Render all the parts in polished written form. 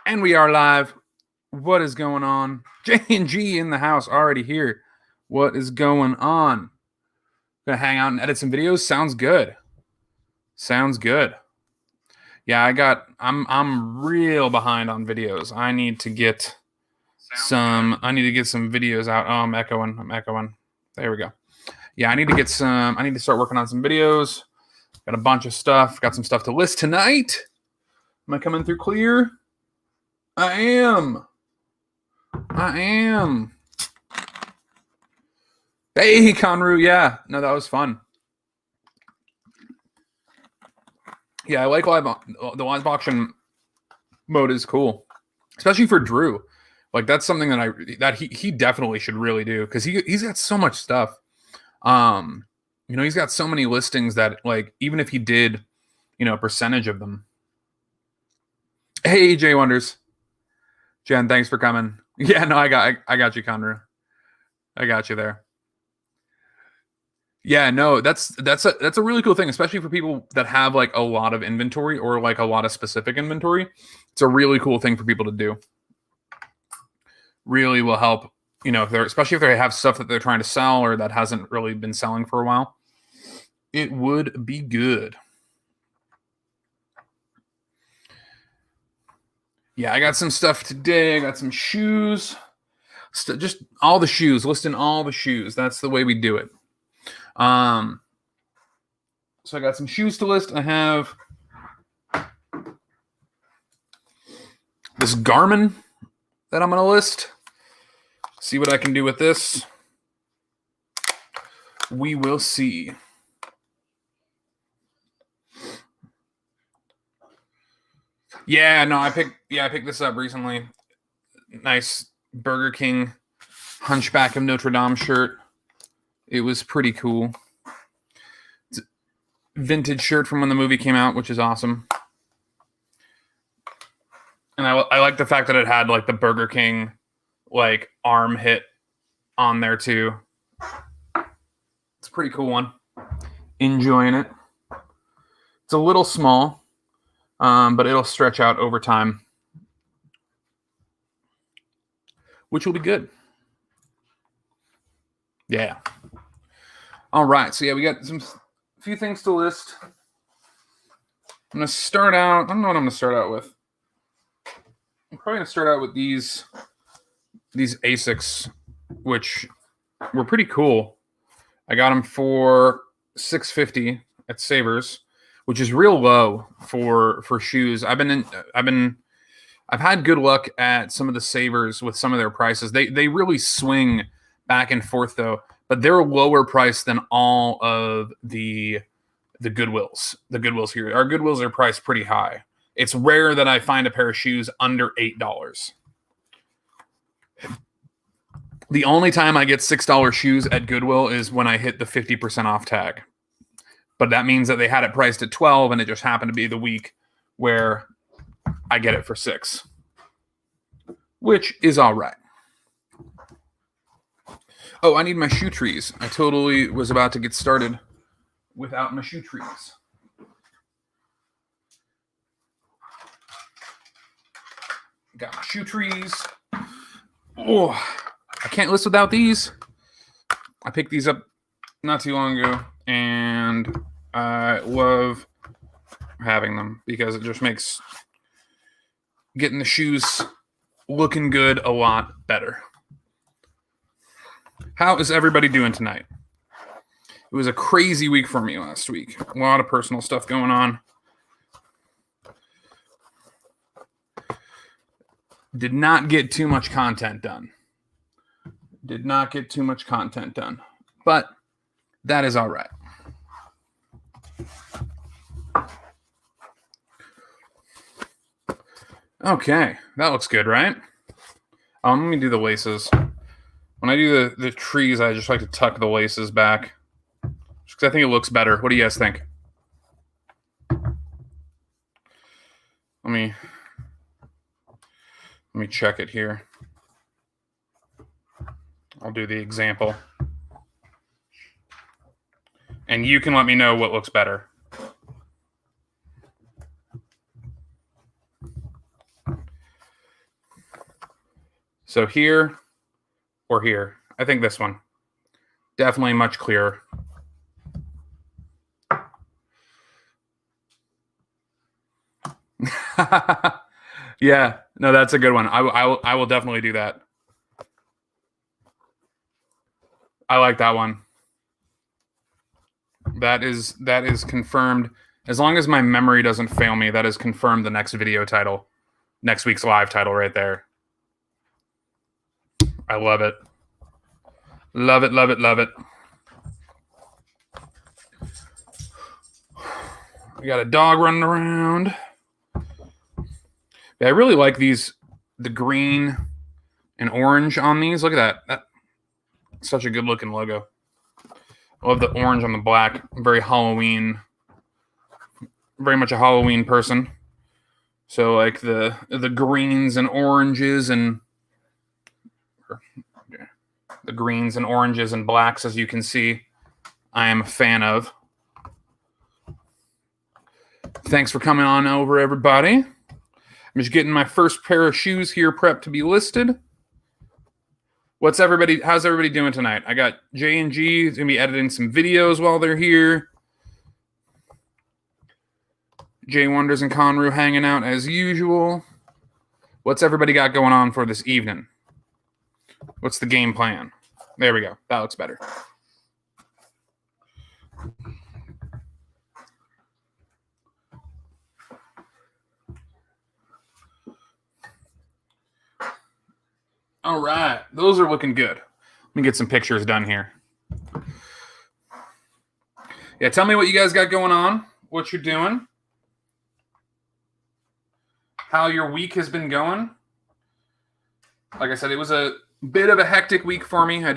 And we are live. What is going on? J&G in the house already here. What is going on? Gonna hang out and edit some videos. Sounds good. Sounds good. Yeah, I'm real behind on videos. I need to get some videos out. Oh, I'm echoing. There we go. Yeah, I need to start working on some videos. Got a bunch of stuff. Got some stuff to list tonight. Am I coming through clear? I am. Hey, Conru. Yeah. No, that was fun. Yeah, I like the live auction mode is cool, especially for Drew. Like that's something that he definitely should really do because he's got so much stuff. He's got so many listings that like even if he did, a percentage of them. Hey, Jay Wonders. Jen, thanks for coming. Yeah, no, I got you, Conru. I got you there. Yeah, no, that's a really cool thing, especially for people that have like a lot of inventory or like a lot of specific inventory. It's a really cool thing for people to do. Really will help, especially if they have stuff that they're trying to sell or that hasn't really been selling for a while. It would be good. Yeah, I got some stuff today. I got some shoes. Just all the shoes, listing all the shoes. That's the way we do it. So I got some shoes to list. I have this Garmin that I'm going to list. See what I can do with this. We will see. Yeah, no, I picked this up recently. Nice Burger King Hunchback of Notre Dame shirt. It was pretty cool. It's a vintage shirt from when the movie came out, which is awesome. And I like the fact that it had like the Burger King like arm hit on there too. It's a pretty cool one. Enjoying it. It's a little small, but it'll stretch out over time, which will be good. Yeah. All right. So yeah, we got a few things to list. I'm gonna start out. I don't know what I'm gonna start out with. I'm probably gonna start out with these ASICs, which were pretty cool. I got them for $650 at Savers, which is real low for shoes. I've had good luck at some of the Savers with some of their prices. They really swing back and forth though, but they're lower priced than all of the Goodwills. The Goodwills here. Our Goodwills are priced pretty high. It's rare that I find a pair of shoes under $8. The only time I get $6 shoes at Goodwill is when I hit the 50% off tag. But that means that they had it priced at $12 and it just happened to be the week where I get it for $6. Which is all right. Oh, I need my shoe trees. I totally was about to get started without my shoe trees. Got my shoe trees. Oh, I can't list without these. I picked these up not too long ago, and I love having them because it just makes getting the shoes looking good a lot better. How is everybody doing tonight? It was a crazy week for me last week. A lot of personal stuff going on. Did not get too much content done. But that is all right. Okay, that looks good, right? Let me do the laces. When I do the trees, I just like to tuck the laces back. Just because I think it looks better. What do you guys think? Let me check it here. I'll do the example. And you can let me know what looks better. So here or here. I think this one. Definitely much clearer. Yeah, no, that's a good one. I will definitely do that. I like that one. That is confirmed. As long as my memory doesn't fail me, that is confirmed the next video title. Next week's live title right there. I love it. Love it, love it, love it. We got a dog running around. Yeah, I really like these, the green and orange on these. Look at that. That's such a good looking logo. I love the orange on the black. Very Halloween. Very much a Halloween person. So like the greens and oranges and the greens and oranges and blacks, as you can see, I am a fan of. Thanks for coming on over, everybody. I'm just getting my first pair of shoes here prepped to be listed. How's everybody doing tonight? I got J and G is gonna be editing some videos while they're here. Jay Wonders and Conru hanging out as usual. What's everybody got going on for this evening? What's the game plan? There we go. That looks better. All right. Those are looking good. Let me get some pictures done here. Yeah, tell me what you guys got going on, what you're doing, how your week has been going. Like I said, it was a bit of a hectic week for me. I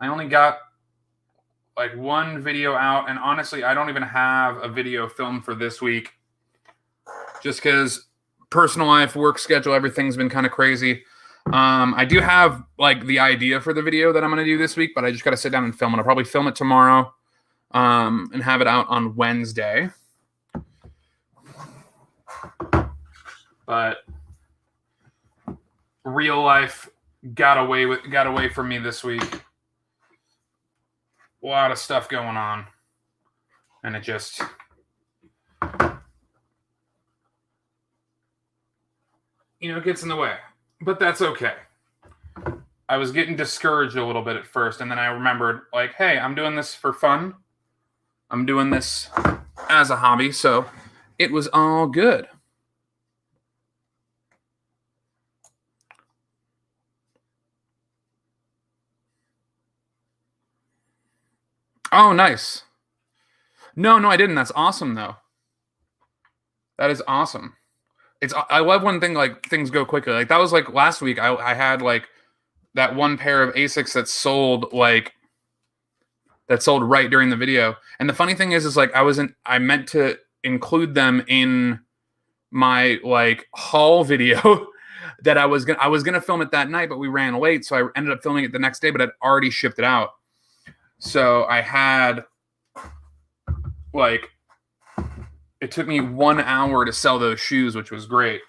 only got like one video out, and honestly, I don't even have a video filmed for this week just because personal life, work schedule, everything's been kind of crazy. I do have like the idea for the video that I'm going to do this week, but I just got to sit down and film it. I'll probably film it tomorrow and have it out on Wednesday. But real life got away from me this week. A lot of stuff going on, and it just gets in the way. But that's okay. I was getting discouraged a little bit at first, and then I remembered, like, hey, I'm doing this for fun. I'm doing this as a hobby, so it was all good. Oh, nice. No, I didn't. That's awesome, though. That is awesome. I love when things go quickly. Like that was like last week. I had like that one pair of Asics that sold right during the video. And the funny thing is like I meant to include them in my like haul video that I was gonna film it that night, but we ran late, so I ended up filming it the next day, but I'd already shipped it out. So I had like it took me 1 hour to sell those shoes, which was great.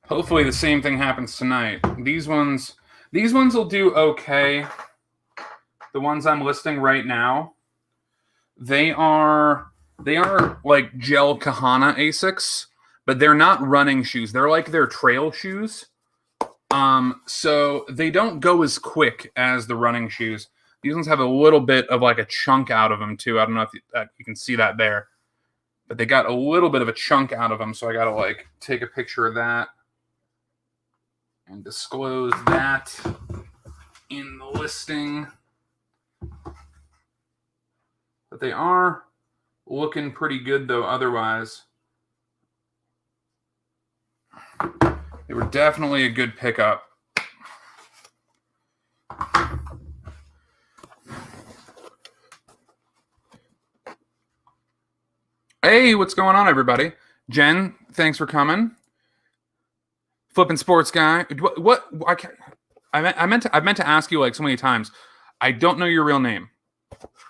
Hopefully the same thing happens tonight. These ones will do okay. The ones I'm listing right now, they are like gel Kahana Asics, but they're not running shoes. They're like their trail shoes. So they don't go as quick as the running shoes. These ones have a little bit of like a chunk out of them too. I don't know if you can see that there, but they got a little bit of a chunk out of them. So I got to like take a picture of that and disclose that in the listing. But they are looking pretty good though otherwise. They were definitely a good pickup. Hey, what's going on, everybody? Jen, thanks for coming. Flippin' Sports Guy. What? I meant to ask you like so many times. I don't know your real name.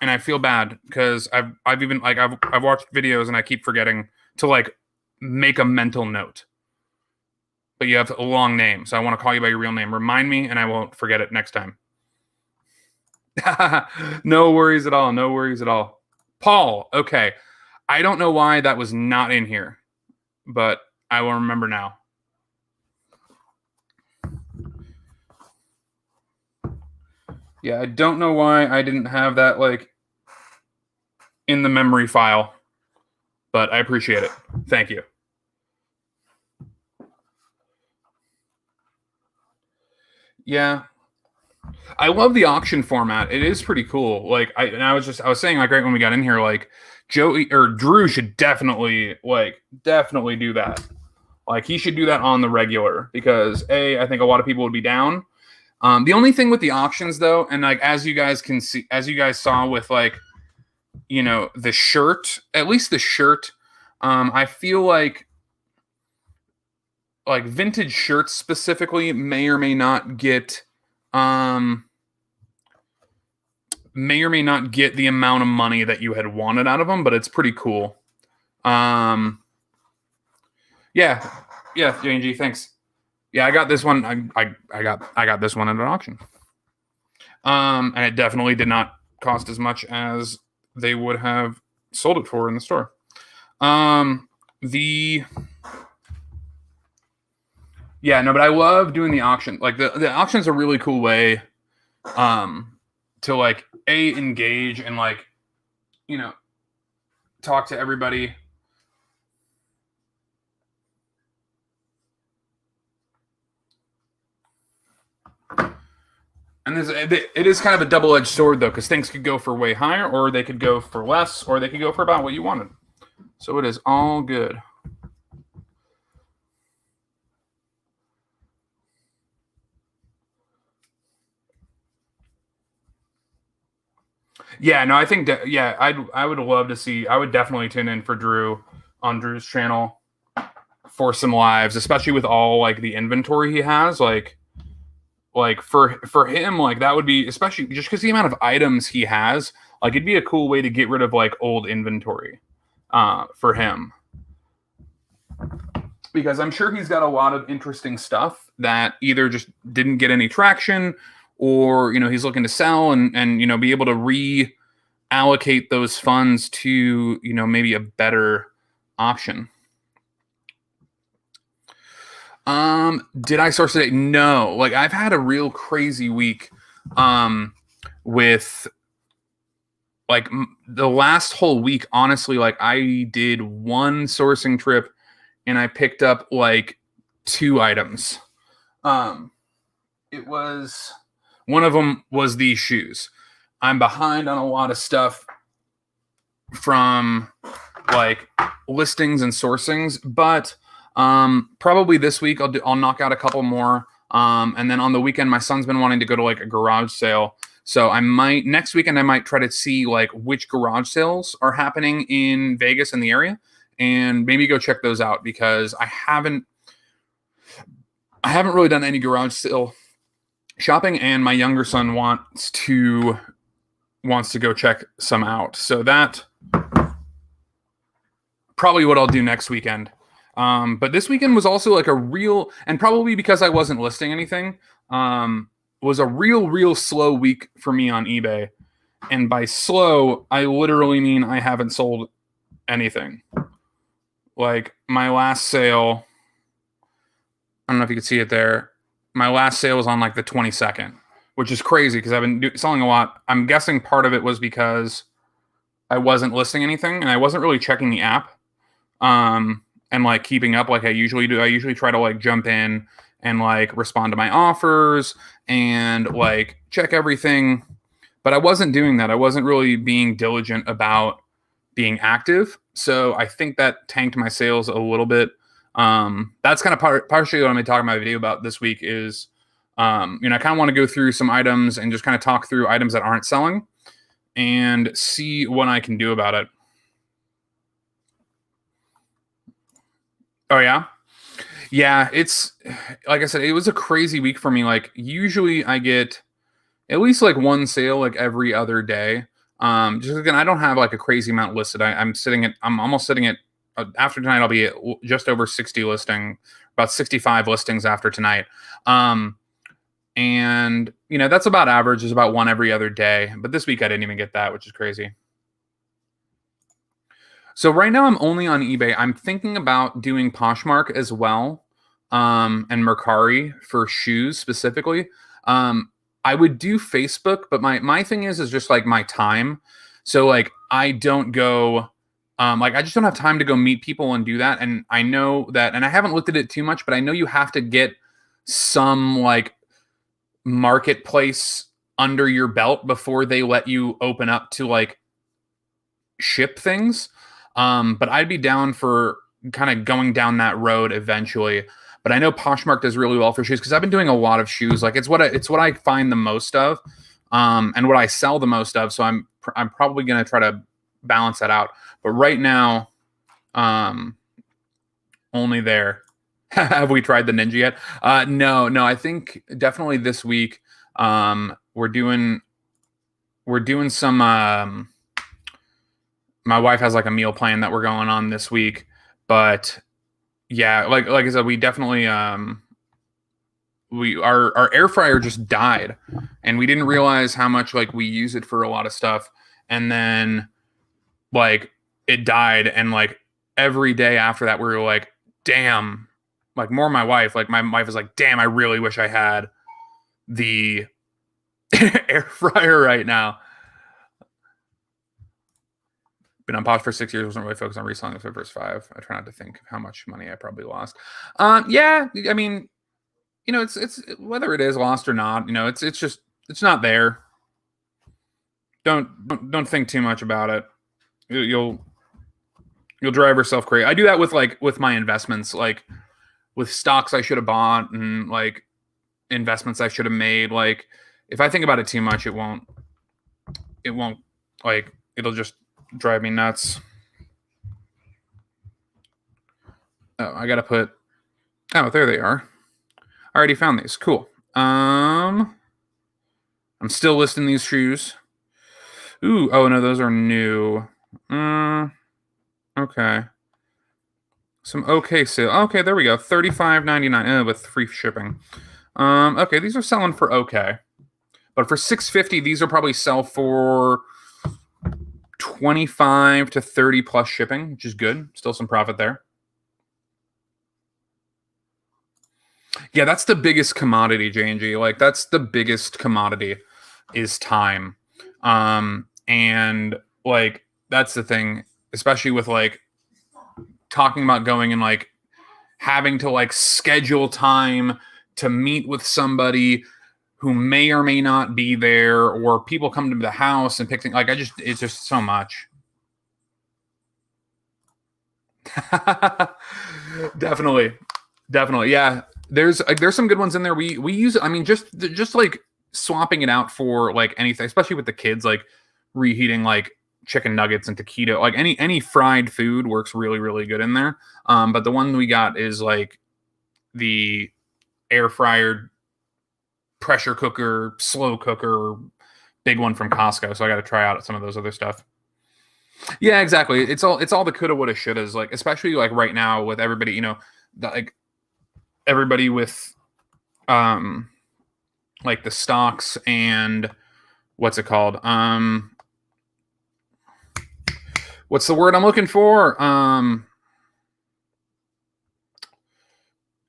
and I feel bad because I've even like I've watched videos and I keep forgetting to like make a mental note. But you have a long name, so I want to call you by your real name. Remind me, and I won't forget it next time. No worries at all. No worries at all. Paul. Okay, I don't know why that was not in here, but I will remember now. Yeah, I don't know why I didn't have that like in the memory file, but I appreciate it. Thank you. Yeah, I love the auction format. It is pretty cool. Like I was saying like right when we got in here, like Joey or Drew should definitely do that. Like he should do that on the regular because I think a lot of people would be down. The only thing with the auctions though, and like as you guys saw with like the shirt, at least the shirt, I feel like vintage shirts specifically may or may not get the amount of money that you had wanted out of them, but it's pretty cool. Yeah, J&G, thanks. Yeah, I got this one. I got this one at an auction. And it definitely did not cost as much as they would have sold it for in the store. Yeah, no, but I love doing the auction. Like the auction's a really cool way to like engage and like talk to everybody. And it is kind of a double-edged sword though, because things could go for way higher, or they could go for less, or they could go for about what you wanted. So it is all good. Yeah, no, I think I would love to see. I would definitely tune in for Drew on Drew's channel for some lives, especially with all like the inventory he has. Like for him, like that would be, especially just because the amount of items he has, like it'd be a cool way to get rid of like old inventory for him. Because I'm sure he's got a lot of interesting stuff that either just didn't get any traction, or he's looking to sell and be able to reallocate those funds to maybe a better option. Did I source today? No. Like I've had a real crazy week with like the last whole week, honestly. Like I did one sourcing trip and I picked up like 2 items. It was one of them was these shoes. I'm behind on a lot of stuff from like listings and sourcings, but probably this week I'll knock out a couple more. And then on the weekend, my son's been wanting to go to like a garage sale. So next weekend, I might try to see like which garage sales are happening in Vegas in the area and maybe go check those out, because I haven't really done any garage sale shopping, and my younger son wants to go check some out. So that probably what I'll do next weekend. But this weekend was also like a real, and probably because I wasn't listing anything, was a real slow week for me on eBay. And by slow, I literally mean I haven't sold anything. Like my last sale, I don't know if you can see it there. My last sale was on like the 22nd, which is crazy because I've been selling a lot. I'm guessing part of it was because I wasn't listing anything and I wasn't really checking the app. And like keeping up like I usually do. I usually try to like jump in and like respond to my offers and like check everything. But I wasn't doing that. I wasn't really being diligent about being active. So I think that tanked my sales a little bit. That's kind of partially what I'm going to talk in my video about this week is, I kind of want to go through some items and just kind of talk through items that aren't selling and see what I can do about it. Oh yeah. Yeah. It's like I said, it was a crazy week for me. Like usually I get at least like one sale like every other day. Just again, I don't have like a crazy amount listed. I'm almost sitting at after tonight. I'll be at just over 60 listing, about 65 listings after tonight. And that's about average. Is about one every other day. But this week I didn't even get that, which is crazy. So right now I'm only on eBay. I'm thinking about doing Poshmark as well, and Mercari for shoes specifically. I would do Facebook, but my thing is just like my time. So like I don't go, like I just don't have time to go meet people and do that. And I know that, and I haven't looked at it too much, but I know you have to get some like marketplace under your belt before they let you open up to like ship things. But I'd be down for kind of going down that road eventually. But I know Poshmark does really well for shoes because I've been doing a lot of shoes. Like it's what I find the most of, and what I sell the most of. So I'm probably gonna try to balance that out. But right now, only there. Have we tried the Ninja yet? No. I think definitely this week. We're doing some. My wife has like a meal plan that we're going on this week, but yeah, like I said, we definitely our air fryer just died, and we didn't realize how much like we use it for a lot of stuff, and then like it died, and like every day after that we were like, damn, like more my wife was like, damn, I really wish I had the air fryer right now. Been on Posh for 6 years, wasn't really focused on reselling for the first 5. I try not to think how much money I probably lost. Yeah, I mean, it's whether it is lost or not, it's not there. Don't think too much about it. You'll drive yourself crazy. I do that with my investments, like with stocks I should have bought and like investments I should have made. Like if I think about it too much, it won't like it'll just drive me nuts. Oh, I gotta put. Oh, there they are. I already found these. Cool. I'm still listing these shoes. Ooh, oh no, those are new. Okay. Some okay sale. Okay, there we go. $35.99 with free shipping. Okay, these are selling for okay, but for $6.50, these will probably sell for 25 to 30 plus shipping, which is good. Still some profit there. Yeah, that's the biggest commodity, J&G. Like that's the biggest commodity is time. And like that's the thing, especially with like talking about going and like having to like schedule time to meet with somebody who may or may not be there, or people come to the house and pick things. Like it's just so much. Definitely. Yeah. There's some good ones in there. We use, I mean, just like swapping it out for like anything, especially with the kids, like reheating like chicken nuggets and taquito, like any fried food works really, really good in there. But the one we got is like the air fryer, pressure cooker, slow cooker, big one from Costco. So I got to try out some of those other stuff. Yeah, exactly. It's all the coulda, woulda, shouldas. Like especially like right now with everybody, like everybody with like the stocks and what's it called? What's the word I'm looking for?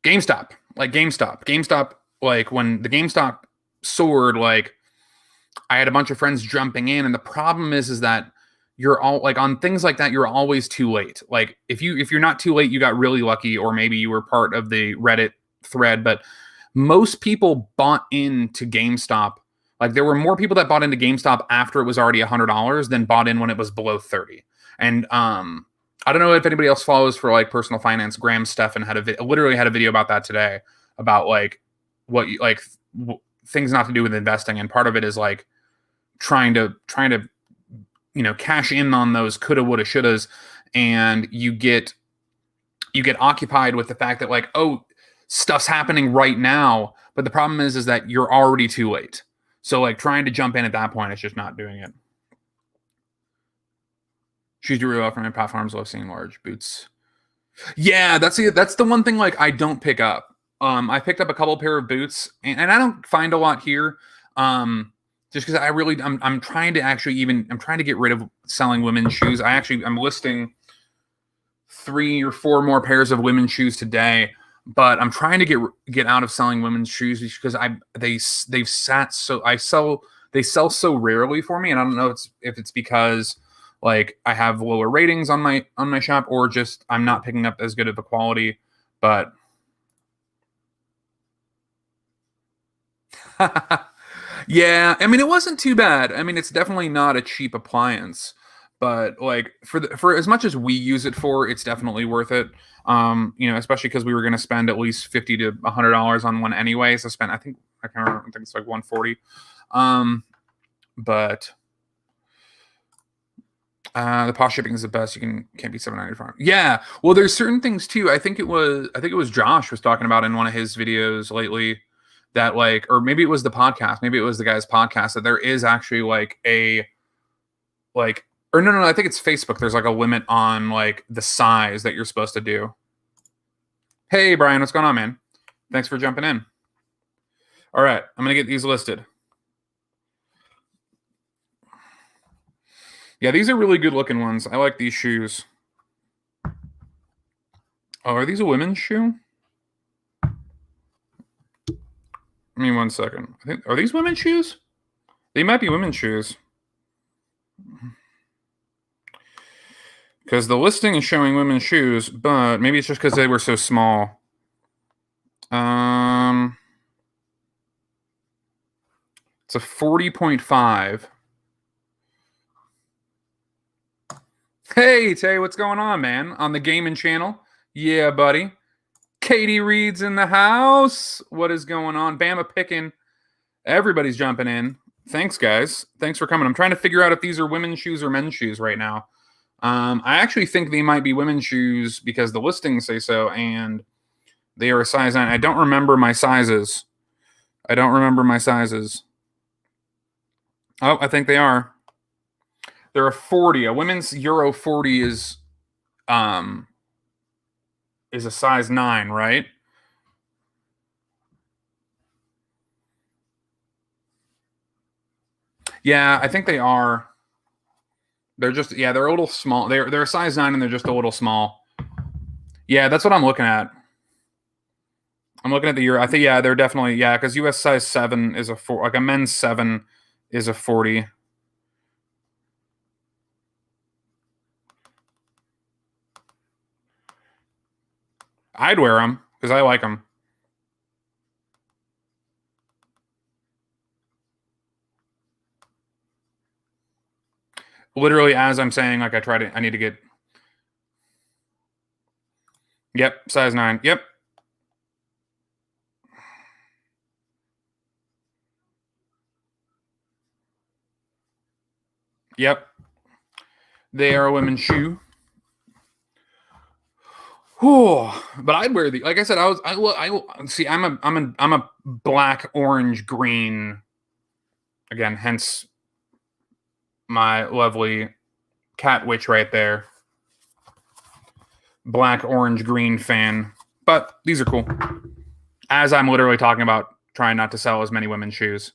GameStop. Like GameStop, like when the GameStop soared, like I had a bunch of friends jumping in, and the problem is that you're all like on things like that, you're always too late. Like if you're not too late, you got really lucky, or maybe you were part of the Reddit thread, but most people bought into GameStop. Like there were more people that bought into GameStop after it was already $100 than bought in when it was below 30. And I don't know if anybody else follows for like personal finance. Graham Stephan literally had a video about that today, about like what you like things not to do with investing, and part of it is like trying to cash in on those coulda, woulda, shouldas, and you get occupied with the fact that like, oh, stuff's happening right now, but the problem is that you're already too late. So like trying to jump in at that point is just not doing it. Shoes do really well for my platforms. Love seeing large boots. Yeah, that's the one thing like I don't pick up. I picked up a couple pair of boots, and I don't find a lot here. Just because I'm trying to get rid of selling women's shoes. I'm listing 3 or 4 more pairs of women's shoes today, but I'm trying to get out of selling women's shoes because they sell so rarely for me, and I don't know if it's because like I have lower ratings on my shop, or just I'm not picking up as good of a quality. But yeah, I mean it wasn't too bad. I mean it's definitely not a cheap appliance, but like for as much as we use it for, it's definitely worth it. Especially because we were going to spend at least $50 to $100 on one anyway. So I can't remember. I think it's like 140. But the POS shipping is the best. Can't be $7.95. Yeah. Well, there's certain things too. I think it was Josh was talking about in one of his videos lately that like, or maybe it was the podcast, maybe it was the guy's podcast, that there is actually like or no, I think it's Facebook. There's like a limit on like the size that you're supposed to do. Hey, Brian, what's going on, man? Thanks for jumping in. All right, I'm going to get these listed. Yeah, these are really good looking ones. I like these shoes. Oh, are these a women's shoe? Give me 1 second. Are these women's shoes? They might be women's shoes. Because the listing is showing women's shoes, but maybe it's just because they were so small. It's a 40.5. Hey, Tay, what's going on, man? On the gaming channel? Yeah, buddy. Katie Reed's in the house. What is going on? Bama picking. Everybody's jumping in. Thanks, guys. Thanks for coming. I'm trying to figure out if these are women's shoes or men's shoes right now. I actually think they might be women's shoes because the listings say so, and they are a size 9. I don't remember my sizes. Oh, I think they are. They're a 40. A women's Euro 40 is a size 9, right? Yeah, I think they are. They're a little small. They're a size 9 and they're just a little small. Yeah, that's what I'm looking at. I'm looking at the Euro. I think they're definitely because US size 7 is a 4. Like a men's 7 is a 40. I'd wear them because I like them. Literally, as I'm saying, like I need to get. Yep, size 9. Yep. Yep. They are a women's shoe. Oh, but I'd wear the. Like I said, I see. I'm a black, orange, green. Again, hence my lovely cat witch right there. Black, orange, green fan. But these are cool. As I'm literally talking about trying not to sell as many women's shoes.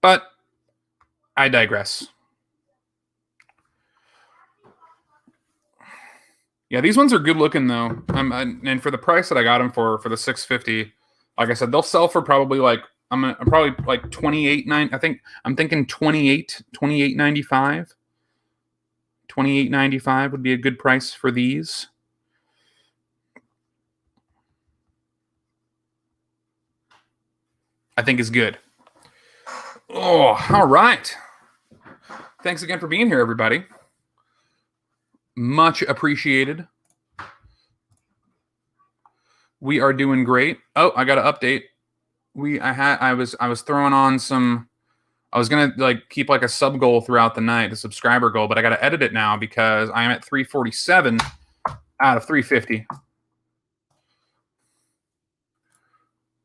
But I digress. Yeah, these ones are good looking though. And for the price that I got them for the $650, like I said, they'll sell for probably like I'm probably like $28.9. I think I'm thinking $28.95. $28.95 would be a good price for these. I think is good. Oh, all right. Thanks again for being here, everybody. Much appreciated. We are doing great. Oh, I got to update. I was throwing on some. I was gonna like keep like a sub goal throughout the night, a subscriber goal, but I got to edit it now because I am at 347 out of 350.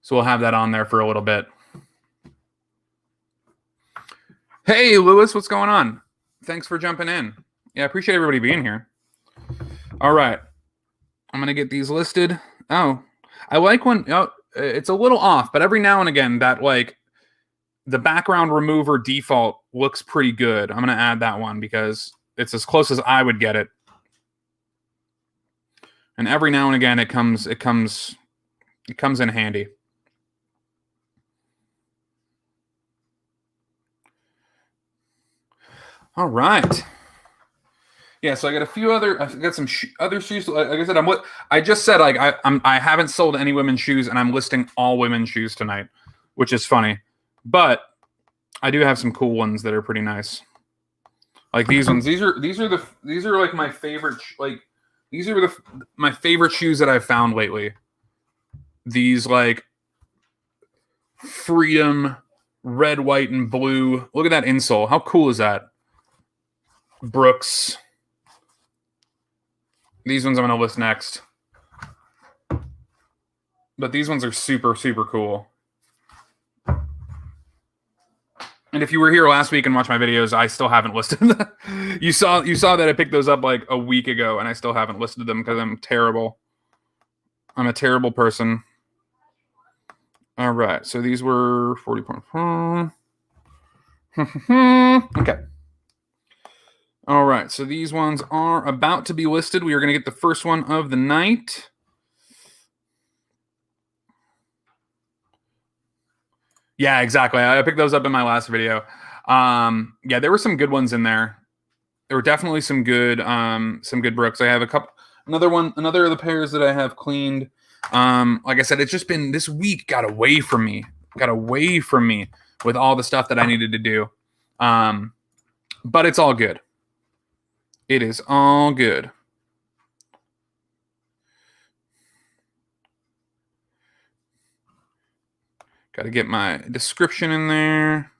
So we'll have that on there for a little bit. Hey, Lewis, what's going on? Thanks for jumping in. Yeah, I appreciate everybody being here. All right. I'm going to get these listed. Oh, I like when it's a little off, but every now and again that like the background remover default looks pretty good. I'm going to add that one because it's as close as I would get it. And every now and again it comes in handy. All right. Yeah, so I got a few other. I got some other shoes. Like I said, I just said like I haven't sold any women's shoes, and I'm listing all women's shoes tonight, which is funny. But I do have some cool ones that are pretty nice. Like these ones. These are like my favorite. Like these are my favorite shoes that I've found lately. These like Freedom red, white, and blue. Look at that insole. How cool is that? Brooks. These ones I'm going to list next. But these ones are super, super cool. And if you were here last week and watched my videos, I still haven't listed them. You saw that I picked those up like a week ago, and I still haven't listed them because I'm terrible. I'm a terrible person. All right, so these were 40.4. Okay. All right, so these ones are about to be listed. We are going to get the first one of the night. Yeah, exactly. I picked those up in my last video. Yeah, there were some good ones in there. There were definitely some good Brooks. I have another of the pairs that I have cleaned. Like I said, it's just been this week got away from me with all the stuff that I needed to do. But it's all good. It is all good. Got to get my description in there.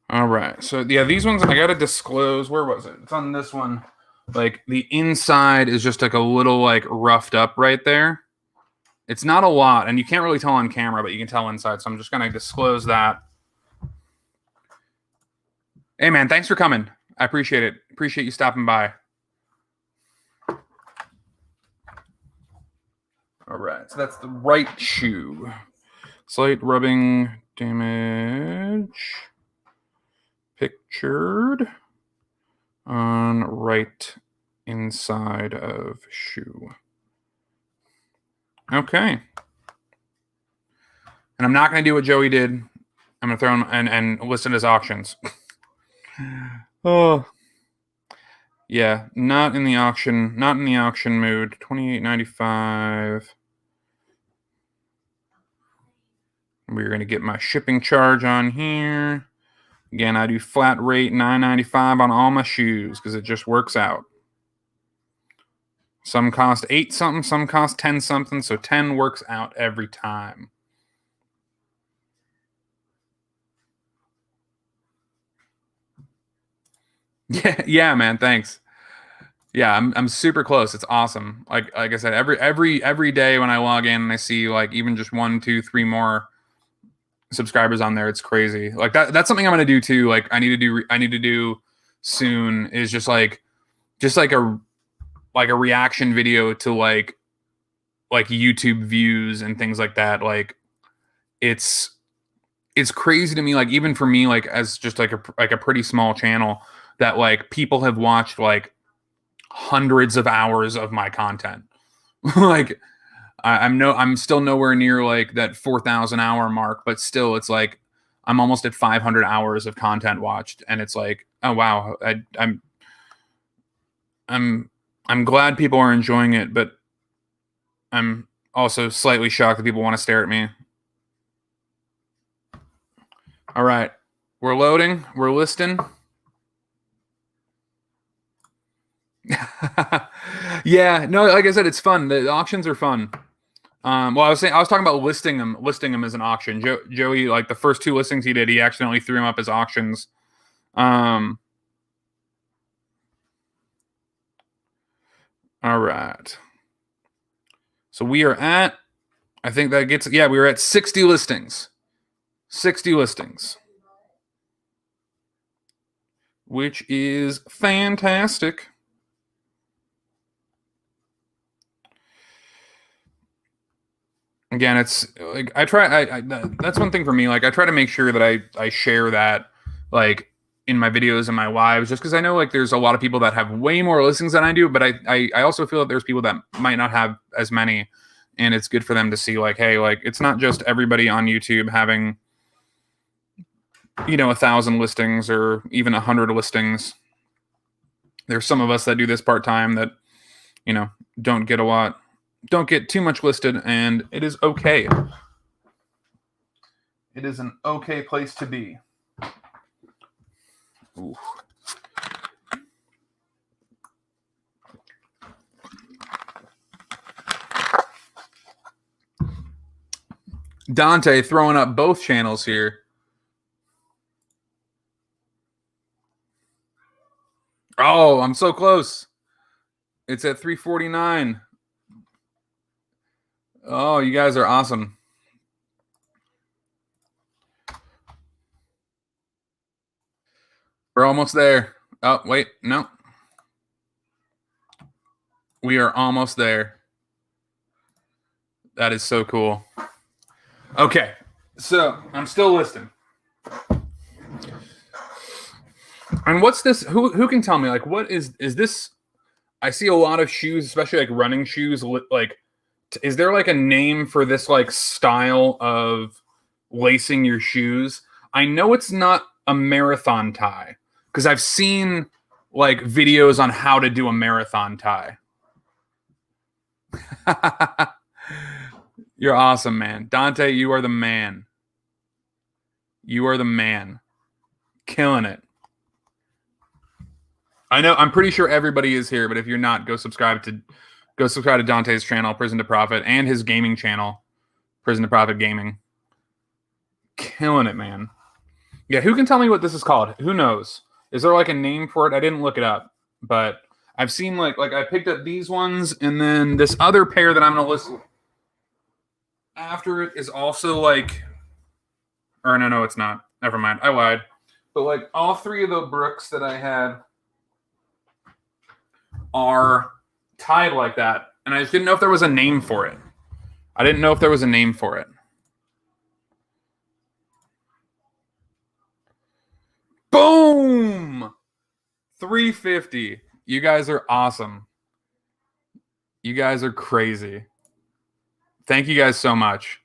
All right. So yeah, these ones I got to disclose. Where was it? It's on this one. Like the inside is just like a little like roughed up right there. It's not a lot, and you can't really tell on camera, but you can tell inside. So I'm just going to disclose that. Hey, man, thanks for coming. I appreciate it. Appreciate you stopping by. All right, so that's the right shoe. Slight rubbing damage pictured on right inside of shoe. Okay. And I'm not going to do what Joey did. I'm going to throw them and list it as auctions. Oh. Yeah, not in the auction mood. $28.95. We're going to get my shipping charge on here. Again, I do flat rate $9.95 on all my shoes because it just works out. Some cost 8 something, some cost 10 something, so 10 works out every time. Yeah, man, thanks. Yeah, I'm super close. It's awesome. Like I said, every day when I log in and I see like even just 1, 2, 3 more subscribers on there, it's crazy. Like that's something I'm gonna do too. Like I need to do soon is just like a reaction video to like YouTube views and things like that. Like it's crazy to me. Like even for me, like as just like a pretty small channel that like people have watched like hundreds of hours of my content. Like I'm still nowhere near like that 4,000 hour mark, but still it's like I'm almost at 500 hours of content watched, and it's like, oh wow, I'm glad people are enjoying it, but I'm also slightly shocked that people want to stare at me. All right, we're loading, we're listing. Yeah, no, like I said, it's fun. The auctions are fun. Well, I was talking about listing them as an auction. Joey, like the first 2 listings he did, he accidentally threw them up as auctions. All right. So we are at, I think that gets, yeah, we were at 60 listings. 60 listings. Which is fantastic. Again, it's like that's one thing for me. Like I try to make sure that I share that like in my videos and my lives, just because I know like there's a lot of people that have way more listings than I do, but I also feel that there's people that might not have as many, and it's good for them to see like, hey, like it's not just everybody on YouTube having 1,000 listings or even 100 listings. There's some of us that do this part-time that don't get too much listed, and it is okay. It is an okay place to be. Ooh. Dante throwing up both channels here. Oh, I'm so close. It's at 349. Oh, you guys are awesome. We're almost there. Oh, wait, no. We are almost there. That is so cool. Okay, so I'm still listing. And what's this? Who can tell me? Like, what is this? I see a lot of shoes, especially like running shoes. Like, is there like a name for this like style of lacing your shoes? I know it's not a marathon tie because I've seen like videos on how to do a marathon tie. You're awesome, man. Dante, you are the man. You are the man. Killing it. I know, I'm pretty sure everybody is here, but if you're not, go subscribe to Dante's channel, Prison to Profit, and his gaming channel, Prison to Profit Gaming. Killing it, man. Yeah, who can tell me what this is called? Who knows? Is there like a name for it? I didn't look it up, but I've seen like I picked up these ones, and then this other pair that I'm gonna list after it is also like, or no, it's not. Never mind, I lied. But like all 3 of the Brooks that I had are tied like that, and I just didn't know if there was a name for it. I didn't know if there was a name for it. Boom! 350. You guys are awesome. You guys are crazy. Thank you guys so much.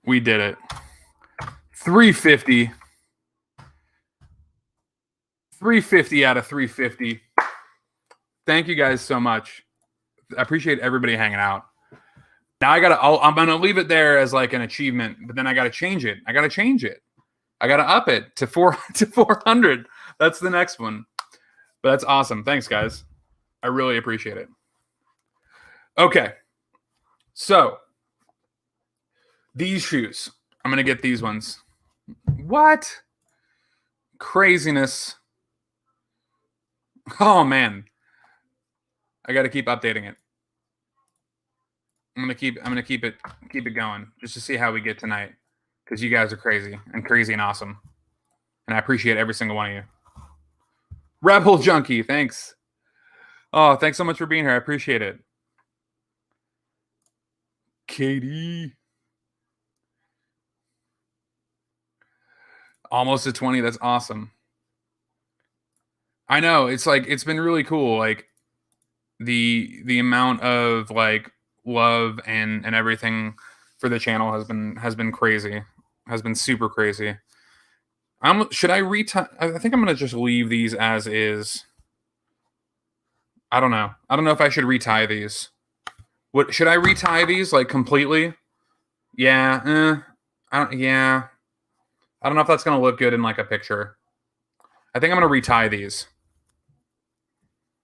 We did it. 350. 350 out of 350. Thank you guys so much. I appreciate everybody hanging out. Now I'm gonna leave it there as like an achievement, but then I gotta change it. I gotta up it to 400. That's the next one. But that's awesome. Thanks, guys. I really appreciate it. Okay. So these shoes. I'm gonna get these ones. What? Craziness. Oh man. I gotta keep updating it. I'm gonna keep it going just to see how we get tonight, because you guys are crazy and awesome, and I appreciate every single one of you. Rebel Junkie, thanks. Oh, thanks so much for being here. I appreciate it. Katie, almost to 20. That's awesome. I know, it's like it's been really cool. Like the amount of like love and everything for the channel has been crazy. Has been super crazy. Should I retie? I think I'm gonna just leave these as is. I don't know. I don't know if I should retie these. What should I retie these like completely? Yeah. Yeah. I don't know if that's gonna look good in like a picture. I think I'm gonna retie these.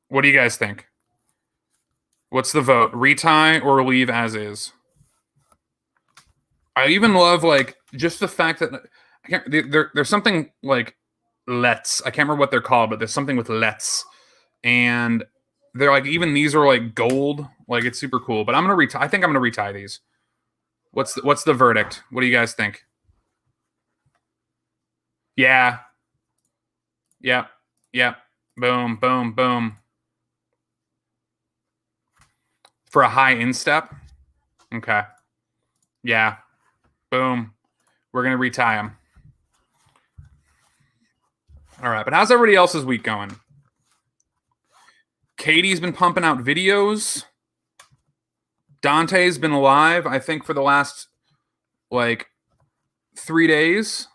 What do you guys think? What's the vote? Retie or leave as is? I even love like just the fact that I can't. There's something like let's. I can't remember what they're called, but there's something with let's, and they're like even these are like gold. Like it's super cool. But I'm gonna retie. I think I'm gonna retie these. What's the verdict? What do you guys think? Yeah. Yep. Yep. Boom. Boom. Boom. For a high instep. Okay. Yeah. Boom. We're gonna retie them. All right, but how's everybody else's week going? Katie's been pumping out videos. Dante's been alive, I think, for the last like 3 days.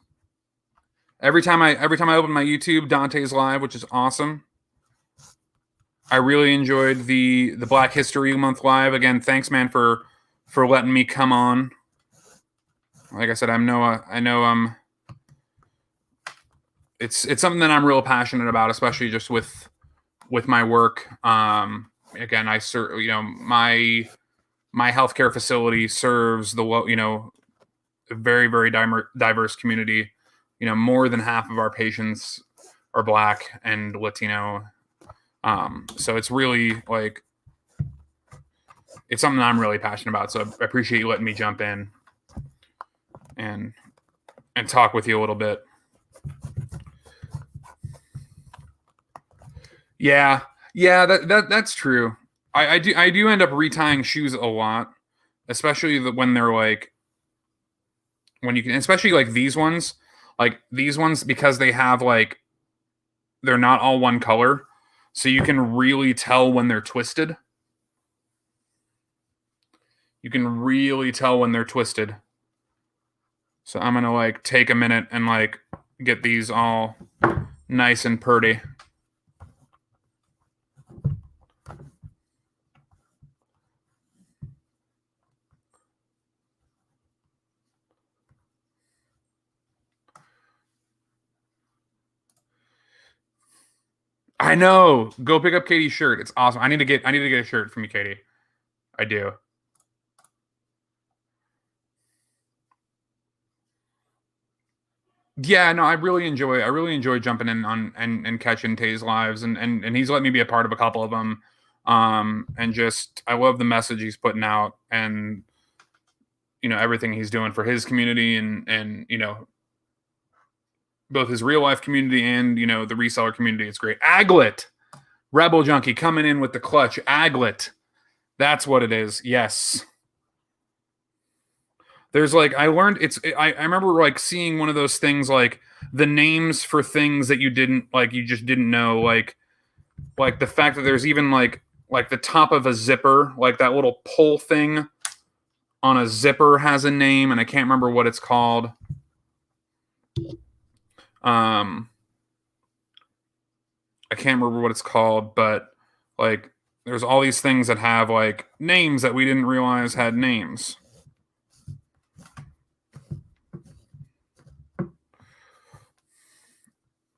Every time I open my YouTube, Dante's live, which is awesome. I really enjoyed the Black History Month live. Again, thanks, man, for letting me come on. Like I said, I know it's something that I'm real passionate about, especially just with my work. Again, my healthcare facility serves the a very, very diverse community. More than half of our patients are Black and Latino. So it's really like it's something that I'm really passionate about. So I appreciate you letting me jump in and talk with you a little bit. Yeah, that's true. I do end up retying shoes a lot, especially when they're like when you can, especially like these ones because they have like they're not all one color, so you can really tell when they're twisted. You can really tell when they're twisted. So I'm gonna like take a minute and like get these all nice and pretty. I know. Go pick up Katie's shirt. It's awesome. I need to get a shirt from you, Katie. I do. Yeah, no, I really enjoy jumping in on and catching Tay's lives and he's let me be a part of a couple of them. And just I love the message he's putting out and everything he's doing for his community and both his real life community and the reseller community. It's great. Aglet, Rebel Junkie coming in with the clutch. Aglet, that's what it is. Yes. There's like I learned I remember like seeing one of those things like the names for things that you just didn't know like the fact that there's even like the top of a zipper, like that little pull thing on a zipper has a name and I can't remember what it's called. I can't remember what it's called, but like there's all these things that have like names that we didn't realize had names.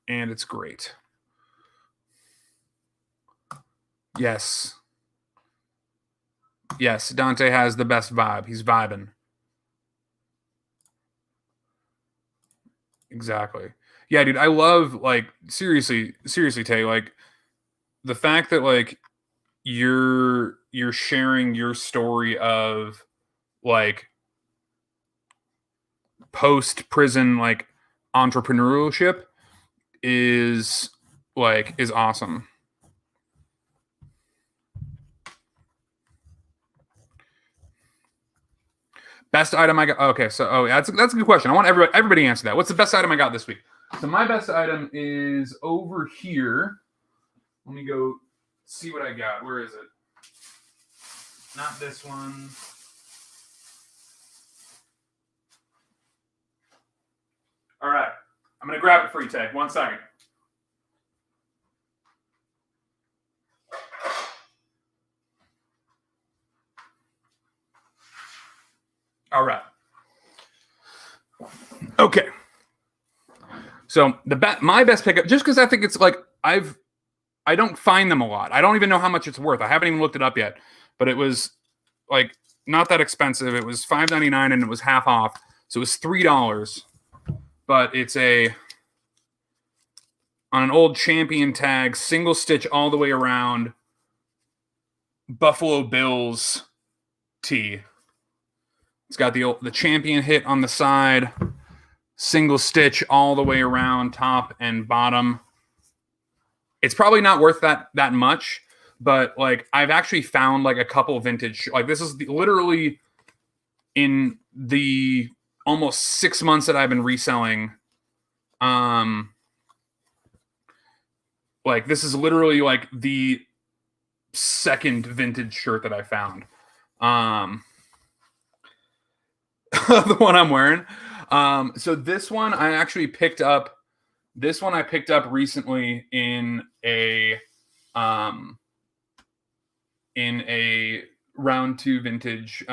And it's great. Yes. Yes, Dante has the best vibe. He's vibing. Exactly. Yeah, dude, I love like seriously, Tay, like the fact that like you're sharing your story of like post prison like entrepreneurship is awesome. Best item I got. Okay, so that's a good question. I want everybody to answer that. What's the best item I got this week? So my best item is over here. Let me go see what I got. Where is it? Not this one. All right. I'm going to grab it for you, Tay. 1 second. All right. Okay. So my best pickup, just because I think it's like I don't find them a lot. I don't even know how much it's worth. I haven't even looked it up yet. but it was like not that expensive. It was $5.99 and it was half off, so it was $3. But it's on an old Champion tag, single stitch all the way around, Buffalo Bills tee. It's got the Champion hit on the side, single stitch all the way around, top and bottom. It's probably not worth that much, but like I've actually found like a couple vintage, like this is literally in the almost 6 months that I've been reselling. Like this is literally like the second vintage shirt that I found. The one I'm wearing. So this one I actually picked up. This one I picked up recently in a round 2 vintage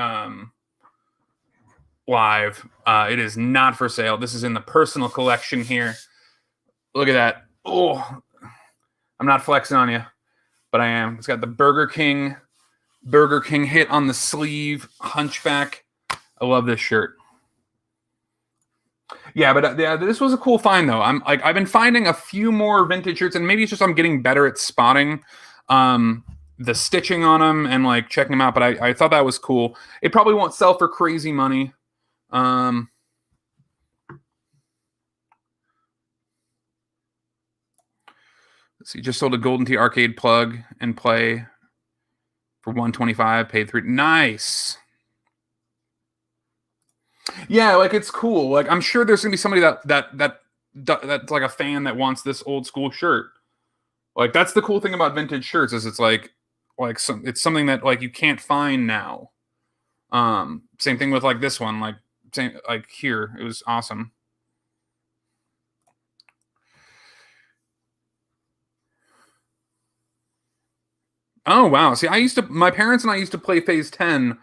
live. It is not for sale. This is in the personal collection here. Look at that. Oh, I'm not flexing on you, but I am. It's got the Burger King hit on the sleeve, hunchback. I love this shirt. Yeah, but this was a cool find though. I've been finding a few more vintage shirts, and maybe it's just I'm getting better at spotting the stitching on them and like checking them out. But I thought that was cool. It probably won't sell for crazy money. Let's see. Just sold a Golden Tee arcade plug and play for $125. Paid $3. Nice. Yeah, like it's cool. Like I'm sure there's gonna be somebody that's like a fan that wants this old school shirt. Like that's the cool thing about vintage shirts is it's it's something that like you can't find now. Same thing with like this one. Like here, it was awesome. Oh wow! See, my parents and I used to play Phase 10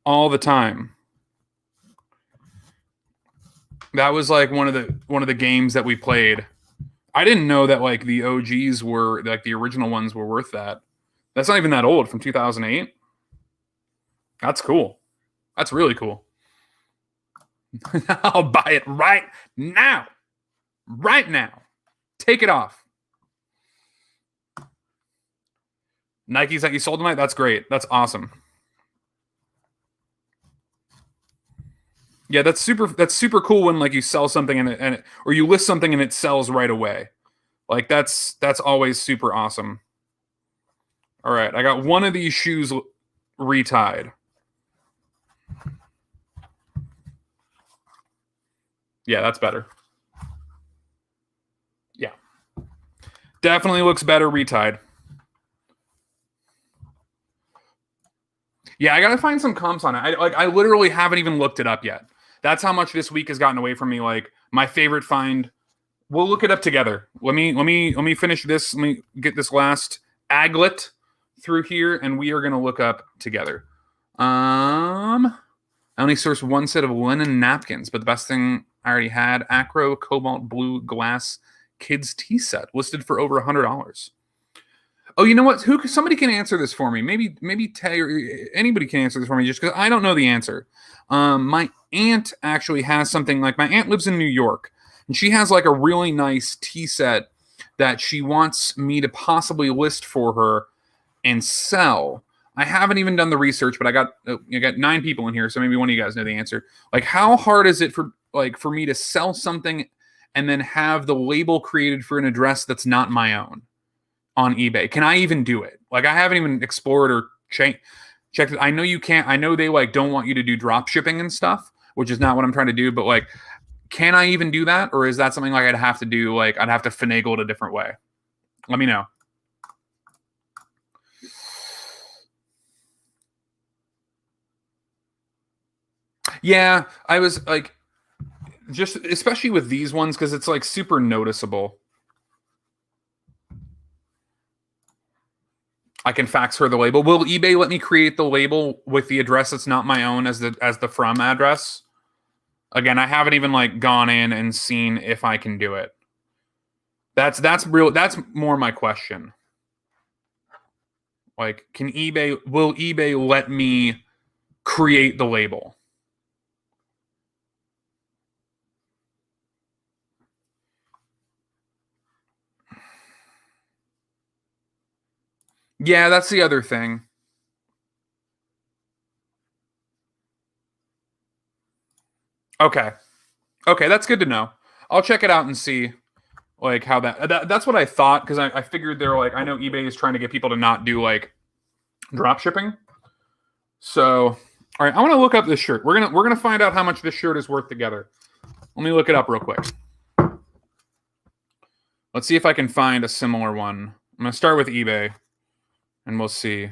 all the time. That was like one of the games that we played. I didn't know that like the OGs were like the original ones were worth that. That's not even that old, from 2008. That's cool. That's really cool. I'll buy it right now. Right now. Take it off. Nikes that you sold tonight? That's great. That's awesome. Yeah, that's super cool when like you sell something or you list something and it sells right away. Like that's always super awesome. All right, I got one of these shoes retied. Yeah, that's better. Yeah. Definitely looks better retied. Yeah, I gotta find some comps on it. I literally haven't even looked it up yet. That's how much this week has gotten away from me. Like my favorite find. We'll look it up together. Let me finish this. Let me get this last aglet through here, and we are gonna look up together. I only sourced one set of linen napkins, but the best thing I already had: Acro Cobalt Blue Glass Kids Tea Set, listed for over $100. Oh, you know what? Somebody can answer this for me. Maybe Tay or anybody can answer this for me, just because I don't know the answer. My aunt actually has something like my aunt lives in New York, and she has like a really nice tea set that she wants me to possibly list for her and sell. I haven't even done the research, but I got 9 people in here, so maybe one of you guys know the answer. Like, how hard is it for me to sell something and then have the label created for an address that's not my own on eBay? Can I even do it? Like, I haven't even explored or checked it. I know you can't. I know they like don't want you to do drop shipping and stuff, which is not what I'm trying to do. But like, can I even do that, or is that something like I'd have to do? Like, I'd have to finagle it a different way. Let me know. Yeah, I was like, just especially with these ones because it's like super noticeable. I can fax her the label. Will eBay let me create the label with the address that's not my own as the from address? Again, I haven't even like gone in and seen if I can do it. That's more my question. Like, will eBay let me create the label? Yeah, that's the other thing. Okay. Okay, that's good to know. I'll check it out and see like how that's what I thought, because I figured they're like, I know eBay is trying to get people to not do like drop shipping. So, all right, I want to look up this shirt. We're gonna find out how much this shirt is worth together. Let me look it up real quick. Let's see if I can find a similar one. I'm gonna start with eBay, and we'll see.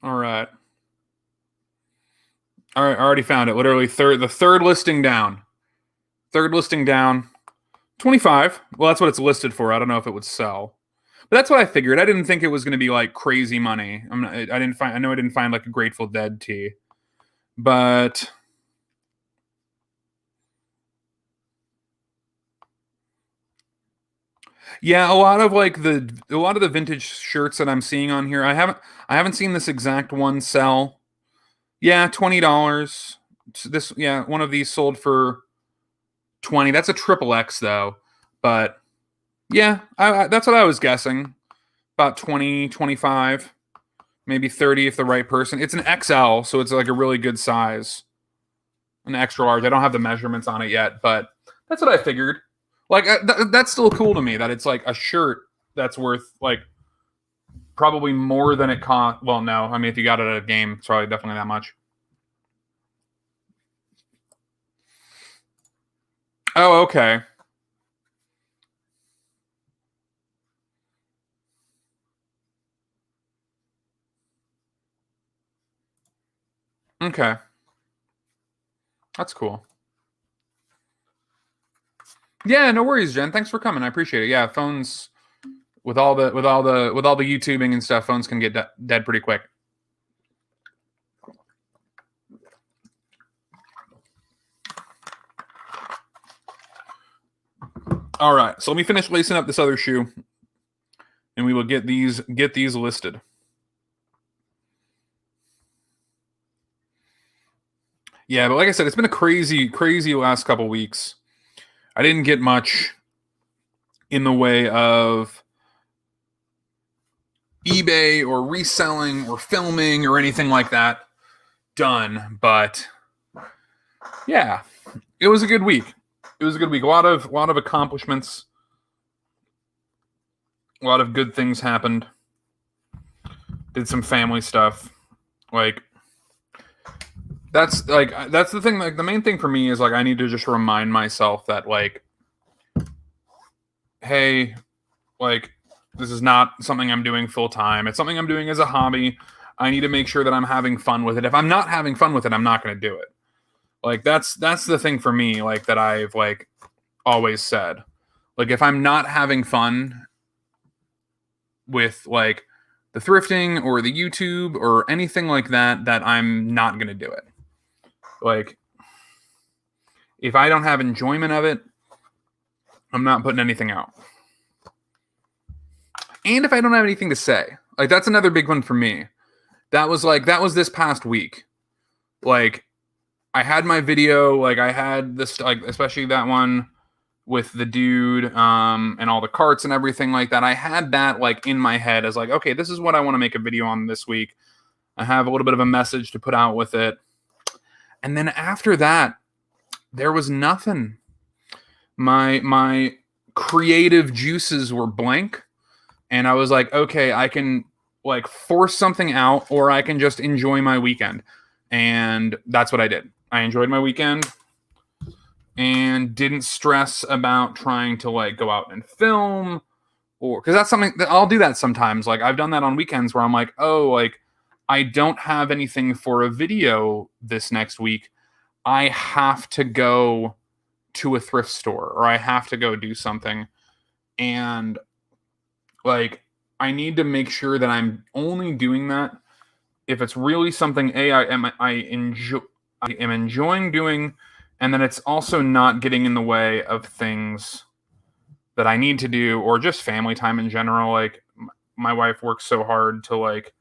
All right. All right, I already found it. Literally the third listing down. Third listing down. 25. Well, that's what it's listed for. I don't know if it would sell. But that's what I figured. I didn't think it was going to be like crazy money. I know I didn't find like a Grateful Dead tee. But yeah, a lot of the vintage shirts that I'm seeing on here, I haven't seen this exact one sell. Yeah, $20. One of these sold for 20. That's a triple X though. But yeah, that's what I was guessing. About 20, 25, maybe 30 if the right person. It's an XL, so it's like a really good size. An extra large. I don't have the measurements on it yet, but that's what I figured. Like that's still cool to me that it's like a shirt that's worth like probably more than it cost. Well, no, I mean if you got it at a game, it's probably definitely that much. Oh, okay. Okay. That's cool. Yeah, no worries, Jen. Thanks for coming. I appreciate it. Yeah, phones with all the YouTubing and stuff, phones can get dead pretty quick. All right, so let me finish lacing up this other shoe, and we will get these listed. Yeah, but like I said, it's been a crazy last couple weeks. I didn't get much in the way of eBay or reselling or filming or anything like that done, but yeah, it was a good week. A lot of accomplishments. A lot of good things happened. Did some family stuff. Like that's the thing. Like the main thing for me is like I need to just remind myself that like, hey, like this is not something I'm doing full time. It's something I'm doing as a hobby. I need to make sure that I'm having fun with it. If I'm not having fun with it, I'm not going to do it. Like that's the thing for me. Like that I've like always said. Like if I'm not having fun with like the thrifting or the YouTube or anything like that, that I'm not going to do it. Like if I don't have enjoyment of it, I'm not putting anything out. And if I don't have anything to say, like that's another big one for me. That was this past week. Like I had my video, like I had this, like especially that one with the dude and all the carts and everything like that. I had that like in my head as like, okay, this is what I want to make a video on this week. I have a little bit of a message to put out with it. And then after that, there was nothing. My creative juices were blank. And I was like, okay, I can like force something out or I can just enjoy my weekend. And that's what I did. I enjoyed my weekend and didn't stress about trying to like go out and film, or because that's something that I'll do that sometimes. Like I've done that on weekends where I'm like, oh, like I don't have anything for a video this next week. I have to go to a thrift store or I have to go do something. And like I need to make sure that I'm only doing that if it's really something I enjoy. I am enjoying doing, and then it's also not getting in the way of things that I need to do, or just family time in general. Like my wife works so hard to like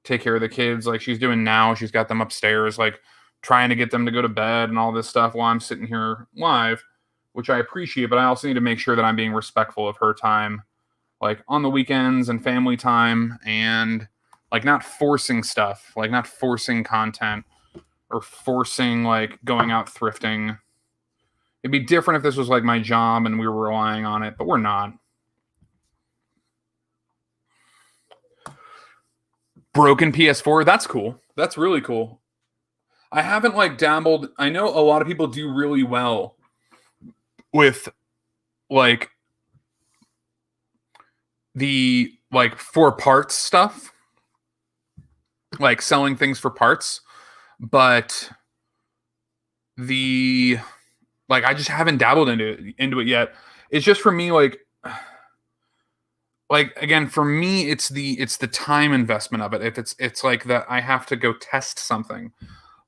take care of the kids, like she's doing now. She's got them upstairs, like trying to get them to go to bed and all this stuff while I'm sitting here live, which I appreciate, but I also need to make sure that I'm being respectful of her time, like on the weekends and family time, and like not forcing stuff, like not forcing content or forcing like going out thrifting. It'd be different if this was like my job and we were relying on it, but we're not. Broken PS4, that's cool. That's really cool. I haven't like dabbled. I know a lot of people do really well with like the like for parts stuff, like selling things for parts, but the like I just haven't dabbled into it yet. It's just for me like again for me it's the time investment of it. If it's like that I have to go test something.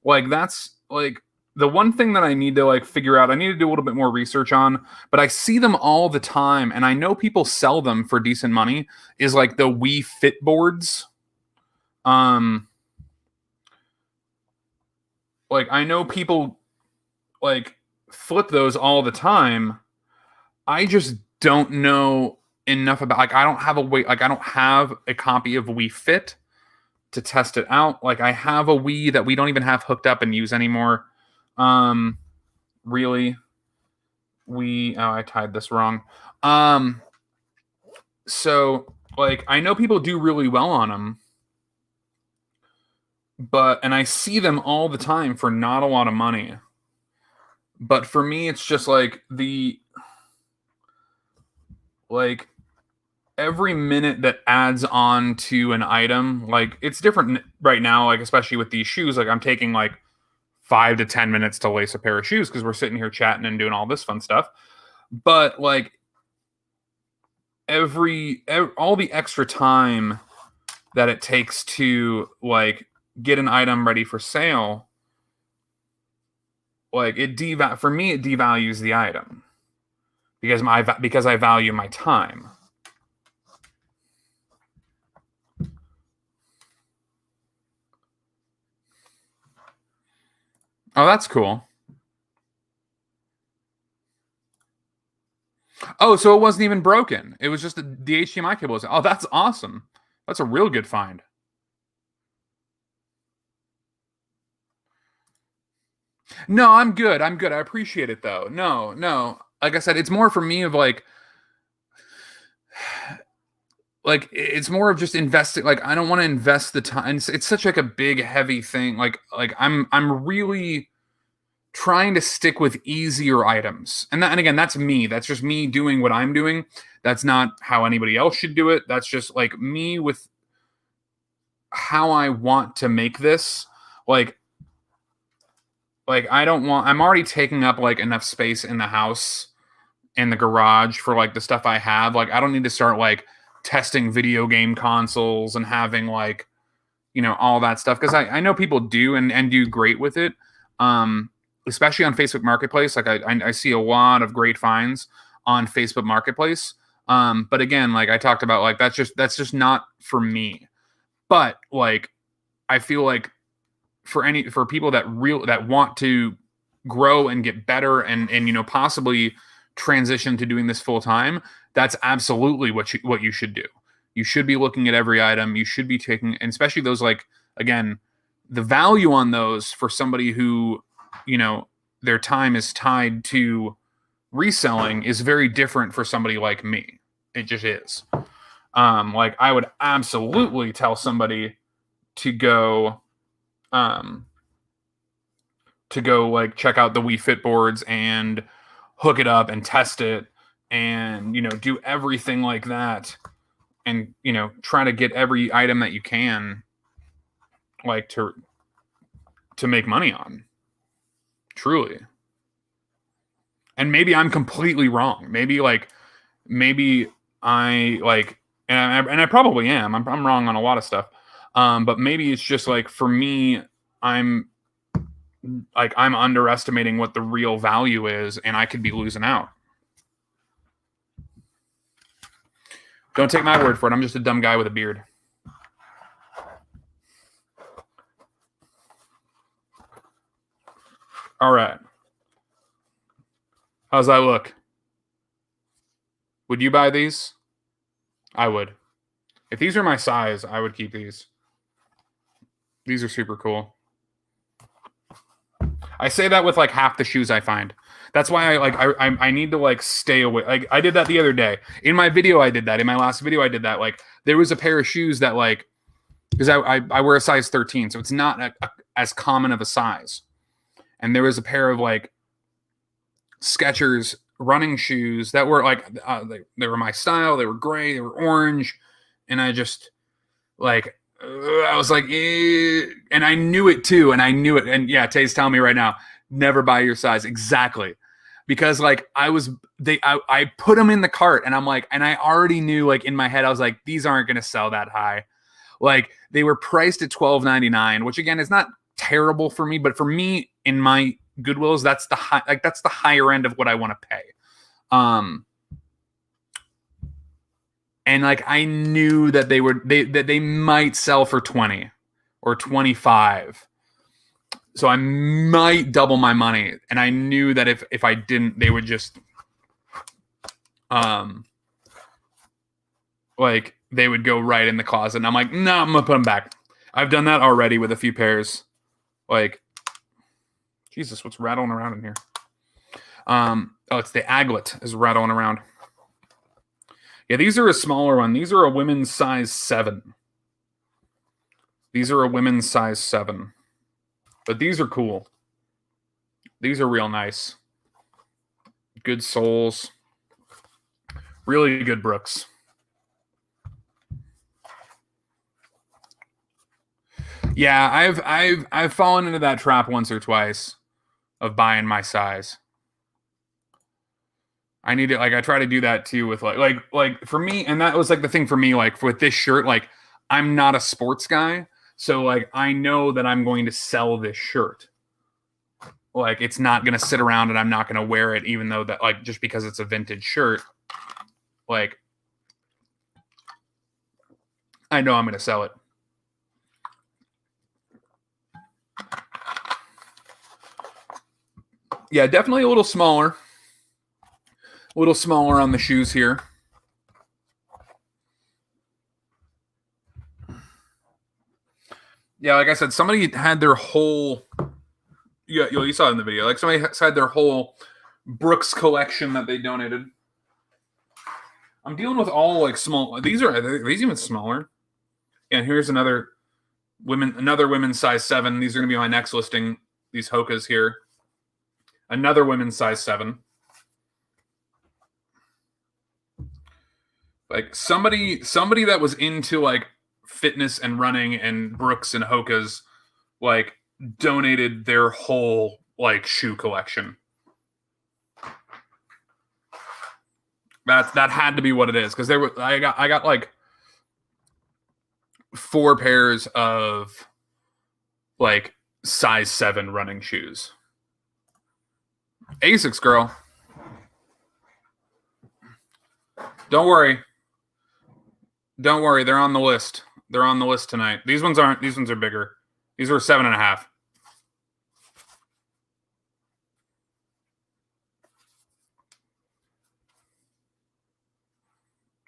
Like that's like the one thing that I need to like figure out. I need to do a little bit more research on, but I see them all the time and I know people sell them for decent money, is like the Wii Fit boards. Like I know people like flip those all the time. I just don't know enough about, like I don't have a way, like I don't have a copy of Wii Fit to test it out. Like I have a Wii that we don't even have hooked up and use anymore. Really, I tied this wrong. So like I know people do really well on them, and I see them all the time for not a lot of money. But for me, it's just like like every minute that adds on to an item, like it's different right now, like especially with these shoes, like I'm taking like 5 to 10 minutes to lace a pair of shoes because we're sitting here chatting and doing all this fun stuff. But like all the extra time that it takes to like get an item ready for sale, like for me it devalues the item because I value my time. Oh, that's cool. Oh, so it wasn't even broken. It was just the HDMI cable. Oh, that's awesome. That's a real good find. No, I'm good. I'm good. I appreciate it though. No. Like I said, it's more for me of like it's more of just investing. Like I don't want to invest the time. It's such like a big, heavy thing. Like I'm really trying to stick with easier items. And again, that's me. That's just me doing what I'm doing. That's not how anybody else should do it. That's just like me with how I want to make this. Like I'm already taking up like enough space in the house, in the garage for like the stuff I have. Like I don't need to start like testing video game consoles and having like, all that stuff. Cause I know people do and do great with it. Especially on Facebook Marketplace. Like I see a lot of great finds on Facebook Marketplace. But again, like I talked about, like that's just not for me. But like I feel like for people that want to grow and get better and possibly transition to doing this full time, that's absolutely what you should do. You should be looking at every item. You should be taking, and especially those, like, again, the value on those for somebody who their time is tied to reselling is very different for somebody like me. It just is. Like I would absolutely tell somebody to go like check out the Wii Fit boards and hook it up and test it and do everything like that and try to get every item that you can, like, to make money on. Truly. And maybe I'm completely wrong. Maybe I like, and I probably am. I'm wrong on a lot of stuff. But maybe it's just like for me, I'm like I'm underestimating what the real value is, and I could be losing out. Don't take my word for it. I'm just a dumb guy with a beard. All right. How's that look? Would you buy these? I would. If these are my size, I would keep these. These are super cool. I say that with like half the shoes I find. That's why I need to like stay away. Like I did that the other day. In my video, I did that. In my last video, I did that. Like there was a pair of shoes that like, because I wear a size 13, so it's not as common of a size. And there was a pair of like Skechers running shoes that were like, they were my style. They were gray, they were orange. And I just like, I was like, and I knew it too. And I knew it. And yeah, Tay's telling me right now, never buy your size. Exactly. Because like I put them in the cart and I'm like, and I already knew like in my head, I was like, these aren't going to sell that high. Like they were priced at $12.99, which again is not terrible for me, but for me in my Goodwills, that's the higher end of what I want to pay. And like I knew that they might sell for 20 or 25. So I might double my money. And I knew that if I didn't, they would just like they would go right in the closet. And I'm like, no, I'm gonna put them back. I've done that already with a few pairs. Like, Jesus, what's rattling around in here? Oh, it's the aglet is rattling around. Yeah, these are a smaller one. These are a women's size 7. These are a women's size 7. But these are cool. These are real nice. Good soles. Really good Brooks. Yeah, I've fallen into that trap once or twice of buying my size. I need to, like, I try to do that too with like for me, and that was like the thing for me, like with this shirt, like I'm not a sports guy. So like, I know that I'm going to sell this shirt. Like it's not going to sit around and I'm not going to wear it, even though that like, just because it's a vintage shirt, like I know I'm going to sell it. Yeah, definitely a little smaller. A little smaller on the shoes here. Yeah, like I said, somebody had their whole... Yeah, you saw it in the video. Like somebody had their whole Brooks collection that they donated. I'm dealing with all like small... Are these even smaller? And here's another women's size 7. These are going to be my next listing. These Hokas here. Another women's size 7. Like somebody that was into like fitness and running and Brooks and Hokas, like donated their whole like shoe collection. That had to be what it is, because I got like 4 pairs of like size 7 running shoes. Asics, girl. Don't worry. Don't worry. They're on the list. They're on the list tonight. These ones aren't. These ones are bigger. These are 7.5.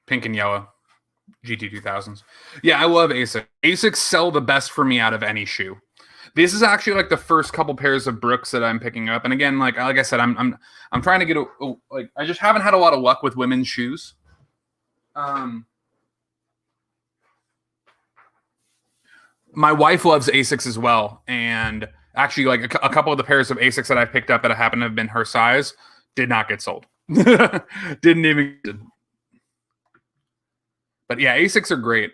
Pink and yellow. GT 2000s. Yeah, I love Asics. Asics sell the best for me out of any shoe. This is actually like the first couple pairs of Brooks that I'm picking up. And again, like I said, I'm trying to get like I just haven't had a lot of luck with women's shoes. My wife loves Asics as well, and actually, like a couple of the pairs of Asics that I picked up that happen to have been her size did not get sold. Didn't even. But yeah, Asics are great.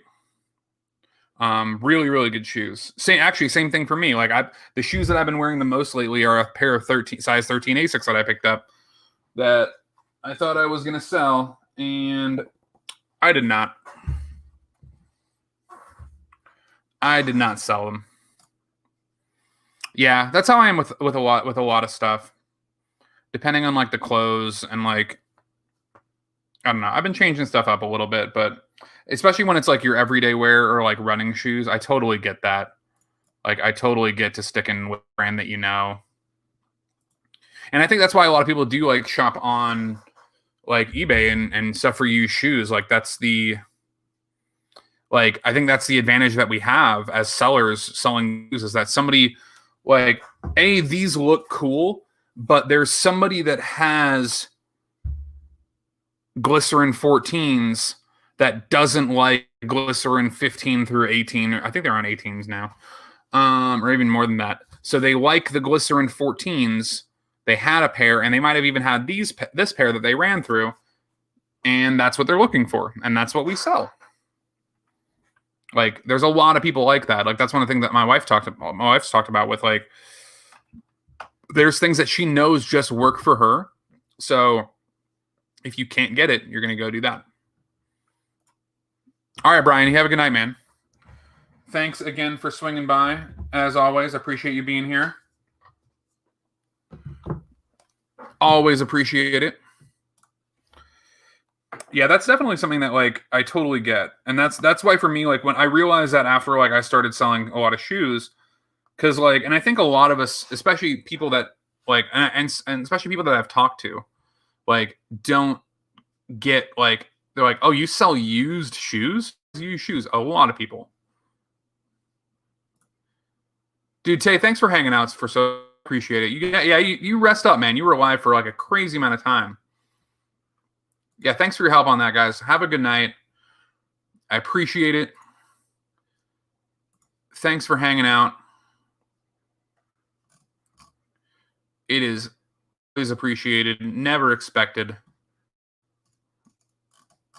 Really, really good shoes. Same thing for me. Like the shoes that I've been wearing the most lately are a pair of size 13 Asics that I picked up that I thought I was gonna sell, and I did not. I did not sell them. Yeah, that's how I am with a lot of stuff. Depending on like the clothes and like I don't know. I've been changing stuff up a little bit, but especially when it's like your everyday wear or like running shoes, I totally get that. Like I totally get to sticking with a brand that you know. And I think that's why a lot of people do like shop on like eBay and stuff for used shoes. Like that's the like I think that's the advantage that we have as sellers selling shoes is that somebody like these look cool, but there's somebody that has glycerin 14s that doesn't like glycerin 15 through 18. I think they're on 18s now, or even more than that. So they like the glycerin 14s. They had a pair, and they might have even had this pair that they ran through, and that's what they're looking for, and that's what we sell. Like, there's a lot of people like that. Like, that's one of the things that my wife's talked about with like, there's things that she knows just work for her. So if you can't get it, you're going to go do that. All right, Brian, you have a good night, man. Thanks again for swinging by. As always, appreciate you being here. Always appreciate it. Yeah, that's definitely something that like I totally get. And that's why for me, like when I realized that after like I started selling a lot of shoes, because like, and I think a lot of us, especially people that like, and especially people that I've talked to, like don't get like, they're like, oh, you sell used shoes? Used shoes. A lot of people. Dude, Tay, thanks for hanging out for so appreciate it. You rest up, man. You were alive for like a crazy amount of time. Yeah, thanks for your help on that, guys. Have a good night. I appreciate it. Thanks for hanging out. It is appreciated. Never expected.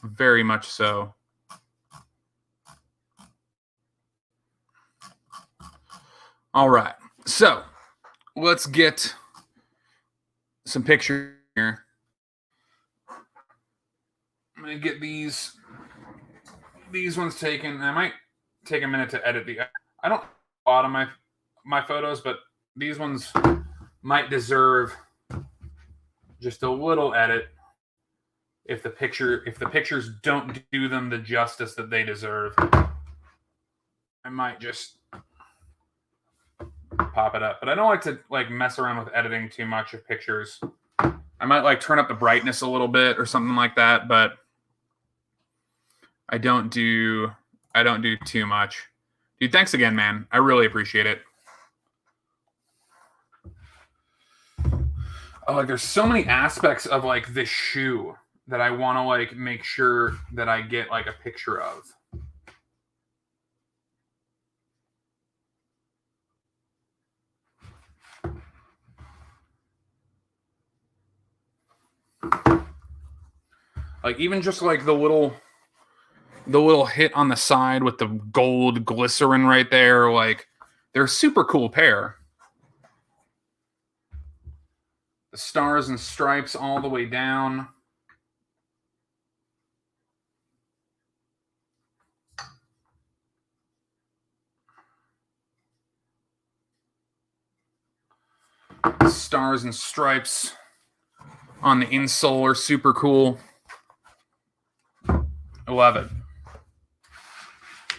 Very much so. All right. So let's get some pictures here. I'm going to get these ones taken. I might take a minute to edit I don't a lot of my photos, but these ones might deserve just a little edit if the pictures don't do them the justice that they deserve. I might just pop it up, but I don't like to like mess around with editing too much of pictures. I might like turn up the brightness a little bit or something like that, but I don't do too much. Dude, thanks again, man. I really appreciate it. Oh, like there's so many aspects of like this shoe that I want to like make sure that I get like a picture of. Like even just like the little hit on the side with the gold glycerin right there, like they're a super cool pair. The stars and stripes all the way down. Stars and stripes on the insole are super cool. I love it.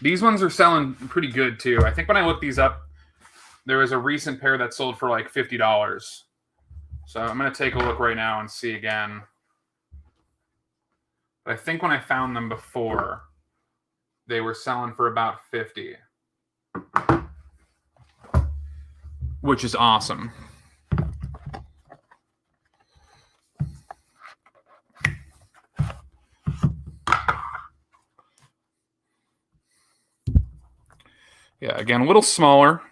These ones are selling pretty good too. I think when I looked these up, there was a recent pair that sold for like $50. So I'm going to take a look right now and see again. But I think when I found them before, they were selling for about $50, which is awesome. Yeah, again, a little smaller,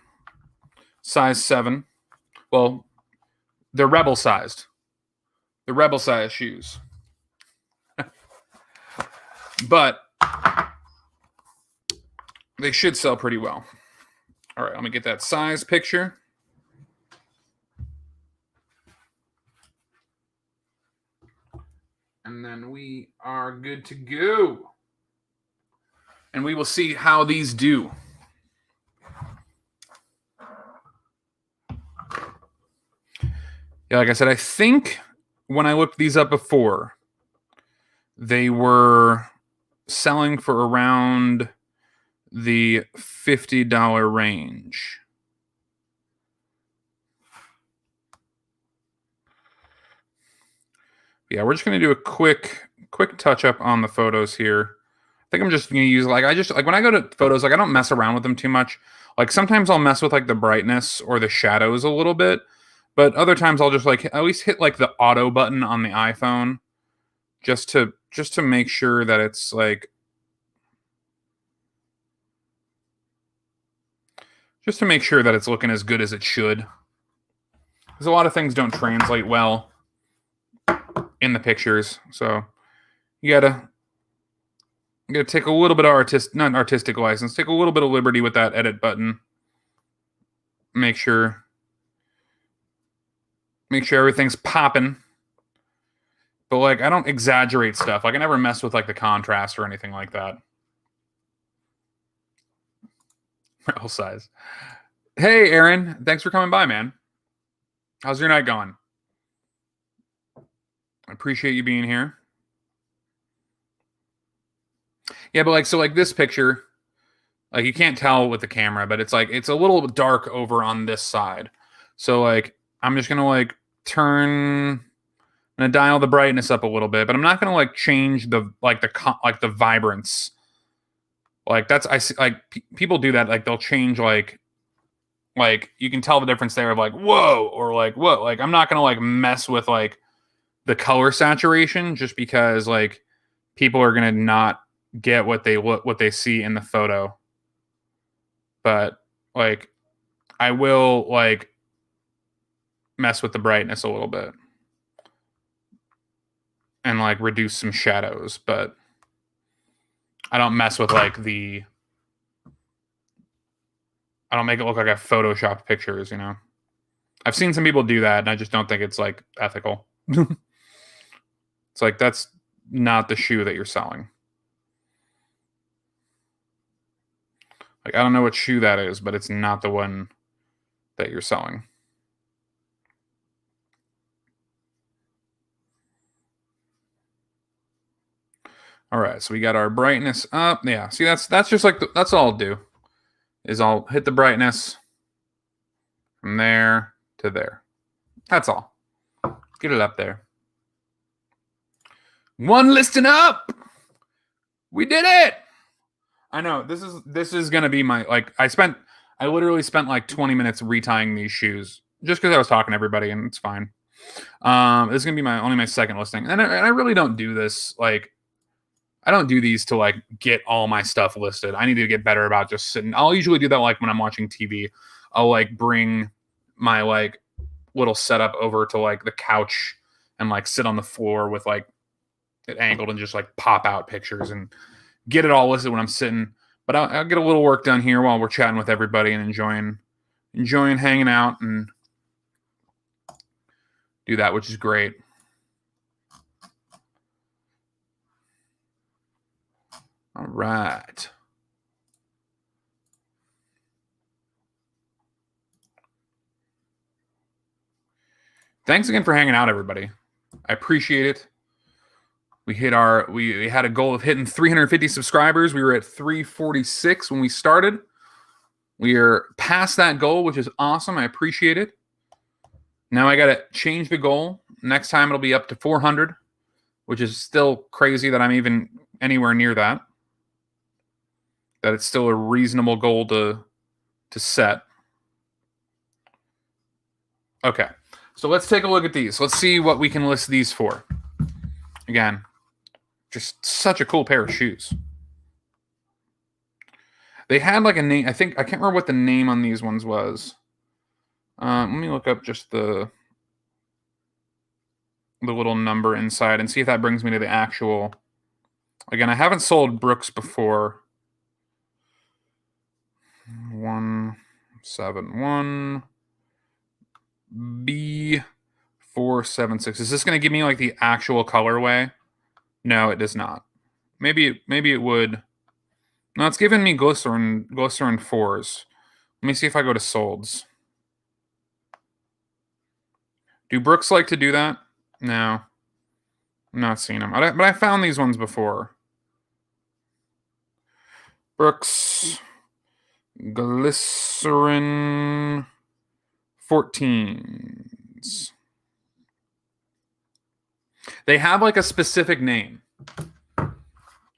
size 7. Well, they're rebel sized. The rebel size shoes. But they should sell pretty well. All right, let me get that size picture. And then we are good to go. And we will see how these do. Yeah, like I said, I think when I looked these up before, they were selling for around the $50 range. Yeah, we're just gonna do a quick touch up on the photos here. I think I'm just gonna use like when I go to photos, like I don't mess around with them too much. Like sometimes I'll mess with like the brightness or the shadows a little bit, but other times I'll just like at least hit like the auto button on the iPhone just to make sure that it's like just to make sure that it's looking as good as it should. Because a lot of things don't translate well in the pictures, so you gotta take a little bit of not artistic license, take a little bit of liberty with that edit button. Make sure everything's popping. But like I don't exaggerate stuff. Like I never mess with like the contrast or anything like that. Real size. Hey Aaron, thanks for coming by, man. How's your night going? I appreciate you being here. Yeah, but like so like this picture, like you can't tell with the camera, but it's like it's a little dark over on this side. So like I'm just gonna like turn and dial the brightness up a little bit, but I'm not gonna like change the the vibrance. Like that's I see like people do that. Like they'll change like you can tell the difference there of like whoa or like whoa. Like I'm not gonna like mess with like the color saturation just because like people are gonna not get what they see in the photo. But like I will like mess with the brightness a little bit and like reduce some shadows, but I don't mess with like I don't make it look like I photoshopped pictures, you know. I've seen some people do that and I just don't think it's like ethical. It's like that's not the shoe that you're selling. Like I don't know what shoe that is, but it's not the one that you're selling. All right, so we got our brightness up. Yeah, see that's just like that's all I'll do is I'll hit the brightness from there to there. That's all. Get it up there. One listing up. We did it. I know this is gonna be my like I literally spent like 20 minutes retying these shoes just because I was talking to everybody and it's fine. This is gonna be only my second listing, and I really don't do this like I don't do these to like get all my stuff listed. I need to get better about just sitting. I'll usually do that like when I'm watching TV. I'll like bring my like little setup over to like the couch and like sit on the floor with like it angled and just like pop out pictures and get it all listed when I'm sitting. But I'll get a little work done here while we're chatting with everybody and enjoying hanging out and do that, which is great. All right. Thanks again for hanging out, everybody. I appreciate it. We had a goal of hitting 350 subscribers. We were at 346 when we started. We are past that goal, which is awesome. I appreciate it. Now I got to change the goal. Next time it'll be up to 400, which is still crazy that I'm even anywhere near that. That it's still a reasonable goal to set. Okay. So let's take a look at these. Let's see what we can list these for. Again, just such a cool pair of shoes. They had like a name. I can't remember what the name on these ones was. Let me look up just the little number inside and see if that brings me to the actual. Again, I haven't sold Brooks before. 171 B476. Is this going to give me like the actual colorway? No, it does not. Maybe it would. No, it's giving me glycerin 4s. Let me see if I go to solds. Do Brooks like to do that? No. I'm not seeing them. But I found these ones before. Brooks Glycerin 14s. They have like a specific name.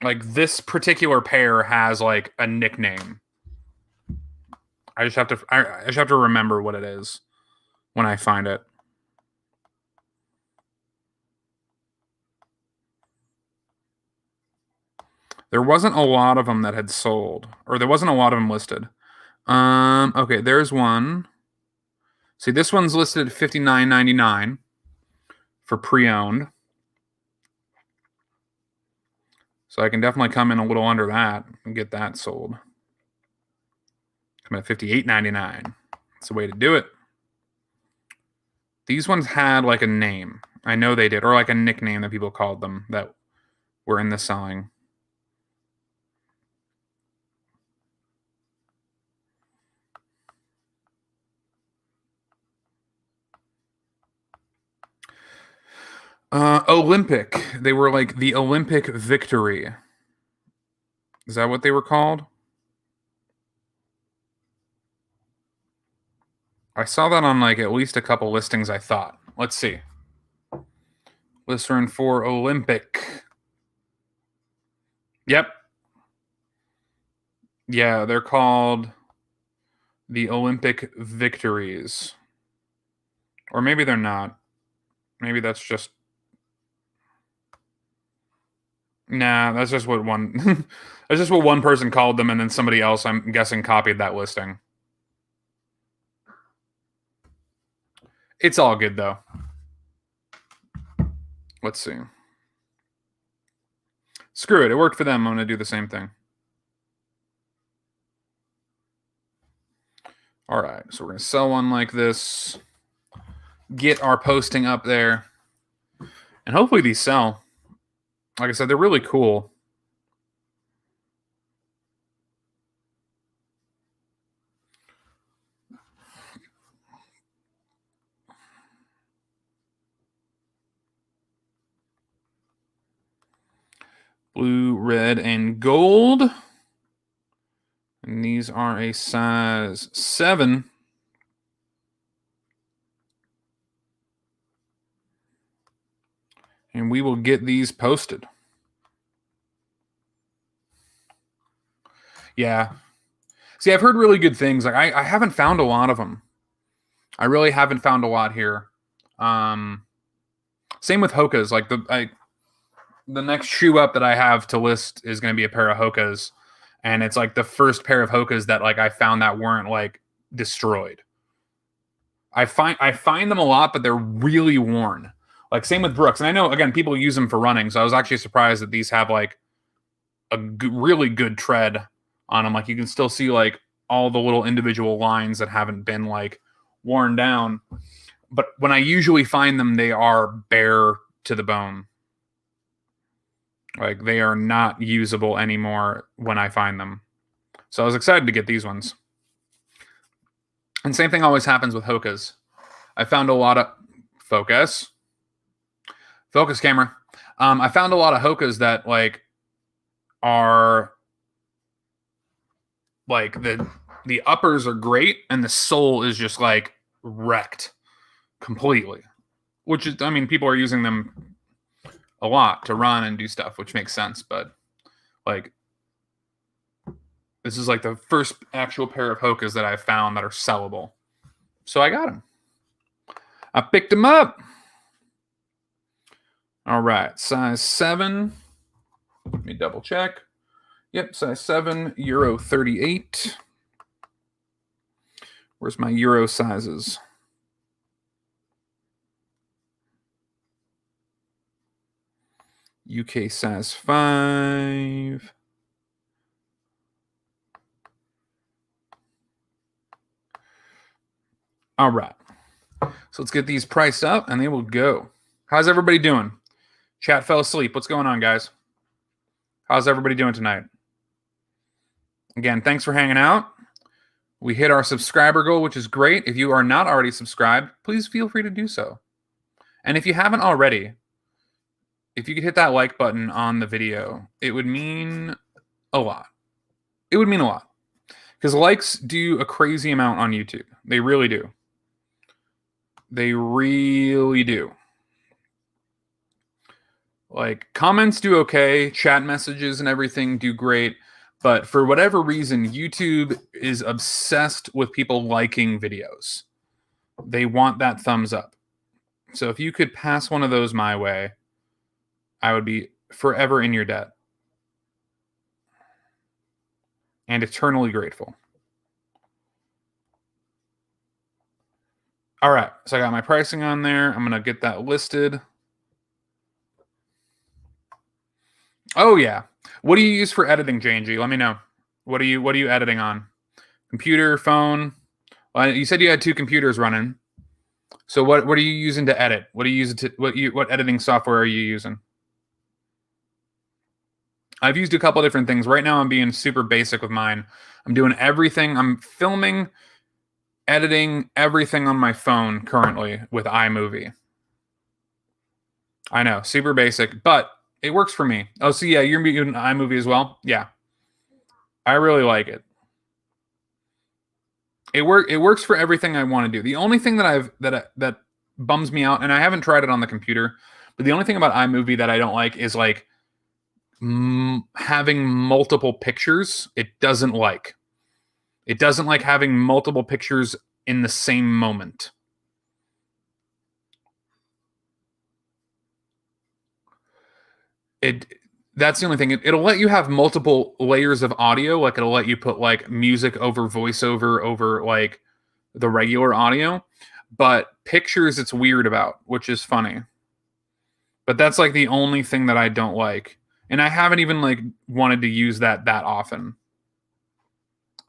Like this particular pair has like a nickname. I just have to remember what it is when I find it. There wasn't a lot of them that had sold, or there wasn't a lot of them listed. Okay, there's one. See, this one's listed at $59.99 for pre-owned. So I can definitely come in a little under that and get that sold. Come in at $58.99. That's the way to do it. These ones had like a name. I know they did, or like a nickname that people called them that were in the selling. Olympic. They were like the Olympic Victory. Is that what they were called? I saw that on like at least a couple listings, I thought. Let's see. Glycerin for Olympic. Yep. Yeah, they're called the Olympic Victories. Or maybe they're not. Maybe that's just... Nah, that's just what one... that's just what one person called them, and then somebody else, I'm guessing, copied that listing. It's all good, though. Let's see. Screw it. It worked for them. I'm going to do the same thing. All right. So we're going to sell one like this. Get our posting up there. And hopefully these sell. Like I said, they're really cool. Blue, red, and gold. And these are a size 7. And we will get these posted. Yeah. See, I've heard really good things. Like I haven't found a lot of them. I really haven't found a lot here. Same with Hokas. Like the next shoe up that I have to list is going to be a pair of Hokas, and it's like the first pair of Hokas that like I found that weren't like destroyed. I find them a lot, but they're really worn. Like same with Brooks, and I know again people use them for running, so I was actually surprised that these have like a really good tread on them. Like you can still see like all the little individual lines that haven't been like worn down. But when I usually find them, they are bare to the bone. Like they are not usable anymore when I find them. So I was excited to get these ones. And same thing always happens with Hokas. I found a lot of focus camera. I found a lot of Hokas that like are like the uppers are great and the sole is just like wrecked completely. Which is, I mean, people are using them a lot to run and do stuff, which makes sense. But like, this is like the first actual pair of Hokas that I found that are sellable. So I got them. I picked them up. All right, size 7. Let me double check. Yep, size 7, Euro 38. Where's my Euro sizes? UK size 5. All right. So let's get these priced up and they will go. How's everybody doing? Chat fell asleep. What's going on, guys? How's everybody doing tonight? Again, thanks for hanging out. We hit our subscriber goal, which is great. If you are not already subscribed, please feel free to do so. And if you haven't already, if you could hit that like button on the video, it would mean a lot. It would mean a lot. Because likes do a crazy amount on YouTube. They really do. They really do. Like, comments do okay, chat messages and everything do great, but for whatever reason, YouTube is obsessed with people liking videos. They want that thumbs up. So if you could pass one of those my way, I would be forever in your debt. And eternally grateful. All right, so I got my pricing on there. I'm going to get that listed. Oh yeah. What do you use for editing, Jangy? Let me know. What are you editing on? Computer, phone? Well, you said you had 2 computers running. So what are you using to edit? What editing software are you using? I've used a couple different things. Right now I'm being super basic with mine. I'm doing everything. I'm filming, editing everything on my phone currently with iMovie. I know, super basic, but it works for me. Oh, so yeah, you're using iMovie as well? Yeah. I really like it. It works for everything I want to do. The only thing that bums me out, and I haven't tried it on the computer, but the only thing about iMovie that I don't like is like having multiple pictures. It doesn't like having multiple pictures in the same moment. That's the only thing. It'll let you have multiple layers of audio. Like it'll let you put like music over voiceover over like the regular audio, but pictures it's weird about, which is funny. But that's like the only thing that I don't like. And I haven't even like wanted to use that often.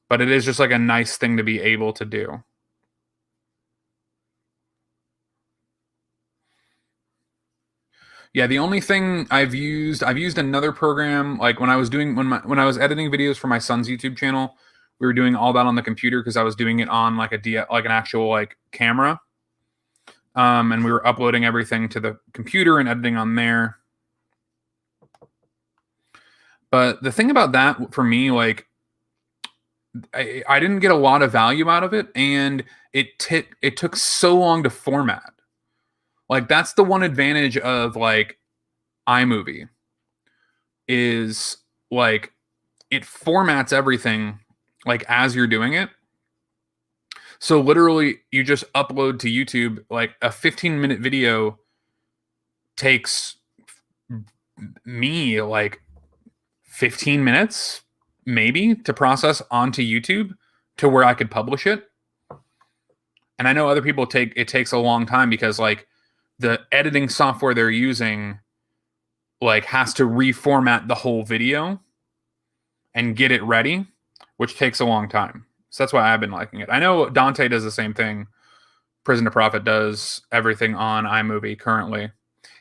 But it is just like a nice thing to be able to do. Yeah, the only thing I've used another program like when I was editing videos for my son's YouTube channel. We were doing all that on the computer because I was doing it on like an actual like camera. And we were uploading everything to the computer and editing on there. But the thing about that for me, like, I didn't get a lot of value out of it, and it took so long to format. Like, that's the one advantage of like iMovie is like it formats everything like as you're doing it. So literally you just upload to YouTube. Like a 15-minute video takes me like 15 minutes maybe to process onto YouTube to where I could publish it. And I know other people it takes a long time because like the editing software they're using like has to reformat the whole video and get it ready, which takes a long time. So that's why I've been liking it. I know Dante does the same thing. Prison to Profit does everything on iMovie currently.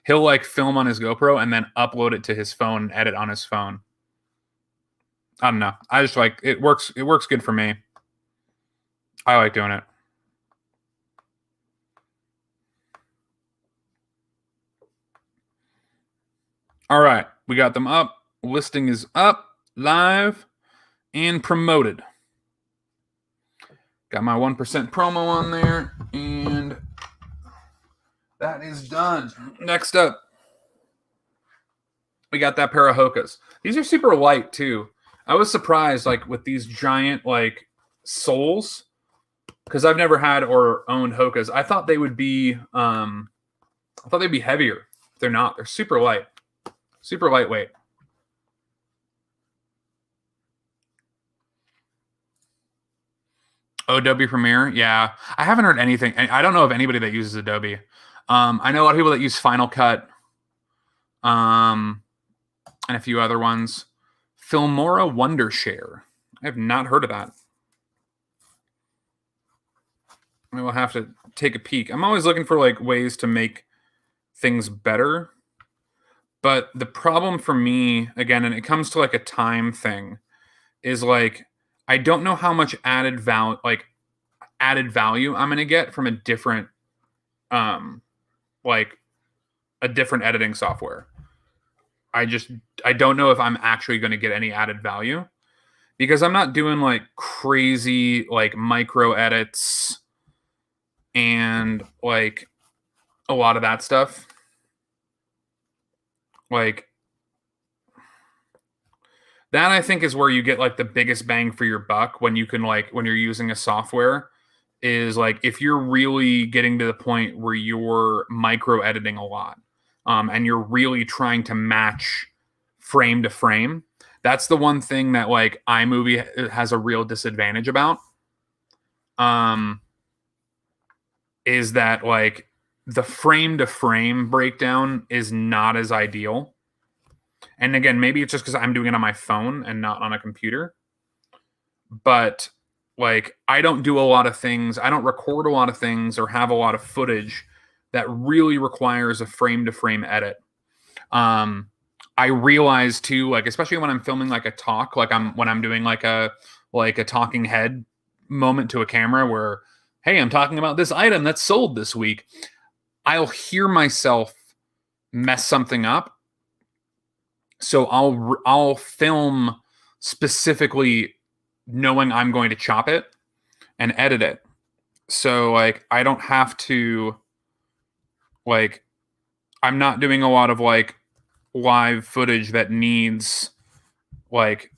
He'll like film on his GoPro and then upload it to his phone and edit on his phone. I don't know. I just like it works. It works good for me. I like doing it. All right. We got them up. Listing is up, live, and promoted. Got my 1% promo on there, and that is done. Next up, we got that pair of Hokas. These are super light, too. I was surprised, like, with these giant, like, soles, because I've never had or owned Hokas. I thought they would be, heavier. They're not. They're super light. Super lightweight. Adobe Premiere, yeah. I haven't heard anything. I don't know of anybody that uses Adobe. I know a lot of people that use Final Cut, and a few other ones. Filmora Wondershare. I have not heard of that. I will have to take a peek. I'm always looking for like ways to make things better. But the problem for me, again, and it comes to like a time thing, is like I don't know how much added value I'm going to get from a different like a different editing software. I don't know if I'm actually going to get any added value because I'm not doing like crazy like micro edits and like a lot of that stuff. Like that I think is where you get like the biggest bang for your buck when you can like when you're using a software is like if you're really getting to the point where you're micro editing a lot and you're really trying to match frame to frame. That's the one thing that like iMovie has a real disadvantage about. Is that like the frame to frame breakdown is not as ideal. And again, maybe it's just because I'm doing it on my phone and not on a computer. But like, I don't do a lot of things. I don't record a lot of things or have a lot of footage that really requires a frame to frame edit. I realize too, like, especially when I'm filming like a talk, like when I'm doing like a talking head moment to a camera where, hey, I'm talking about this item that's sold this week. I'll hear myself mess something up. So I'll film specifically knowing I'm going to chop it and edit it. So like I don't have to like I'm not doing a lot of like live footage that needs like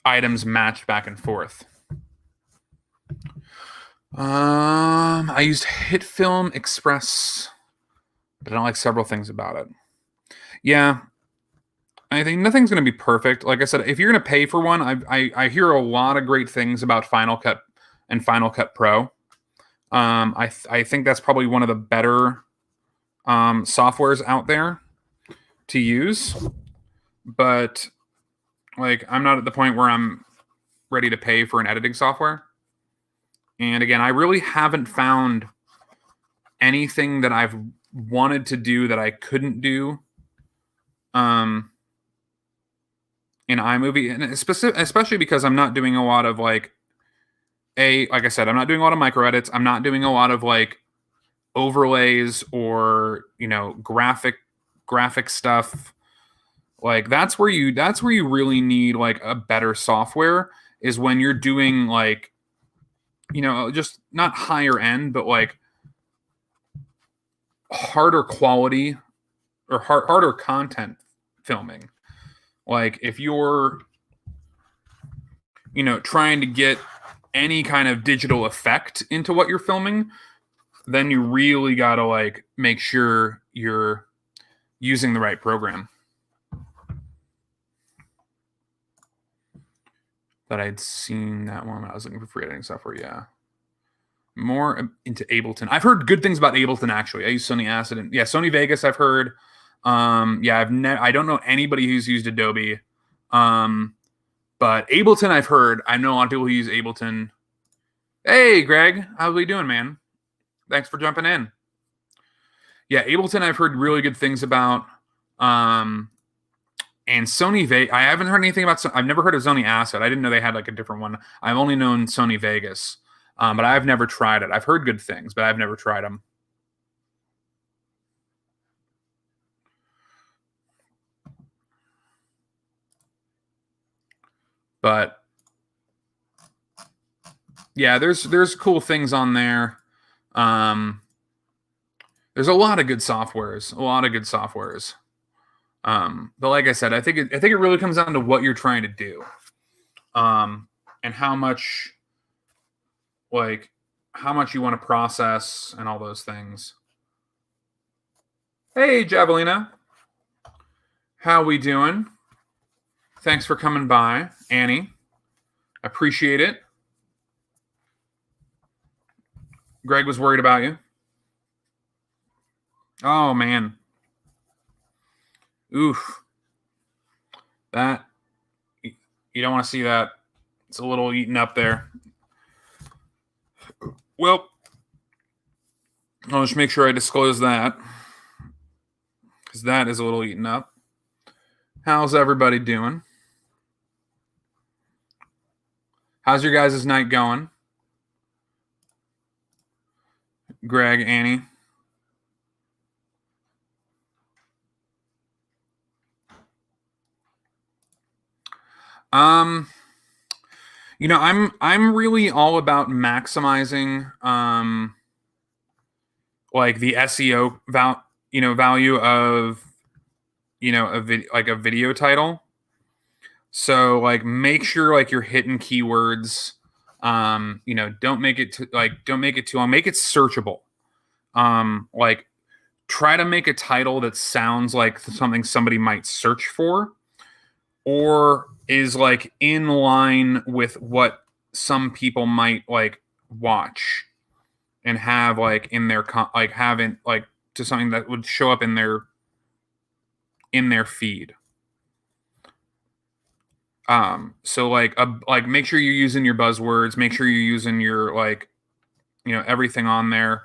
items matched back and forth. I used HitFilm Express, but I don't like several things about it. Yeah, I think nothing's going to be perfect. Like I said, if you're going to pay for one, I hear a lot of great things about Final Cut and Final Cut Pro. I think that's probably one of the better softwares out there to use. But like, I'm not at the point where I'm ready to pay for an editing software. And again, I really haven't found anything that I've wanted to do that I couldn't do in iMovie, and especially because I'm not doing a lot of like I said, I'm not doing a lot of micro edits. I'm not doing a lot of like overlays or graphic stuff. Like that's where you really need like a better software is when you're doing like just not higher end but like harder quality or harder content filming. Like if you're trying to get any kind of digital effect into what you're filming, then you really got to like make sure you're using the right program. That I'd seen that one when I was looking for free editing software. Yeah. More into Ableton. I've heard good things about Ableton actually. I use Sony Acid and Sony Vegas I've heard. I don't know anybody who's used Adobe. But Ableton I've heard. I know a lot of people who use Ableton. Hey Greg, how are we doing, man? Thanks for jumping in. Yeah, Ableton I've heard really good things about. And Sony Vegas, I haven't heard anything about. I've never heard of Sony Acid. I didn't know they had like a different one. I've only known Sony Vegas, but I've never tried it. I've heard good things, but I've never tried them. But yeah, there's cool things on there. There's a lot of good softwares. But like I said, I think it really comes down to what you're trying to do, and how much you want to process and all those things. Hey, Javelina, how we doing? Thanks for coming by, Annie. Appreciate it. Greg was worried about you. Oh man. Oof. That you don't want to see that. It's a little eaten up there. Well, I'll just make sure I disclose that, because that is a little eaten up. How's everybody doing? How's your guys' night going? Greg, Annie. I'm really all about maximizing like the SEO value of a video title. So like make sure like you're hitting keywords. Don't make it too long. Make it searchable. Like try to make a title that sounds like something somebody might search for, or is like in line with what some people might like watch and have like in their haven't like to something that would show up in their feed. So like make sure you're using your buzzwords, make sure you're using your everything on there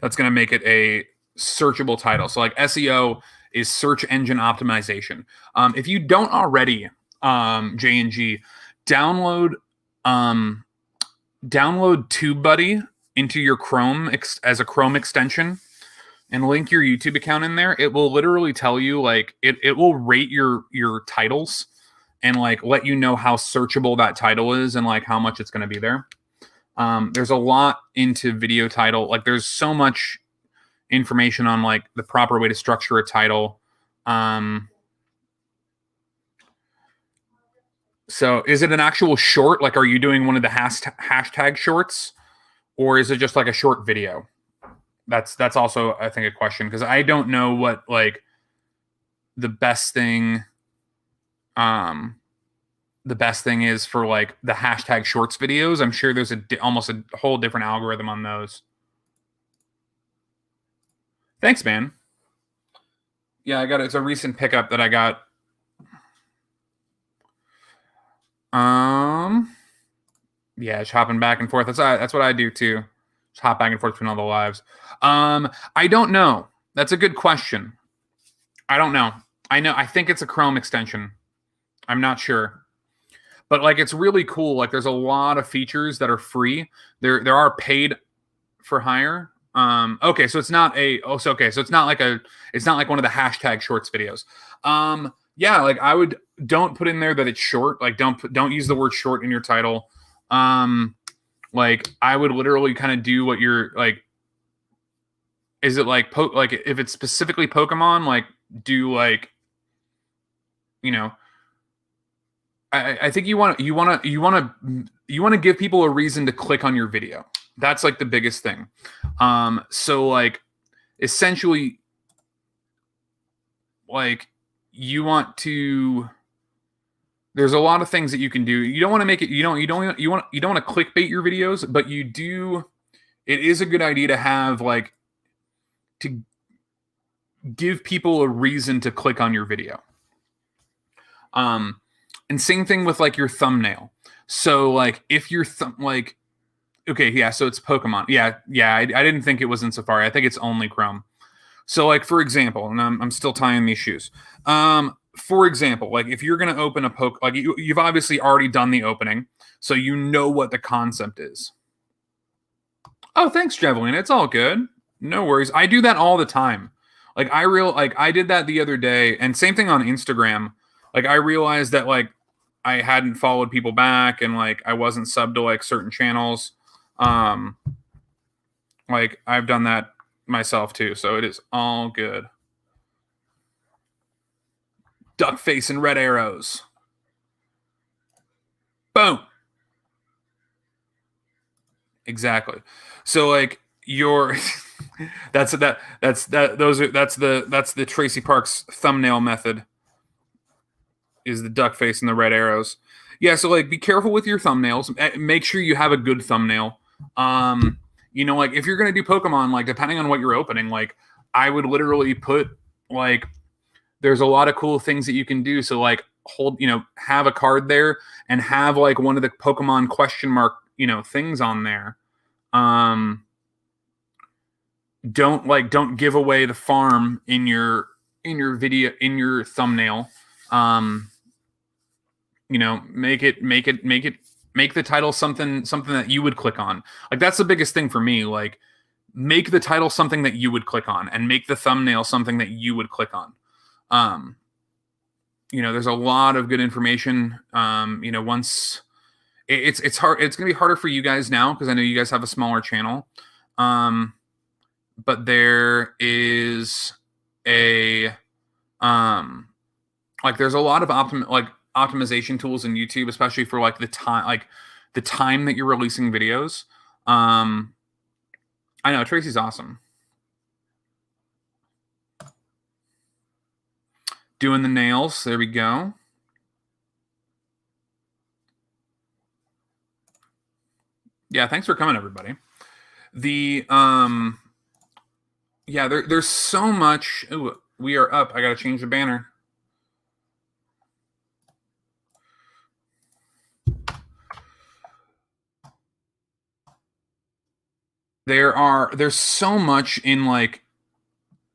that's going to make it a searchable title. So like SEO is search engine optimization. If you don't already, J&G, download TubeBuddy into your Chrome as a Chrome extension and link your YouTube account in there. It will literally tell you like it will rate your titles and like let you know how searchable that title is and like how much it's going to be there. There's a lot into video title. Like there's so much information on like the proper way to structure a title. So is it an actual short? Like, are you doing one of the hashtag shorts, or is it just like a short video? That's also, I think, a question, because I don't know what like the best thing is for like the hashtag shorts videos. I'm sure there's almost a whole different algorithm on those. Thanks, man. Yeah, it's a recent pickup that I got. Yeah, just hopping back and forth. That's what I do too. Just hop back and forth between all the lives. I don't know. That's a good question. I don't know. I think it's a Chrome extension. I'm not sure. But like it's really cool. Like there's a lot of features that are free. There are paid for hire. Okay, so it's not so it's not like one of the hashtag shorts videos. Yeah, like don't put in there that it's short. Like don't use the word short in your title. Like I would literally kind of do what you're like. Is it like like if it's specifically Pokemon, like do like, I think you want to give people a reason to click on your video. That's like the biggest thing. So like essentially like you want to, there's a lot of things that you can do. You don't want to make it, you don't want to clickbait your videos, but it is a good idea to have like, to give people a reason to click on your video. And same thing with like your thumbnail. So like if your okay, yeah, so it's Pokemon. Yeah, I didn't think it was in Safari. I think it's only Chrome. So like for example, and I'm still tying these shoes. For example, like if you're gonna open a like you've obviously already done the opening, so you know what the concept is. Oh, thanks, Javelin. It's all good. No worries. I do that all the time. Like I did that the other day, and same thing on Instagram. Like I realized that like I hadn't followed people back, and like I wasn't subbed to like certain channels. Like I've done that myself too, so it is all good. Duck face and red arrows. Boom. Exactly. So like that's the Tracy Parks thumbnail method, is the duck face and the red arrows. Yeah, so like be careful with your thumbnails. Make sure you have a good thumbnail. Like if you're gonna do Pokemon, like depending on what you're opening, like I would literally put like, there's a lot of cool things that you can do. So like have a card there and have like one of the Pokemon question mark, things on there. Don't give away the farm in your video, in your thumbnail. Make the title something that you would click on. Like that's the biggest thing for me. Like make the title something that you would click on, and make the thumbnail something that you would click on. there's a lot of good information. Once it's hard, it's gonna be harder for you guys now because I know you guys have a smaller channel. But there is a there's a lot of optimization tools in YouTube, especially for the time that you're releasing videos. I know Tracy's awesome. Doing the nails. There we go. Yeah, thanks for coming, everybody. There's so much. Ooh, we are up. I gotta change the banner. There's so much in like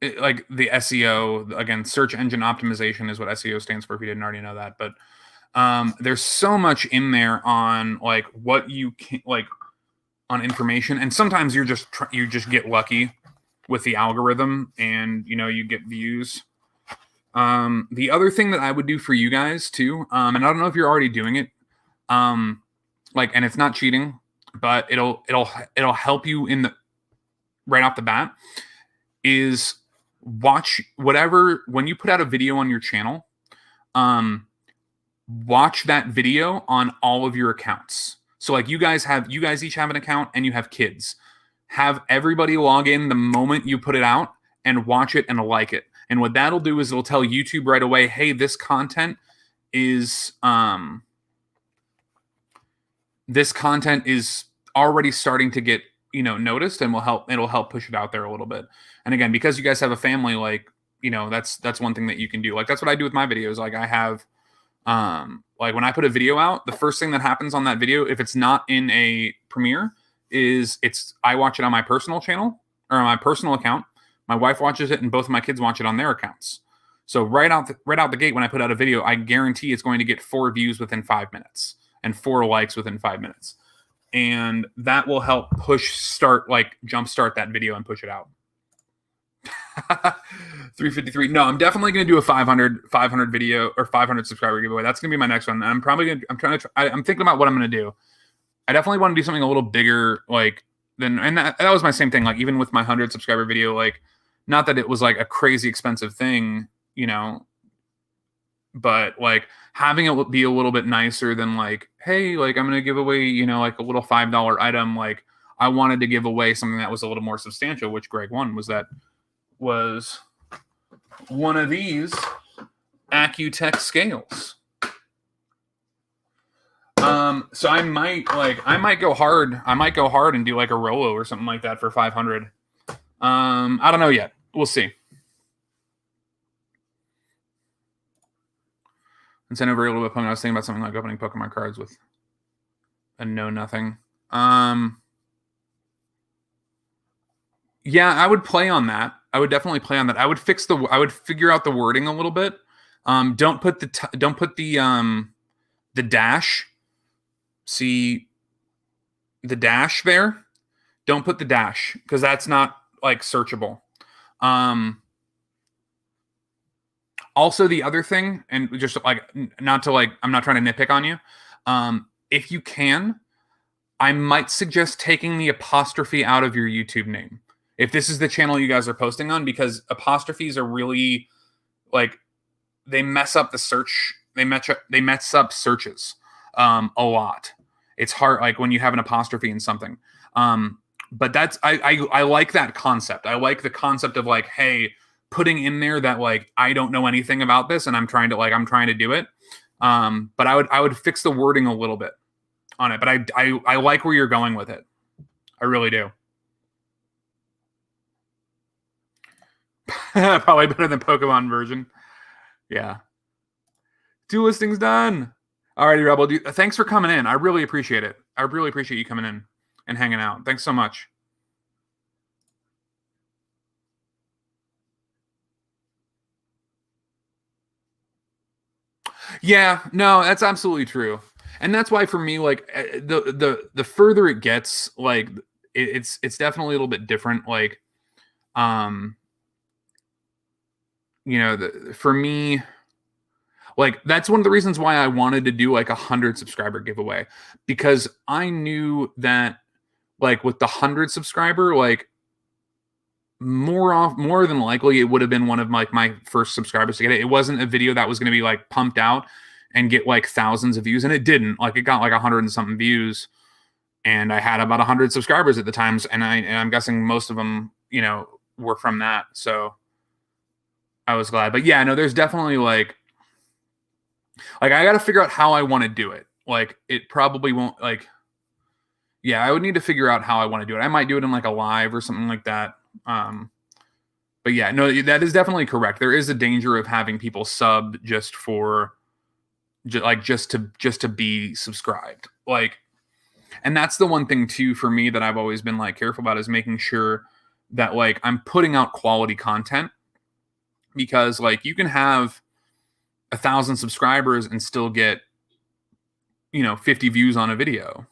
the SEO. Again, search engine optimization is what SEO stands for, if you didn't already know that. But there's so much in there on like what you can on information, and sometimes you just get lucky with the algorithm, and you get views. The other thing that I would do for you guys too, and I don't know if you're already doing it, and it's not cheating, but it'll help you right off the bat, is watch when you put out a video on your channel, watch that video on all of your accounts. So you guys each have an account, and you have kids. Have everybody log in the moment you put it out and watch it and like it. And what that'll do is it'll tell YouTube right away, hey, this content is already starting to get noticed, and it'll help push it out there a little bit. And again, because you guys have a family, that's one thing that you can do. That's what I do with my videos. I have when I put a video out, the first thing that happens on that video, if it's not in a Premiere, is I watch it on my personal channel or on my personal account. My wife watches it, and both of my kids watch it on their accounts. So right out the gate, when I put out a video, I guarantee it's going to get 4 views within 5 minutes and 4 likes within 5 minutes. And that will help jumpstart that video and push it out. 353. No, I'm definitely going to do a 500 video or 500 subscriber giveaway. That's going to be my next one. And I'm thinking about what I'm going to do. I definitely want to do something a little bigger, and that was my same thing. Even with my 100 subscriber video, not that it was a crazy expensive thing, but having it be a little bit nicer than hey, I'm going to give away, a little $5 item. I wanted to give away something that was a little more substantial, which Greg won, was one of these Accutech scales. So I might go hard. I might go hard and do a Rolo or something like that for 500. I don't know yet. We'll see. And send over a little bit. I was thinking about something like opening Pokemon cards with a nothing. Yeah, I would play on that. I would definitely play on that. I would figure out the wording a little bit. Don't put the dash. See the dash there? Don't put the dash, because that's not searchable. Also, the other thing, and just I'm not trying to nitpick on you. If you can, I might suggest taking the apostrophe out of your YouTube name, if this is the channel you guys are posting on, because apostrophes are really they mess up the search. They mess up searches a lot. It's hard when you have an apostrophe in something. But that's I like that concept. I like the concept of hey, putting in there that I don't know anything about this, and I'm trying to do it. But I would fix the wording a little bit on it. But I like where you're going with it. I really do. Probably better than Pokemon version. Yeah. 2 listings done. Alrighty, Rebel. Thanks for coming in. I really appreciate it. I really appreciate you coming in and hanging out. Thanks so much. Yeah, no, that's absolutely true. And that's why for me, the further it gets, it's definitely a little bit different. For me, Like, that's one of the reasons why I wanted to do like 100 subscriber giveaway, because I knew that like with the 100 subscriber, like more than likely it would have been one of my first subscribers to get it. It wasn't a video that was going to be like pumped out and get like thousands of views, and it didn't. Like, it got like 100 and something views, and I had about 100 subscribers at the times, and I'm guessing most of them, were from that. So I was glad. But yeah, no, there's definitely like I got to figure out how I want to do it. Like, it probably won't like yeah, I would need to figure out how I want to do it. I might do it in like a live or something like that. But yeah, no, that is definitely correct. There is a danger of having people sub just to be subscribed. Like, and that's the one thing too for me that I've always been like careful about, is making sure that like I'm putting out quality content, because like you can have 1,000 subscribers and still get 50 views on a video.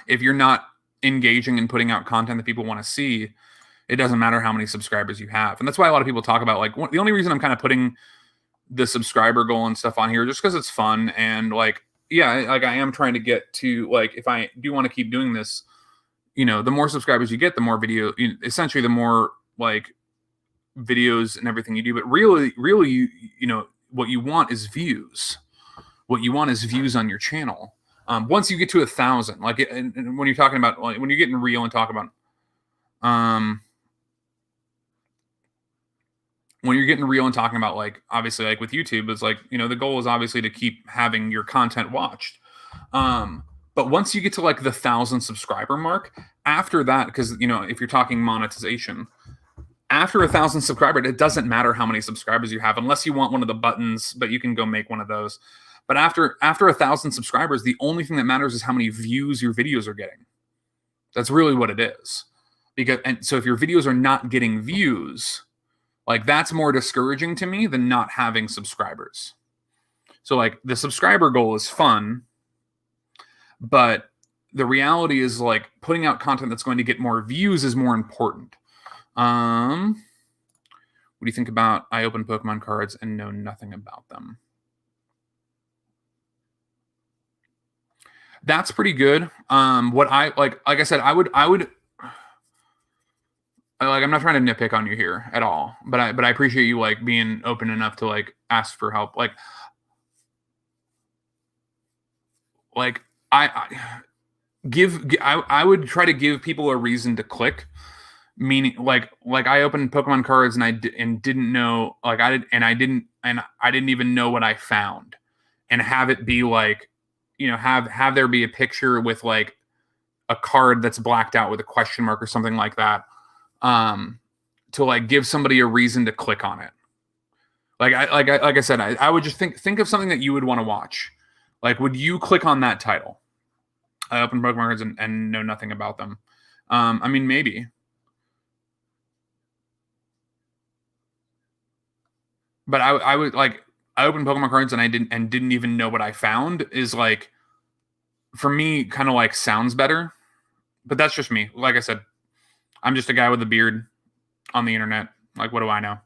If you're not engaging and putting out content that people want to see, it doesn't matter how many subscribers you have. And that's why a lot of people talk about like the only reason I'm kind of putting the subscriber goal and stuff on here just because it's fun, and like, yeah, like I am trying to get to like, if I do want to keep doing this, the more subscribers you get, the more video, essentially the more like videos and everything you do. But really what you want is views. What you want is views on your channel. Once you get to 1,000, like, and when you're talking about like, when you're getting real and talk about when you're getting real and talking about like, obviously like with YouTube, it's like, the goal is obviously to keep having your content watched. But once you get to like the 1,000 subscriber mark, after that, because if you're talking monetization, after 1,000 subscribers, it doesn't matter how many subscribers you have, unless you want one of the buttons, but you can go make one of those. But after 1,000 subscribers, the only thing that matters is how many views your videos are getting. That's really what it is. And so if your videos are not getting views, like, that's more discouraging to me than not having subscribers. So like, the subscriber goal is fun, but the reality is like putting out content that's going to get more views is more important. What do you think about I open Pokemon cards and know nothing about them? That's pretty good. What like I said, I would like, I'm not trying to nitpick on you here at all, but I appreciate you like being open enough to like ask for help. Like I would try to give people a reason to click. Meaning like I opened Pokemon cards and didn't know, like I didn't even know what I found, and have it be like, have there be a picture with like a card that's blacked out with a question mark or something like that, to like give somebody a reason to click on it. Like I said, I would just think of something that you would want to watch. Like, would you click on that title? I open Pokemon cards and know nothing about them. I mean, maybe. But I would like, I opened Pokemon cards and didn't even know what I found, is like, for me, kind of like sounds better. But that's just me. Like I said, I'm just a guy with a beard on the internet. Like, what do I know?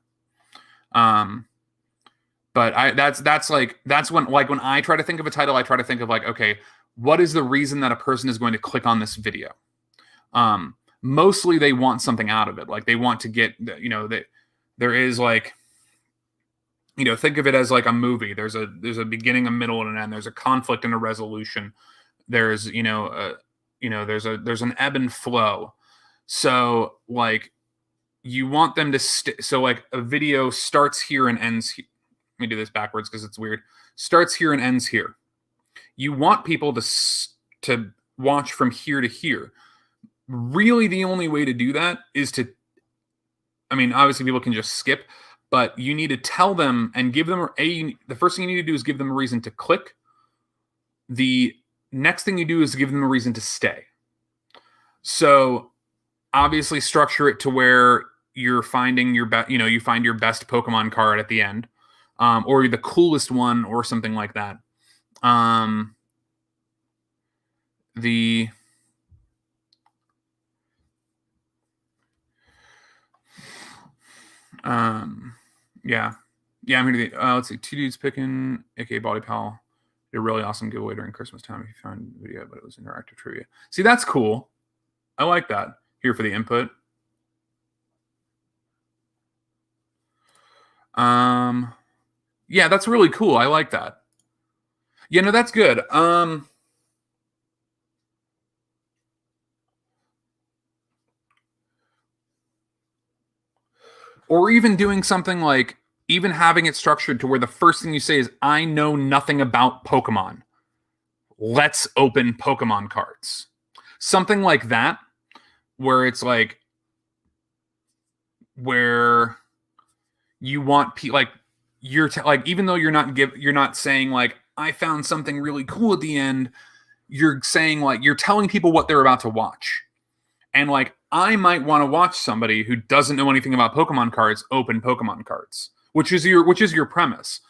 But that's when I try to think of a title, I try to think of like, okay, what is the reason that a person is going to click on this video? Mostly they want something out of it. Like, they want to get, that there is like, think of it as like a movie. There's a beginning, a middle, and an end. There's a conflict and a resolution. There's there's an ebb and flow. So like, you want them to so like a video starts here and ends here. Let me do this backwards because it's weird. Starts here and ends here. You want people to watch from here to here. Really, the only way to do that is to, I mean, obviously people can just skip, but you need to tell them and give them the first thing you need to do is give them a reason to click. The next thing you do is give them a reason to stay. So obviously structure it to where you're finding your you find your best Pokemon card at the end, or the coolest one or something like that. Yeah. Yeah, I'm here to let's see. Two dudes picking, aka Body Pal. Did a really awesome giveaway during Christmas time if you found the video, but it was interactive trivia. See, that's cool. I like that. Here for the input. Yeah, that's really cool. I like that. Yeah, no, that's good. Or even doing something like even having it structured to where the first thing you say is, I know nothing about Pokemon. Let's open Pokemon cards. Something like that, where it's like, where you want like you're like, even though you're not saying like I found something really cool at the end, you're saying like you're telling people what they're about to watch. And like I might want to watch somebody who doesn't know anything about Pokemon cards open Pokemon cards, which is your premise.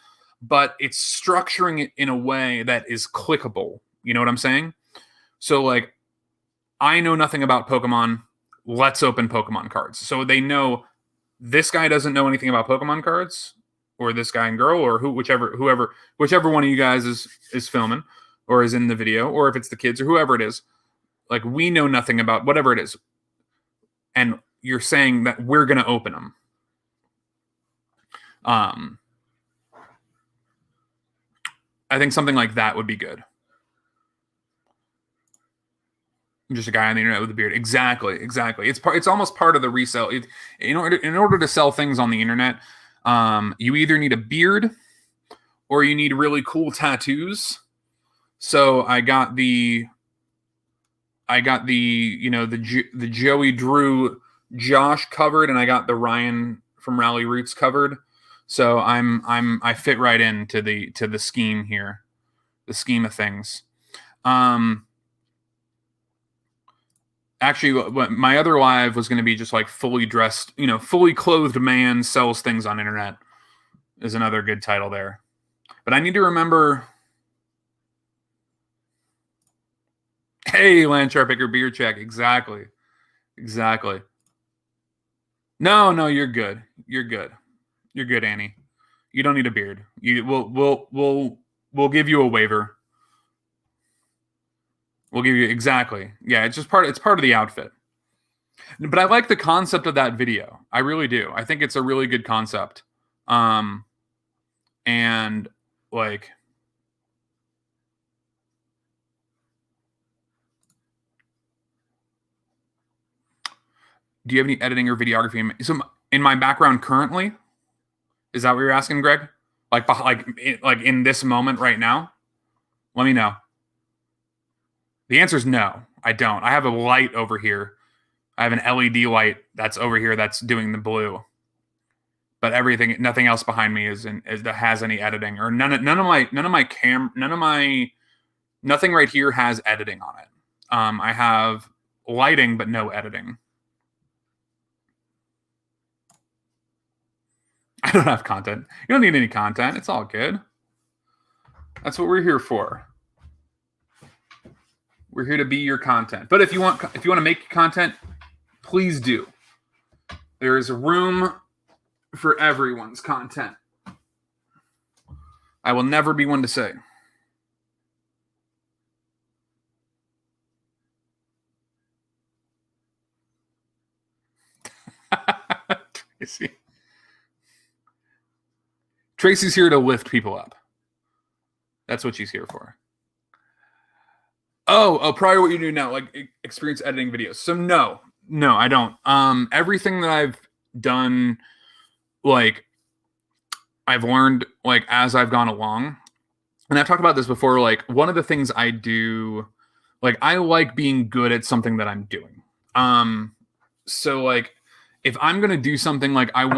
But it's structuring it in a way that is clickable. You know what I'm saying? So like, I know nothing about Pokemon. Let's open Pokemon cards. So they know this guy doesn't know anything about Pokemon cards, or this guy and girl, or whichever one of you guys is filming or is in the video, or if it's the kids or whoever it is. Like, we know nothing about whatever it is. And you're saying that we're going to open them. I think something like that would be good. I'm just a guy on the internet with a beard. Exactly. It's almost part of the resale. In order to sell things on the internet, you either need a beard or you need really cool tattoos. So I got the the Joey Drew Josh covered, and I got the Ryan from Rally Roots covered. So I fit right into the scheme here, the scheme of things. Actually, my other live was going to be just like fully dressed, fully clothed man sells things on internet is another good title there. But I need to remember. Hey, Landshark Picker beard check. Exactly. No, you're good. You're good, Annie. You don't need a beard. We'll give you a waiver. We'll give you exactly. Yeah, it's part of the outfit. But I like the concept of that video. I really do. I think it's a really good concept. And like, do you have any editing or videography? So in my background currently, is that what you're asking, Greg? Like in this moment right now? Let me know. The answer is no, I don't. I have a light over here. I have an LED light that's over here that's doing the blue. But nothing else behind me that has any editing, or nothing right here has editing on it. I have lighting, but no editing. I don't have content. You don't need any content. It's all good. That's what we're here for. We're here to be your content. But if you want to make content, please do. There is room for everyone's content. I will never be one to say. Tracy's here to lift people up. That's what she's here for. Oh, prior what you do now, like experience editing videos. So no, I don't. Everything that I've done, like, I've learned like as I've gone along. And I've talked about this before. Like, one of the things I do, like, I like being good at something that I'm doing. So like, if I'm gonna do something, like, if I'm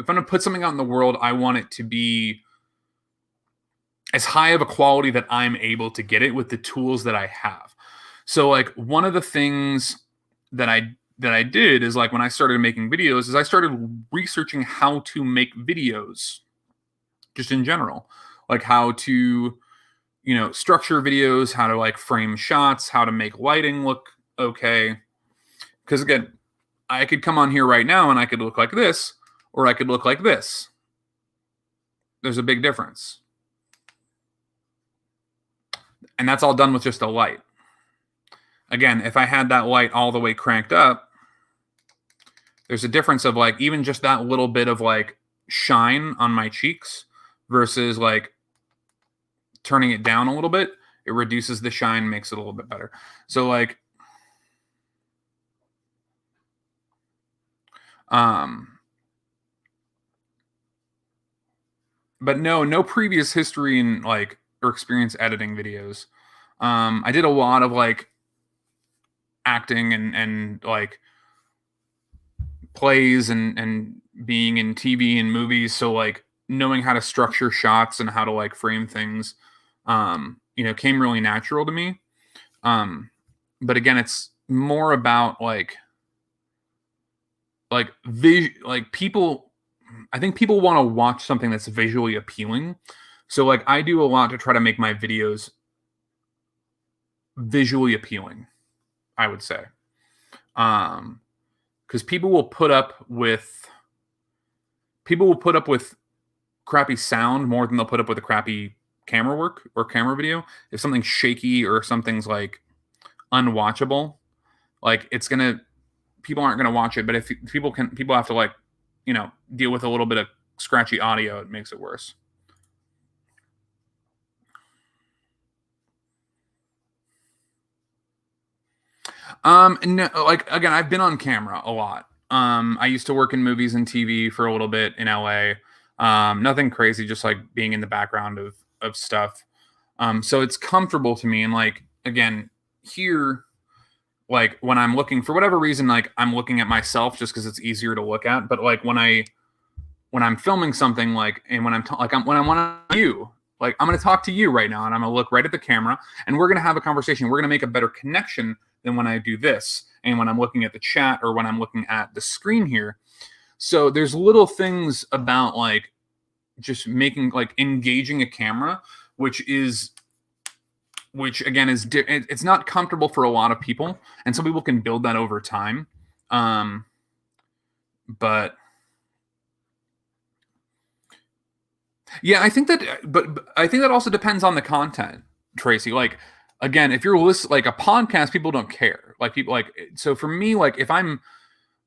gonna put something out in the world, I want it to be as high of a quality that I'm able to get it with the tools that I have. So like, one of the things that I did is, like, when I started making videos, is I started researching how to make videos just in general, like how to, structure videos, how to like frame shots, how to make lighting look okay. Because again, I could come on here right now and I could look like this, or I could look like this. There's a big difference. And that's all done with just a light. Again, if I had that light all the way cranked up, there's a difference of like even just that little bit of like shine on my cheeks versus like turning it down a little bit. It reduces the shine, makes it a little bit better. So like, but no previous history in like or experience editing videos. I did a lot of like acting and like plays and being in TV and movies. So like knowing how to structure shots and how to like frame things, came really natural to me. But again, it's more about like people. I think people want to watch something that's visually appealing. So like I do a lot to try to make my videos visually appealing, I would say. Because people will put up with crappy sound more than they'll put up with a crappy camera work or camera video. If something's shaky or something's like unwatchable, like people aren't gonna watch it. But if people have to like, deal with a little bit of scratchy audio, it makes it worse. No, like again, I've been on camera a lot. I used to work in movies and TV for a little bit in LA. Nothing crazy, just like being in the background of stuff. So it's comfortable to me. And like, again, here, like when I'm looking for whatever reason, like I'm looking at myself just because it's easier to look at. But like when I'm filming something, like, and when when I want you, like I'm going to talk to you right now and I'm going to look right at the camera and we're going to have a conversation. We're going to make a better connection than when I do this. And when I'm looking at the chat or when I'm looking at the screen here. So there's little things about like just making like engaging a camera, which again is it's not comfortable for a lot of people, and some people can build that over time. But yeah, I think that also depends on the content, Tracy. Like again, if you're listening like a podcast, people don't care. Like people like, so for me, like if I'm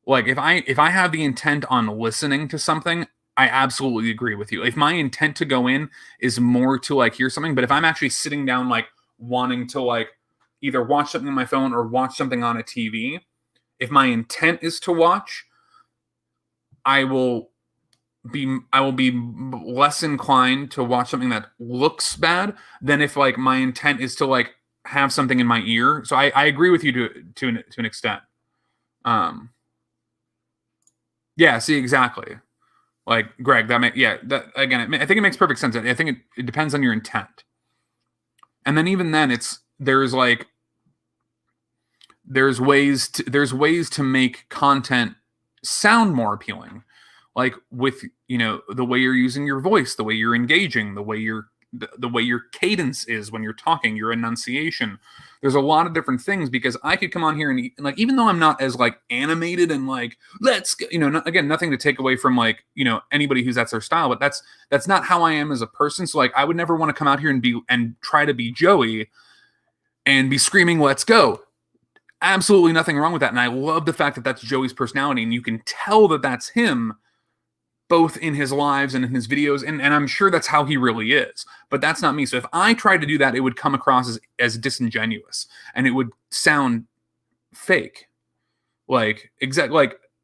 like if I have the intent on listening to something, I absolutely agree with you. If my intent to go in is more to like hear something, but if I'm actually sitting down like wanting to like either watch something on my phone or watch something on a TV, if my intent is to watch, I will be less inclined to watch something that looks bad than if like my intent is to like have something in my ear. So I agree with you to an extent. Yeah, see, exactly. Like Greg, that again, I think it makes perfect sense. I think it depends on your intent. And then even then there's ways to make content sound more appealing, like with the way you're using your voice, the way you're engaging, the way your cadence is when you're talking, your enunciation. There's a lot of different things, because I could come on here and like, even though I'm not as like animated and like, let's go, again, nothing to take away from like, anybody who's that's their style, but that's not how I am as a person. So like, I would never want to come out here and try to be Joey and be screaming, let's go. Absolutely nothing wrong with that. And I love the fact that that's Joey's personality, and you can tell that that's him both in his lives and in his videos, and I'm sure that's how he really is. But that's not me. So if I tried to do that, it would come across as disingenuous, and it would sound fake. Like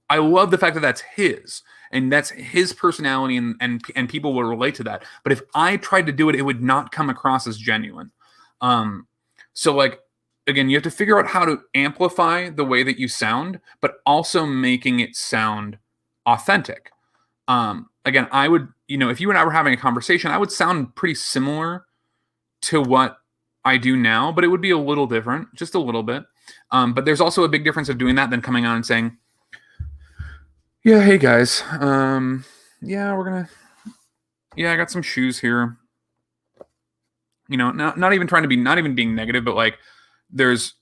I love the fact that that's his, and that's his personality, and people will relate to that. But if I tried to do it, it would not come across as genuine. So like, again, you have to figure out how to amplify the way that you sound, but also making it sound authentic. Again, I would, if you and I were having a conversation, I would sound pretty similar to what I do now, but it would be a little different, just a little bit. But there's also a big difference of doing that than coming on and saying, yeah, hey guys, yeah, I got some shoes here. Not even being negative, but like there's,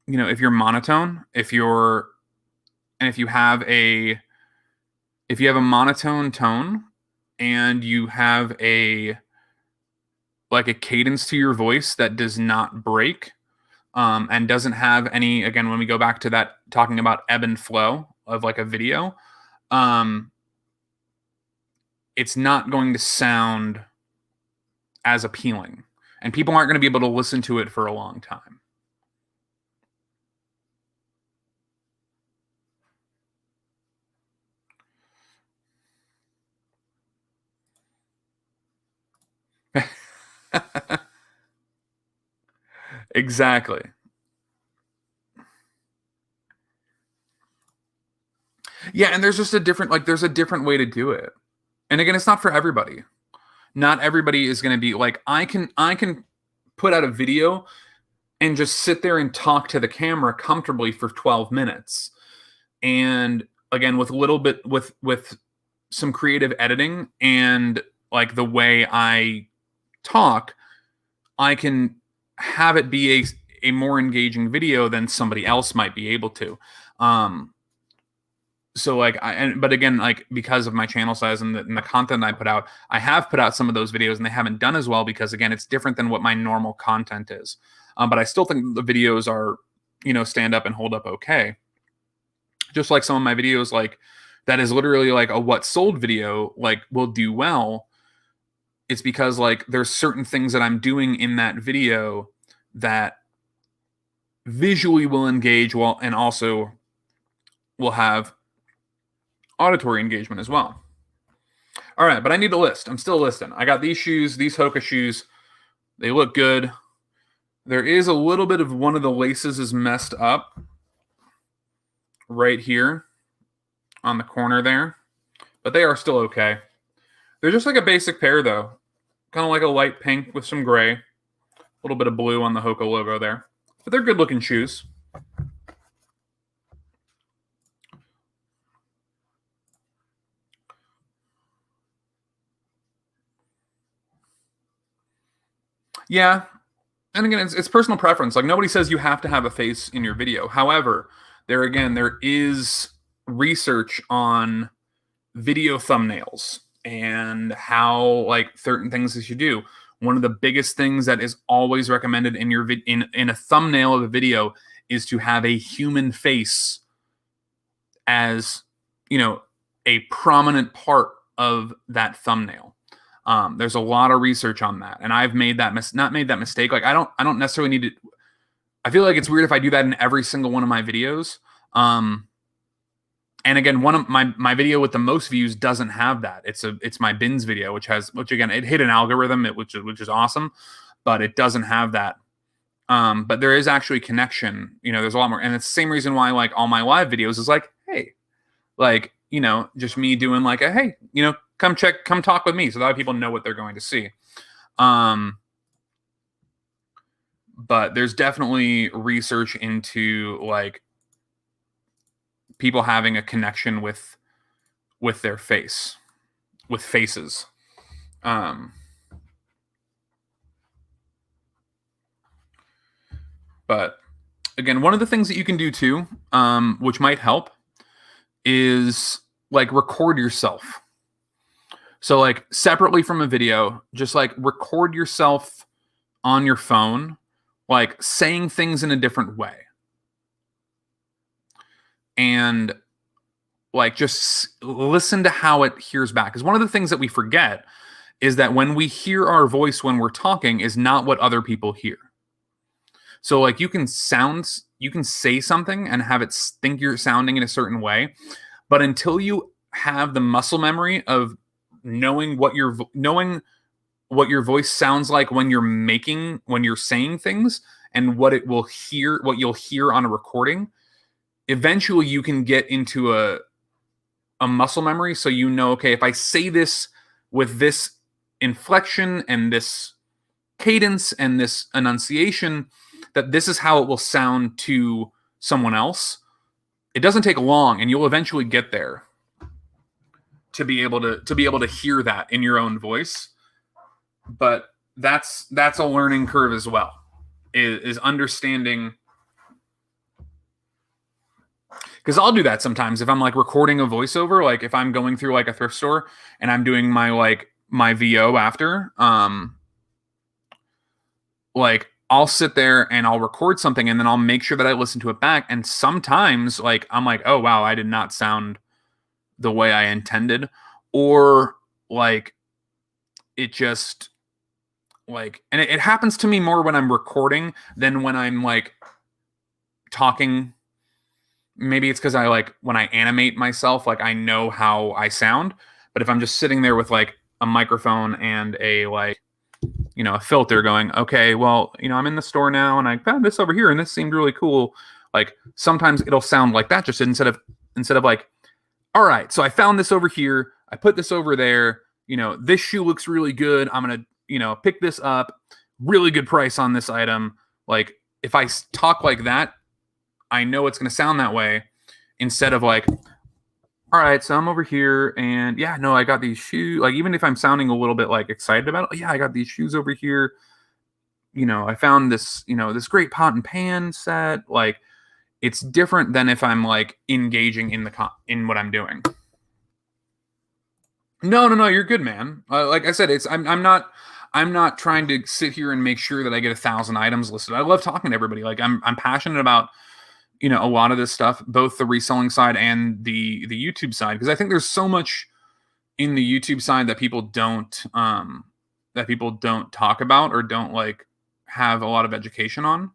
if you're monotone, if you have if you have a monotone tone and you have a cadence to your voice that does not break, and doesn't have any, again, when we go back to that talking about ebb and flow of like a video, it's not going to sound as appealing, and people aren't going to be able to listen to it for a long time. Exactly. Yeah, and there's just a different way to do it. And again, it's not for everybody. Not everybody is going to be like, I can put out a video and just sit there and talk to the camera comfortably for 12 minutes. And again, with some creative editing and like the way I talk, I can have it be a more engaging video than somebody else might be able to. So like but again, like because of my channel size and the content I put out, I have put out some of those videos and they haven't done as well because again, it's different than what my normal content is. But I still think the videos are, stand up and hold up okay. Just like some of my videos, like that is literally like a what sold video, like will do well. It's because like there's certain things that I'm doing in that video that visually will engage well and also will have auditory engagement as well. All right, but I need to list. I'm still listing. I got these shoes, these Hoka shoes. They look good. There is a little bit of one of the laces is messed up right here on the corner there, but they are still okay. They're just like a basic pair though. Kind of like a light pink with some gray. A little bit of blue on the Hoka logo there. But they're good looking shoes. Yeah. And again, it's personal preference. Like nobody says you have to have a face in your video. However, there is research on video thumbnails and how like certain things that you do. One of the biggest things that is always recommended in your in a thumbnail of a video is to have a human face as, a prominent part of that thumbnail. There's a lot of research on that, and I've made that not made that mistake. Like I don't necessarily need to. I feel like it's weird if I do that in every single one of my videos. And again, one of my video with the most views doesn't have that. It's my bins video, which again, it hit an algorithm, which is awesome, but it doesn't have that. But there is actually connection. There's a lot more, and it's the same reason why like all my live videos is like, hey, like just me doing like a hey, come talk with me, so that people know what they're going to see. But there's definitely research into like people having a connection with their face, with faces. But again, one of the things that you can do too, which might help, is like record yourself. So like separately from a video, just like record yourself on your phone, like saying things in a different way. And like just listen to how it hears back. Because one of the things that we forget is that when we hear our voice when we're talking is not what other people hear. So like you can say something and have it think you're sounding in a certain way, but until you have the muscle memory of knowing what your voice sounds like when you're saying things and what you'll hear on a recording, eventually you can get into a muscle memory. So okay, if I say this with this inflection and this cadence and this enunciation, that this is how it will sound to someone else. It doesn't take long, and you'll eventually get there to be able to hear that in your own voice. But that's a learning curve as well, is understanding. because I'll do that sometimes if I'm like recording a voiceover, like if I'm going through like a thrift store and I'm doing my VO after, like I'll sit there and I'll record something and then I'll make sure that I listen to it back. And sometimes like I'm like, oh wow, I did not sound the way I intended, or like it just like, and it happens to me more when I'm recording than when I'm like talking. Maybe it's because I like when I animate myself, like I know how I sound. But if I'm just sitting there with like a microphone and a like, you know, a filter going, okay, well, you know, I'm in the store now and I found this over here and this seemed really cool. Like sometimes it'll sound like that just instead of like, all right, so I found this over here. I put this over there. You know, this shoe looks really good. I'm going to, you know, pick this up. Really good price on this item. Like if I talk like that, I know it's going to sound that way instead of like, all right, so I'm over here and yeah, no, I got these shoes. Like even if I'm sounding a little bit like excited about it, oh, yeah, I got these shoes over here. You know, I found this, you know, this great pot and pan set. Like it's different than if I'm like engaging in in what I'm doing. No, you're good, man. Like I said, I'm not trying to sit here and make sure that I get 1,000 items listed. I love talking to everybody. Like I'm passionate about, you know, a lot of this stuff, both the reselling side and the YouTube side, because I think there's so much in the YouTube side that people don't talk about or don't like have a lot of education on.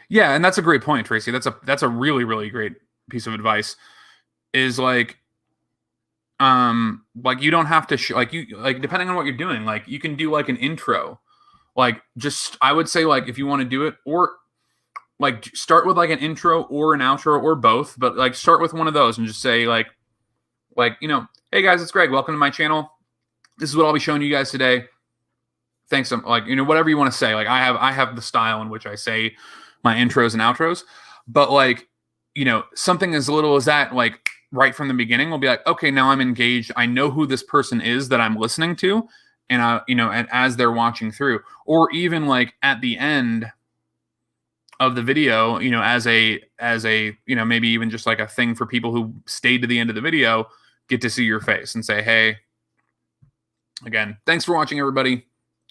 Yeah, and that's a great point, Tracy. That's a really, really great piece of advice. Is like you don't have to like you like depending on what you're doing, like you can do like an intro. Like just I would say like if you want to do it, or like start with like an intro or an outro or both, but like start with one of those and just say like you know, hey guys, it's Greg. Welcome to my channel. This is what I'll be showing you guys today. Thanks. Like, you know, whatever you want to say. Like I have the style in which I say my intros and outros, but like, you know, something as little as that, like right from the beginning, will be like, okay, now I'm engaged. I know who this person is that I'm listening to. And you know, and as they're watching through, or even like at the end of the video, you know, as a, you know, maybe even just like a thing for people who stayed to the end of the video, get to see your face and say, hey, again, thanks for watching, everybody.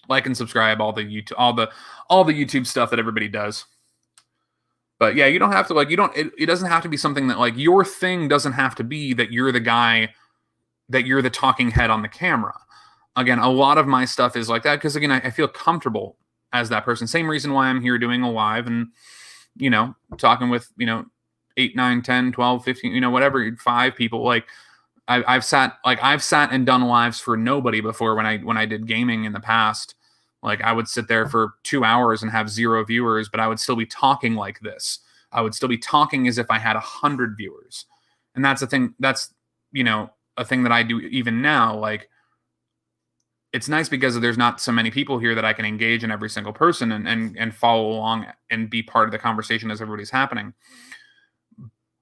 Like and subscribe, all the YouTube stuff that everybody does. But yeah, you don't have to like, it doesn't have to be something that like your thing doesn't have to be that you're the guy, that you're the talking head on the camera. Again, a lot of my stuff is like that because, again, I feel comfortable as that person. Same reason why I'm here doing a live and, you know, talking with, you know, 8, 9, 10, 12, 15, you know, whatever, 5 people. Like I've sat and done lives for nobody before when I did gaming in the past. Like I would sit there for 2 hours and have 0 viewers, but I would still be talking like this. I would still be talking as if I had 100 viewers. And that's the thing. That's, you know, a thing that I do even now. Like, it's nice because there's not so many people here that I can engage in every single person and follow along and be part of the conversation as everybody's happening.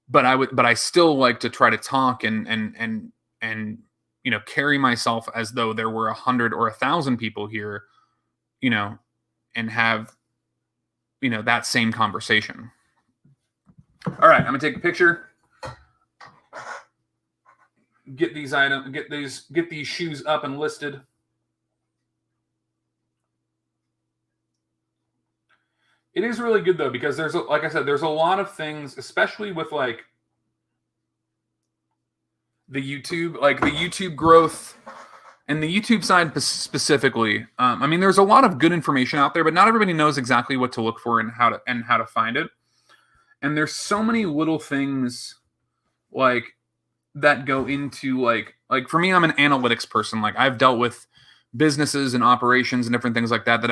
But I still like to try to talk and you know, carry myself as though there were 100 or 1,000 people here, you know, and have, you know, that same conversation. All right, I'm gonna take a picture. Get these items, get these shoes up and listed. It is really good though, because there's, like I said, there's a lot of things, especially with like the YouTube growth and the YouTube side specifically. I mean, there's a lot of good information out there, but not everybody knows exactly what to look for and how to find it. And there's so many little things like that go into like for me, I'm an analytics person. Like I've dealt with businesses and operations and different things like that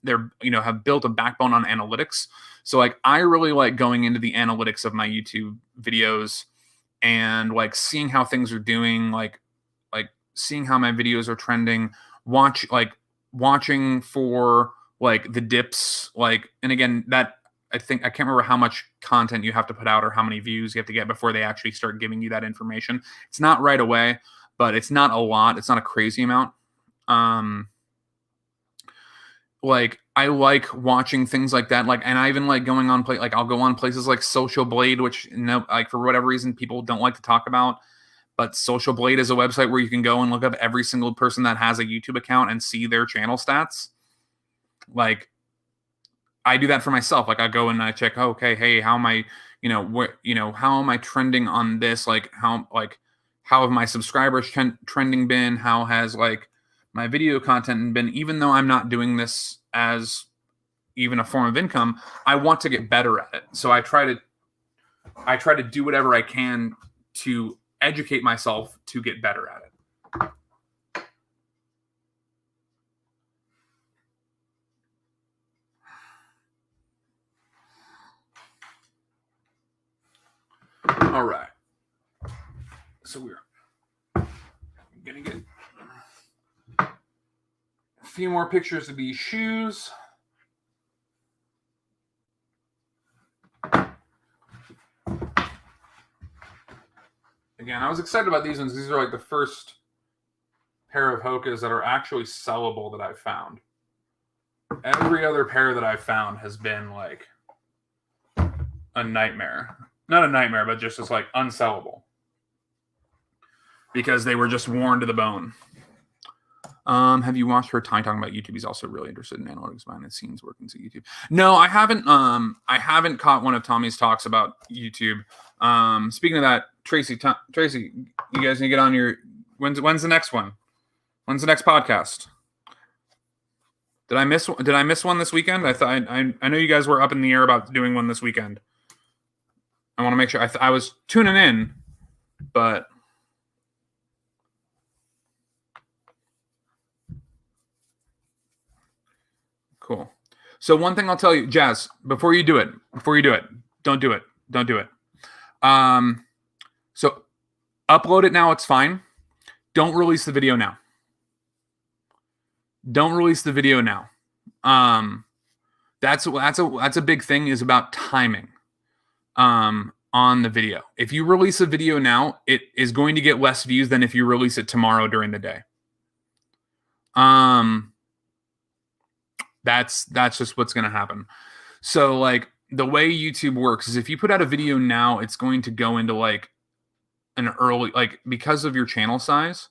have built a backbone on analytics. So like I really like going into the analytics of my YouTube videos and like seeing how things are doing, like seeing how my videos are trending, watching for like the dips, like, and again, that I can't remember how much content you have to put out or how many views you have to get before they actually start giving you that information. It's not right away, but it's not a lot. It's not a crazy amount. like I like watching things like that. Like, and I even like going on like I'll go on places like Social Blade, which like for whatever reason people don't like to talk about. But Social Blade is a website where you can go and look up every single person that has a YouTube account and see their channel stats. Like, I do that for myself. Like, I go and I check, okay, hey, how am I, how am I trending on this? Like, how have my subscribers trending been? How has like my video content been? Even though I'm not doing this as even a form of income, I want to get better at it. So I try to do whatever I can to educate myself to get better at it. All right. So we're going to get a few more pictures of these shoes. Again, I was excited about these ones. These are like the first pair of Hokas that are actually sellable that I've found. Every other pair that I've found has been like a nightmare. Not a nightmare, but just as like unsellable. Because they were just worn to the bone. Have you watched her talking about YouTube? He's also really interested in analytics behind the scenes working to YouTube. No, I haven't. I haven't caught one of Tommy's talks about YouTube. Speaking of that, Tracy, you guys need to get on your. When's the next one? When's the next podcast? Did I miss one this weekend? I know you guys were up in the air about doing one this weekend. I want to make sure. I was tuning in, but. Cool. So one thing I'll tell you, Jazz, before you do it, don't do it. So upload it now. It's fine. Don't release the video now. That's a big thing is about timing, on the video. If you release a video now, it is going to get less views than if you release it tomorrow during the day. That's just what's going to happen. So like the way YouTube works is if you put out a video now, it's going to go into like an early, like because of your channel size,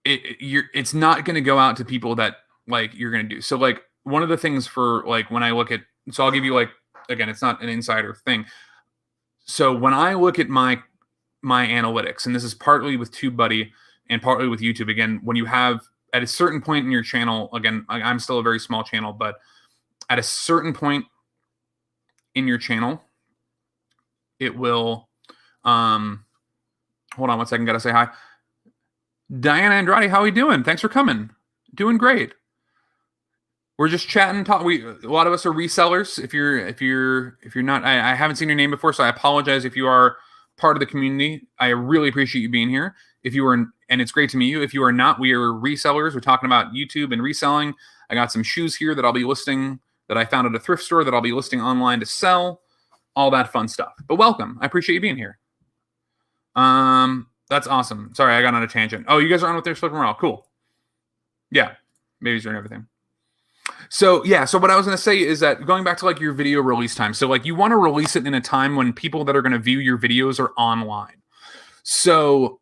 it's not going to go out to people that like you're going to do. So like one of the things for like when I look at, so I'll give you like, again, it's not an insider thing. So when I look at my analytics, and this is partly with TubeBuddy and partly with YouTube, again, when you have at a certain point in your channel, again, I'm still a very small channel, but at a certain point in your channel, it will, hold on 1 second, gotta say hi. Diana Andrade, how are you doing? Thanks for coming. Doing great. We're just chatting. A lot of us are resellers. If you're not, I haven't seen your name before, so I apologize if you are part of the community. I really appreciate you being here. If you are, and it's great to meet you. If you are not, we are resellers. We're talking about YouTube and reselling. I got some shoes here that I'll be listing that I found at a thrift store that I'll be listing online to sell. All that fun stuff. But welcome. I appreciate you being here. That's awesome. Sorry, I got on a tangent. Oh, you guys are on with their Slip Morale. Cool. Yeah. Babies are and everything. So yeah, so what I was going to say is that going back to like your video release time. So like you want to release it in a time when people that are going to view your videos are online. So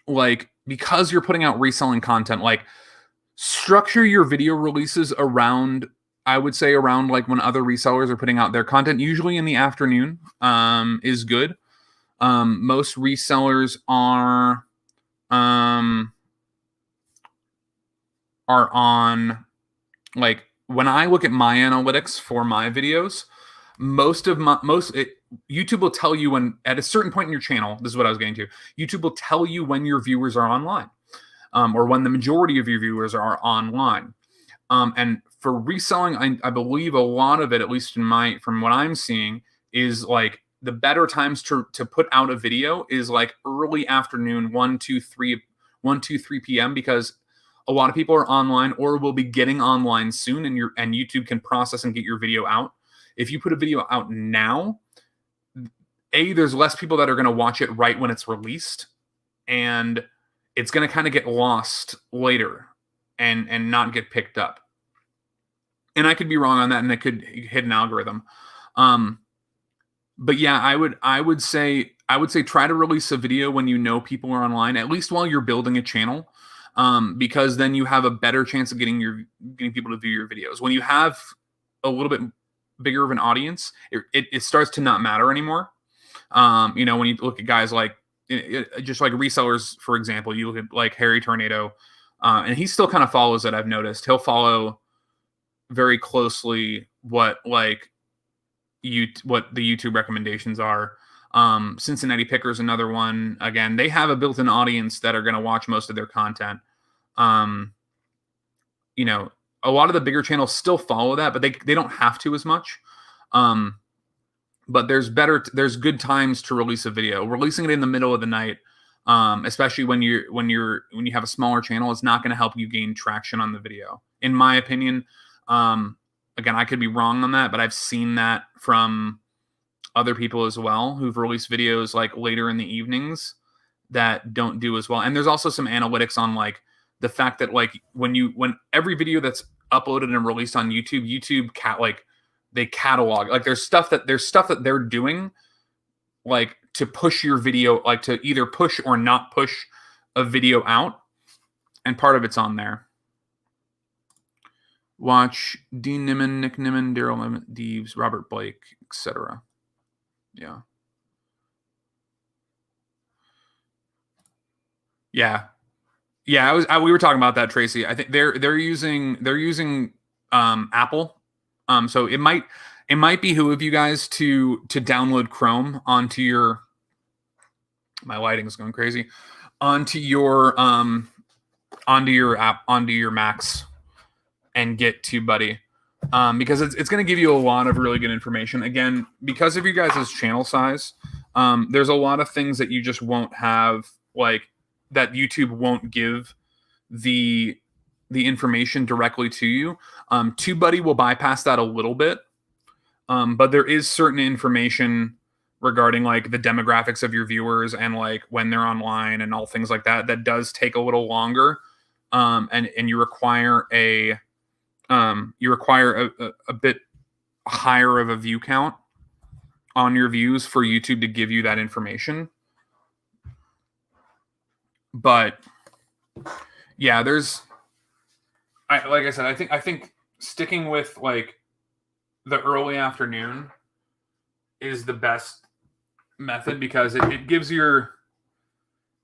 like because you're putting out reselling content, like structure your video releases around, I would say around like when other resellers are putting out their content, usually in the afternoon, is good. Most resellers are on like when I look at my analytics for my videos, YouTube will tell you when at a certain point in your channel, this is what I was getting to, YouTube will tell you when your viewers are online, or when the majority of your viewers are online. And for reselling, I believe a lot of it, at least from what I'm seeing, is like the better times to put out a video is like early afternoon, 1, 2, 3 p.m. because a lot of people are online or will be getting online soon, and YouTube can process and get your video out. If you put a video out now, there's less people that are going to watch it right when it's released, and it's going to kind of get lost later. and not get picked up. And I could be wrong on that, and it could hit an algorithm. But yeah, I would say try to release a video when you know people are online, at least while you're building a channel, because then you have a better chance of getting people to view your videos. When you have a little bit bigger of an audience, it starts to not matter anymore. When you look at guys like just like resellers, for example, you look at like Harry Tornado, and he still kind of follows it. I've noticed he'll follow very closely what the YouTube recommendations are. Cincinnati Picker's another one. Again, they have a built-in audience that are going to watch most of their content. A lot of the bigger channels still follow that, but they don't have to as much. But there's good times to release a video. Releasing it in the middle of the night, especially when you have a smaller channel, is not going to help you gain traction on the video, in my opinion. Again, I could be wrong on that, but I've seen that from other people as well who've released videos like later in the evenings that don't do as well. And there's also some analytics on like the fact that like when every video that's uploaded and released on YouTube they catalog, like there's stuff that they're doing like to push your video, like to either push or not push a video out, and part of it's on there. Watch Dean Nimmin, Nick Nimmin, Daryl Deeves, Robert Blake, etc. Yeah. We were talking about that, Tracy. I think they're using Apple. So it might behoove you guys to download Chrome onto your, my lighting is going crazy, onto your app, onto your Macs, and get TubeBuddy, because it's going to give you a lot of really good information. Again, because of you guys' channel size, there's a lot of things that you just won't have, like that YouTube won't give the information directly to you. TubeBuddy will bypass that a little bit, but there is certain information regarding like the demographics of your viewers and like when they're online and all things like that does take a little longer, and you require a bit higher of a view count on your views for YouTube to give you that information. But yeah, like I said, I think sticking with like the early afternoon is the best method, because it gives your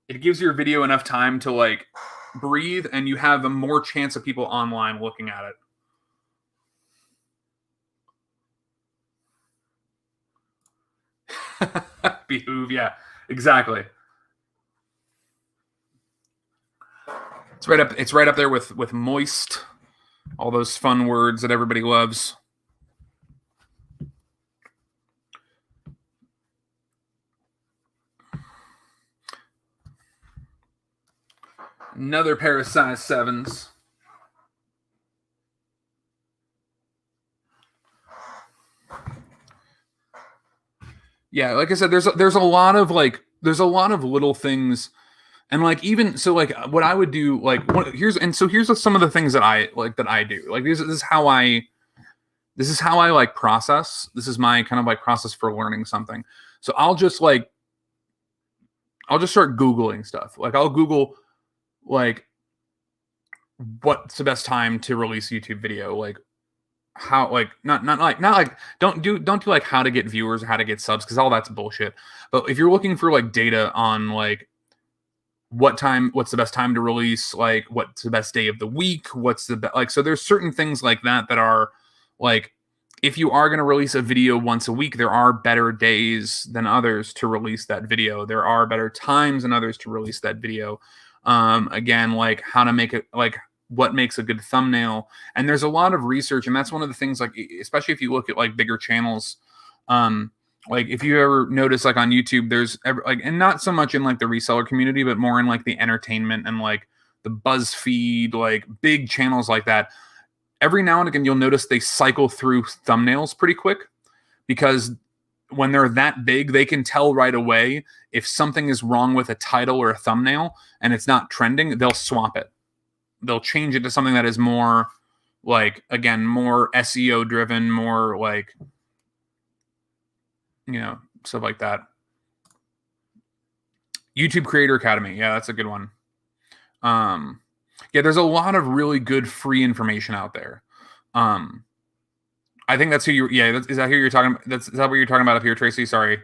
video enough time to like breathe, and you have a more chance of people online looking at it. Behoove, yeah, exactly. It's right up there with moist, all those fun words that everybody loves. Another pair of size 7s. Yeah, like I said, there's a lot of little things, and like even so, like what I would do, like here's some of the things that I do. Like this is how I like process. This is my kind of like process for learning something. So I'll just start Googling stuff. Like I'll Google like what's the best time to release a YouTube video, like how, like not like don't do like how to get viewers or how to get subs, because all that's bullshit. But if you're looking for like data on like what's the best time to release, like what's the best day of the week, so there's certain things like that are like, if you are going to release a video once a week, there are better days than others to release that video. There are better times than others to release that video. Again, like how to make it, like what makes a good thumbnail. And there's a lot of research, and that's one of the things, like especially if you look at like bigger channels, like if you ever notice, like on YouTube, there's like, and not so much in like the reseller community, but more in like the entertainment and like the BuzzFeed, like big channels like that. Every now and again, you'll notice they cycle through thumbnails pretty quick, because when they're that big, they can tell right away if something is wrong with a title or a thumbnail and it's not trending, they'll swap it. they'll change it to something that is more like, again, more SEO driven, more like, stuff like that. YouTube Creator Academy. Yeah, that's a good one. Yeah, there's a lot of really good free information out there. I think that's who you. Yeah, is that who you're talking? Is that what you're talking about up here, Tracy? Sorry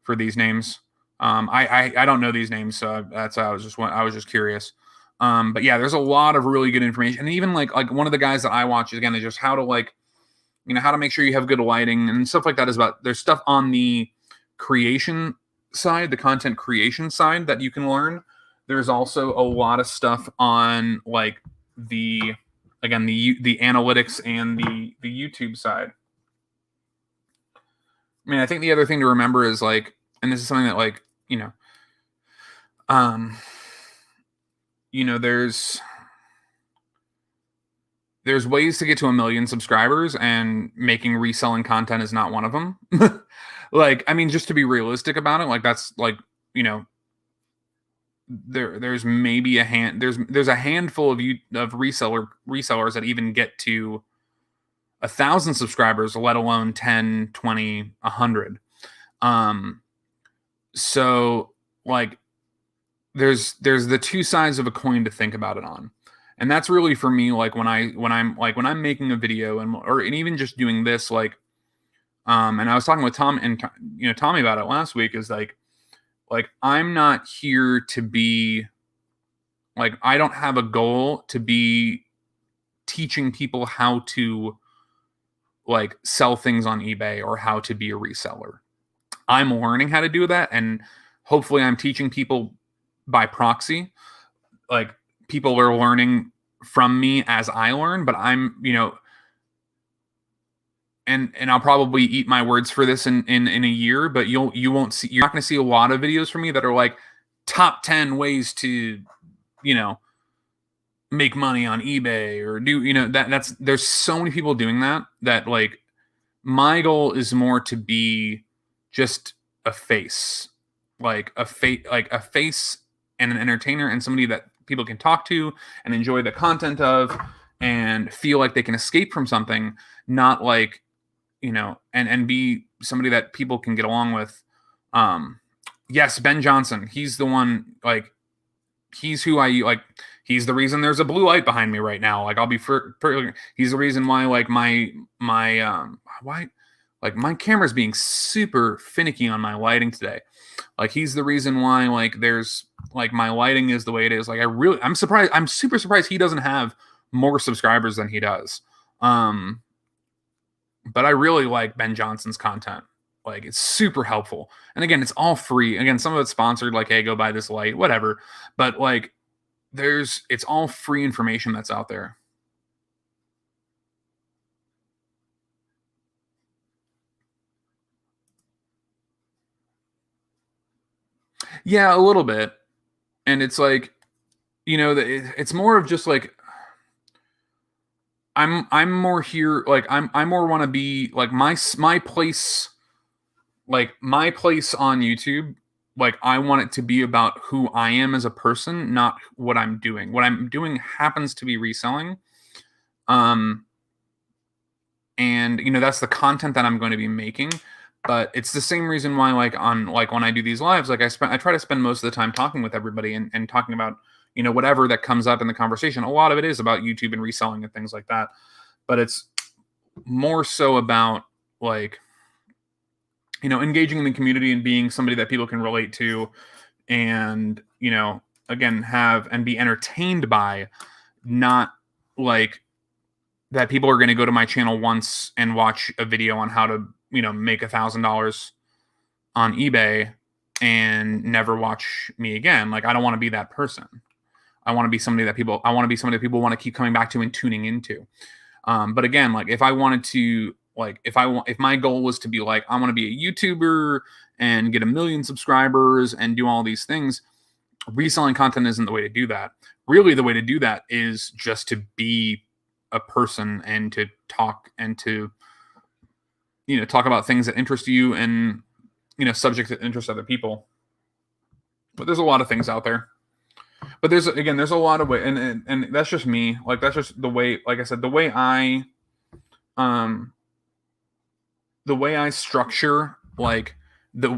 for these names. I don't know these names, so that's I was just curious. But yeah, there's a lot of really good information, and even like one of the guys that I watch again is just how to how to make sure you have good lighting and stuff like that. There's stuff on the creation side, the content creation side that you can learn. There's also a lot of stuff on like the analytics and the YouTube side. I mean, I think the other thing to remember is and this is something that there's ways to get to 1 million subscribers, and making reselling content is not one of them. I mean, just to be realistic about it, that's there's maybe there's a handful of resellers that even get to 1,000 subscribers, let alone 10, 20, 100. So there's the two sides of a coin to think about it on. And that's really for me, when I'm making a video and even just doing this, and I was talking with Tom and Tommy about it last week, is I'm not here to be I don't have a goal to be teaching people how to sell things on eBay or how to be a reseller. I'm learning how to do that, and hopefully I'm teaching people by proxy. People are learning from me as I learn, but I'm, and I'll probably eat my words for this in a year, but you're not going to see a lot of videos from me that are top 10 ways to, make money on eBay or do, there's so many people doing that my goal is more to be just a face, a face and an entertainer and somebody that people can talk to and enjoy the content of and feel like they can escape from something, not and be somebody that people can get along with. Yes, Ben Johnson, he's the one, he's who I he's the reason there's a blue light behind me right now. I'll be he's the reason why my camera's being super finicky on my lighting today. He's the reason why there's my lighting is the way it is. I'm surprised. I'm super surprised he doesn't have more subscribers than he does. But I really like Ben Johnson's content. It's super helpful. And again, it's all free. Again, some of it's sponsored, hey, go buy this light, whatever. But it's all free information that's out there. Yeah, a little bit. And it's it's more of just I'm more here, I more want to be my place, my place on YouTube. I want it to be about who I am as a person, not what I'm doing. What I'm doing happens to be reselling. And that's the content that I'm going to be making. But it's the same reason why, when I do these lives, I try to spend most of the time talking with everybody and talking about, whatever that comes up in the conversation. A lot of it is about YouTube and reselling and things like that. But it's more so about engaging in the community and being somebody that people can relate to, and again, have and be entertained by, not that people are going to go to my channel once and watch a video on how to make $1,000 on eBay and never watch me again. I don't want to be that person. I want to be somebody that people want to keep coming back to and tuning into. But again, if I wanted to, if my goal was to be I want to be a YouTuber and get 1 million subscribers and do all these things, reselling content isn't the way to do that. Really, the way to do that is just to be a person and to talk and to talk about things that interest you and subjects that interest other people. But there's a lot of things out there. But there's a lot of way, and that's just me. Like that's just the way. Like I said, um the way I structure like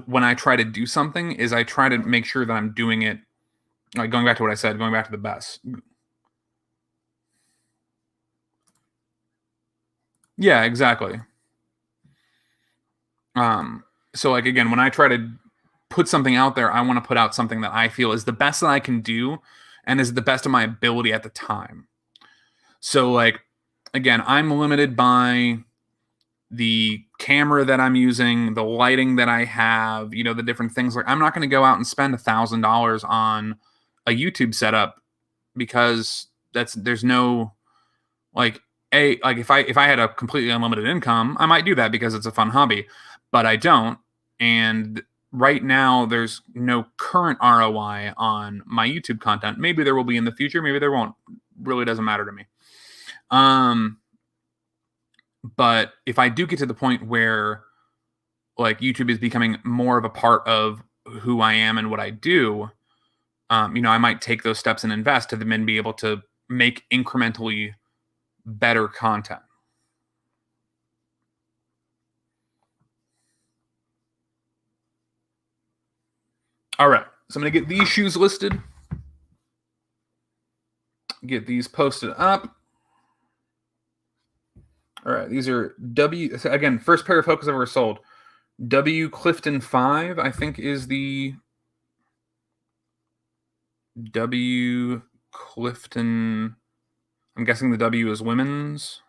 when I try to do something is I try to make sure that I'm doing it. Like going back to what I said, going back to the best. Yeah, exactly. So like again, when I try to put something out there, I want to put out something that I feel is the best that I can do and is the best of my ability at the time. So like again, I'm limited by the camera that I'm using, the lighting that I have, the different things. Like I'm not going to go out and spend $1,000 on a YouTube setup because there's no like if I had a completely unlimited income, I might do that because it's a fun hobby, but I don't. And right now, there's no current ROI on my YouTube content. Maybe there will be in the future. Maybe there won't. Really doesn't matter to me. But if I do get to the point where like YouTube is becoming more of a part of who I am and what I do, I might take those steps and invest to then be able to make incrementally better content. All right. So I'm going to get these shoes listed. Get these posted up. All right. These are again, first pair of Hokas I've ever sold. W Clifton 5, I think, is the W Clifton. I'm guessing the W is women's.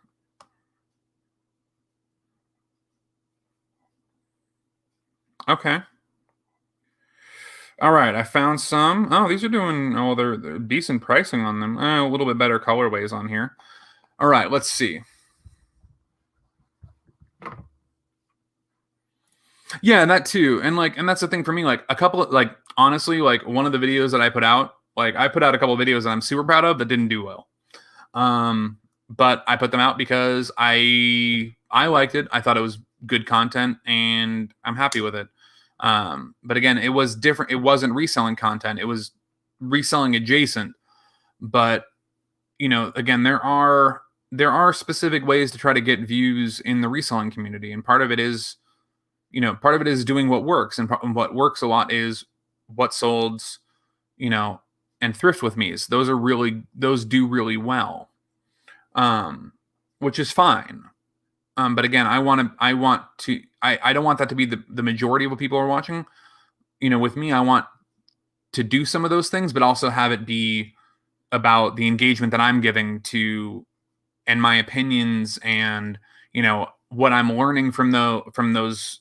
Okay. All right, I found some. Oh, these are doing. Oh, they're decent pricing on them. A little bit better colorways on here. All right, let's see. Yeah, that too. And that's the thing for me. Like a couple of honestly, like one of the videos that I put out, like I put out a couple of videos that I'm super proud of that didn't do well. But I put them out because I liked it. I thought it was good content, and I'm happy with it. But again, it was different. It wasn't reselling content. It was reselling adjacent. But again, there are specific ways to try to get views in the reselling community, and part of it is doing what works, and what works a lot is what solds, and thrift with me's. Those do really well, which is fine. But again, I don't want that to be the majority of what people are watching. With me, I want to do some of those things, but also have it be about the engagement that I'm giving to, and my opinions, and what I'm learning from those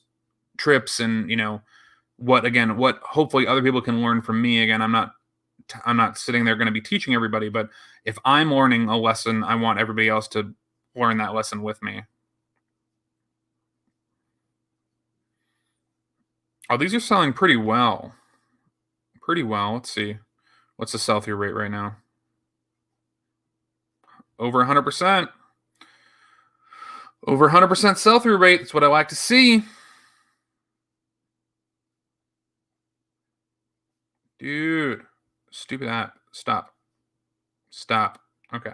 trips, and what hopefully other people can learn from me. Again, I'm not sitting there going to be teaching everybody, but if I'm learning a lesson, I want everybody else to learn that lesson with me. Oh, these are selling pretty well. Pretty well. Let's see. What's the sell-through rate right now? Over 100%. Over 100% sell-through rate. That's what I like to see. Dude. Stupid app. Stop. Okay.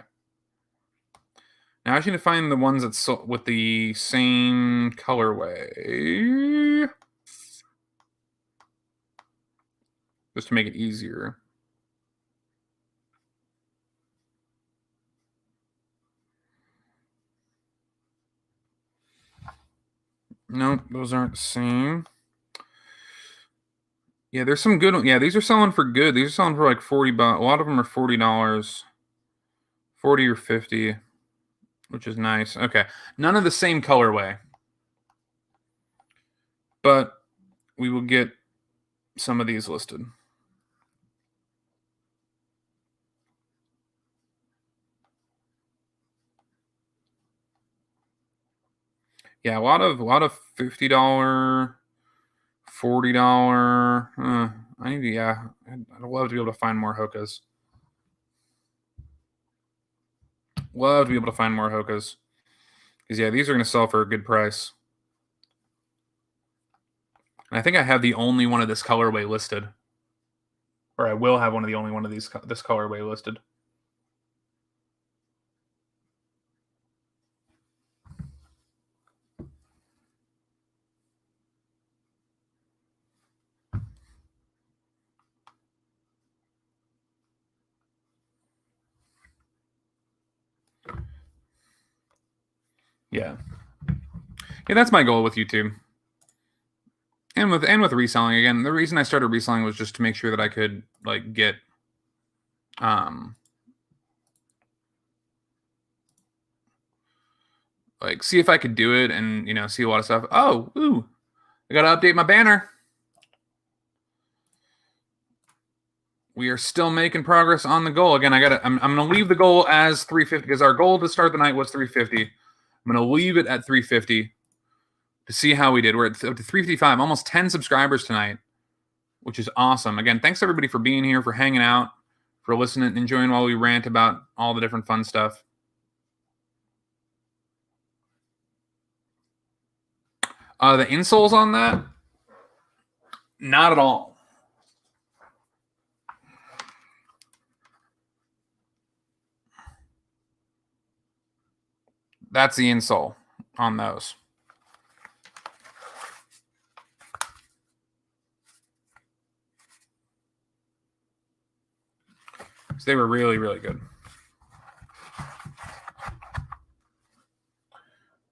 Now I just need to find the ones that's with the same colorway. Just to make it easier. Nope, those aren't the same. Yeah, there's some good ones. Yeah, these are selling for good. These are selling for like $40. A lot of them are $40. 40 or 50, which is nice. Okay. None of the same colorway. But we will get some of these listed. Yeah, a lot of $50, $40. I'd love to be able to find more Hokas. Love to be able to find more Hokas. Because yeah, these are going to sell for a good price. And I think I have the only one of this colorway listed. Or I will have only one of these, this colorway listed. Yeah. Yeah, that's my goal with YouTube. And with reselling, again, the reason I started reselling was just to make sure that I could like get like see if I could do it and, you know, see a lot of stuff. Oh, ooh, I gotta update my banner. We are still making progress on the goal. Again, I'm gonna leave the goal as 350 because our goal to start the night was 350. I'm gonna leave it at 350 to see how we did. We're at 355, almost 10 subscribers tonight, which is awesome. Again, thanks everybody for being here, for hanging out, for listening and enjoying while we rant about all the different fun stuff. The insoles on that, not at all. That's the insole on those. So they were really, really good.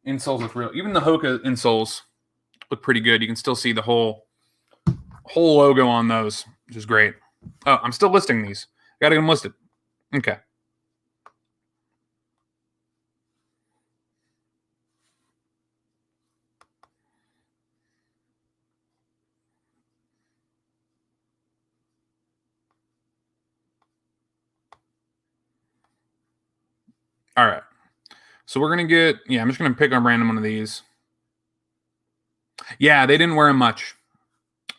Insoles look real. Even the Hoka insoles look pretty good. You can still see the whole logo on those, which is great. Oh, I'm still listing these. Got to get them listed. Okay. All right. So we're going to get, yeah, I'm just going to pick a random one of these. Yeah, they didn't wear them much.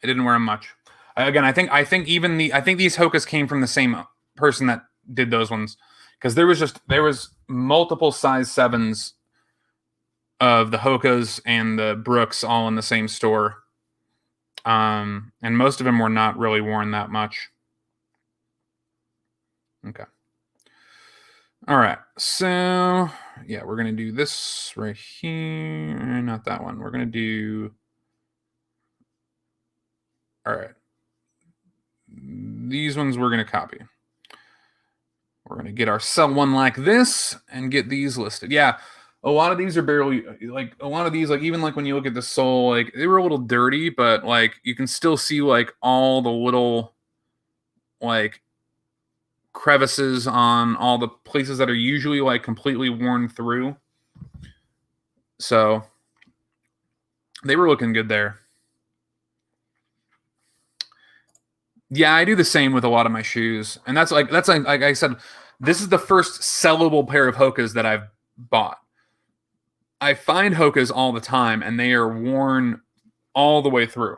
It didn't wear them much. Again, I think these Hokas came from the same person that did those ones, because there was multiple size 7s of the Hokas and the Brooks all in the same store. And most of them were not really worn that much. Okay. All right. So, yeah, we're going to do this right here. Not that one. We're going to do... All right. These ones we're going to copy. We're going to get our one like this and get these listed. Yeah, a lot of these are barely, like, a lot of these, like, even like when you look at the sole, like, they were a little dirty, but like you can still see like all the little like crevices on all the places that are usually like completely worn through. So they were looking good there. Yeah, I do the same with a lot of my shoes. And that's like I said, this is the first sellable pair of Hokas that I've bought. I find Hokas all the time, and they are worn all the way through.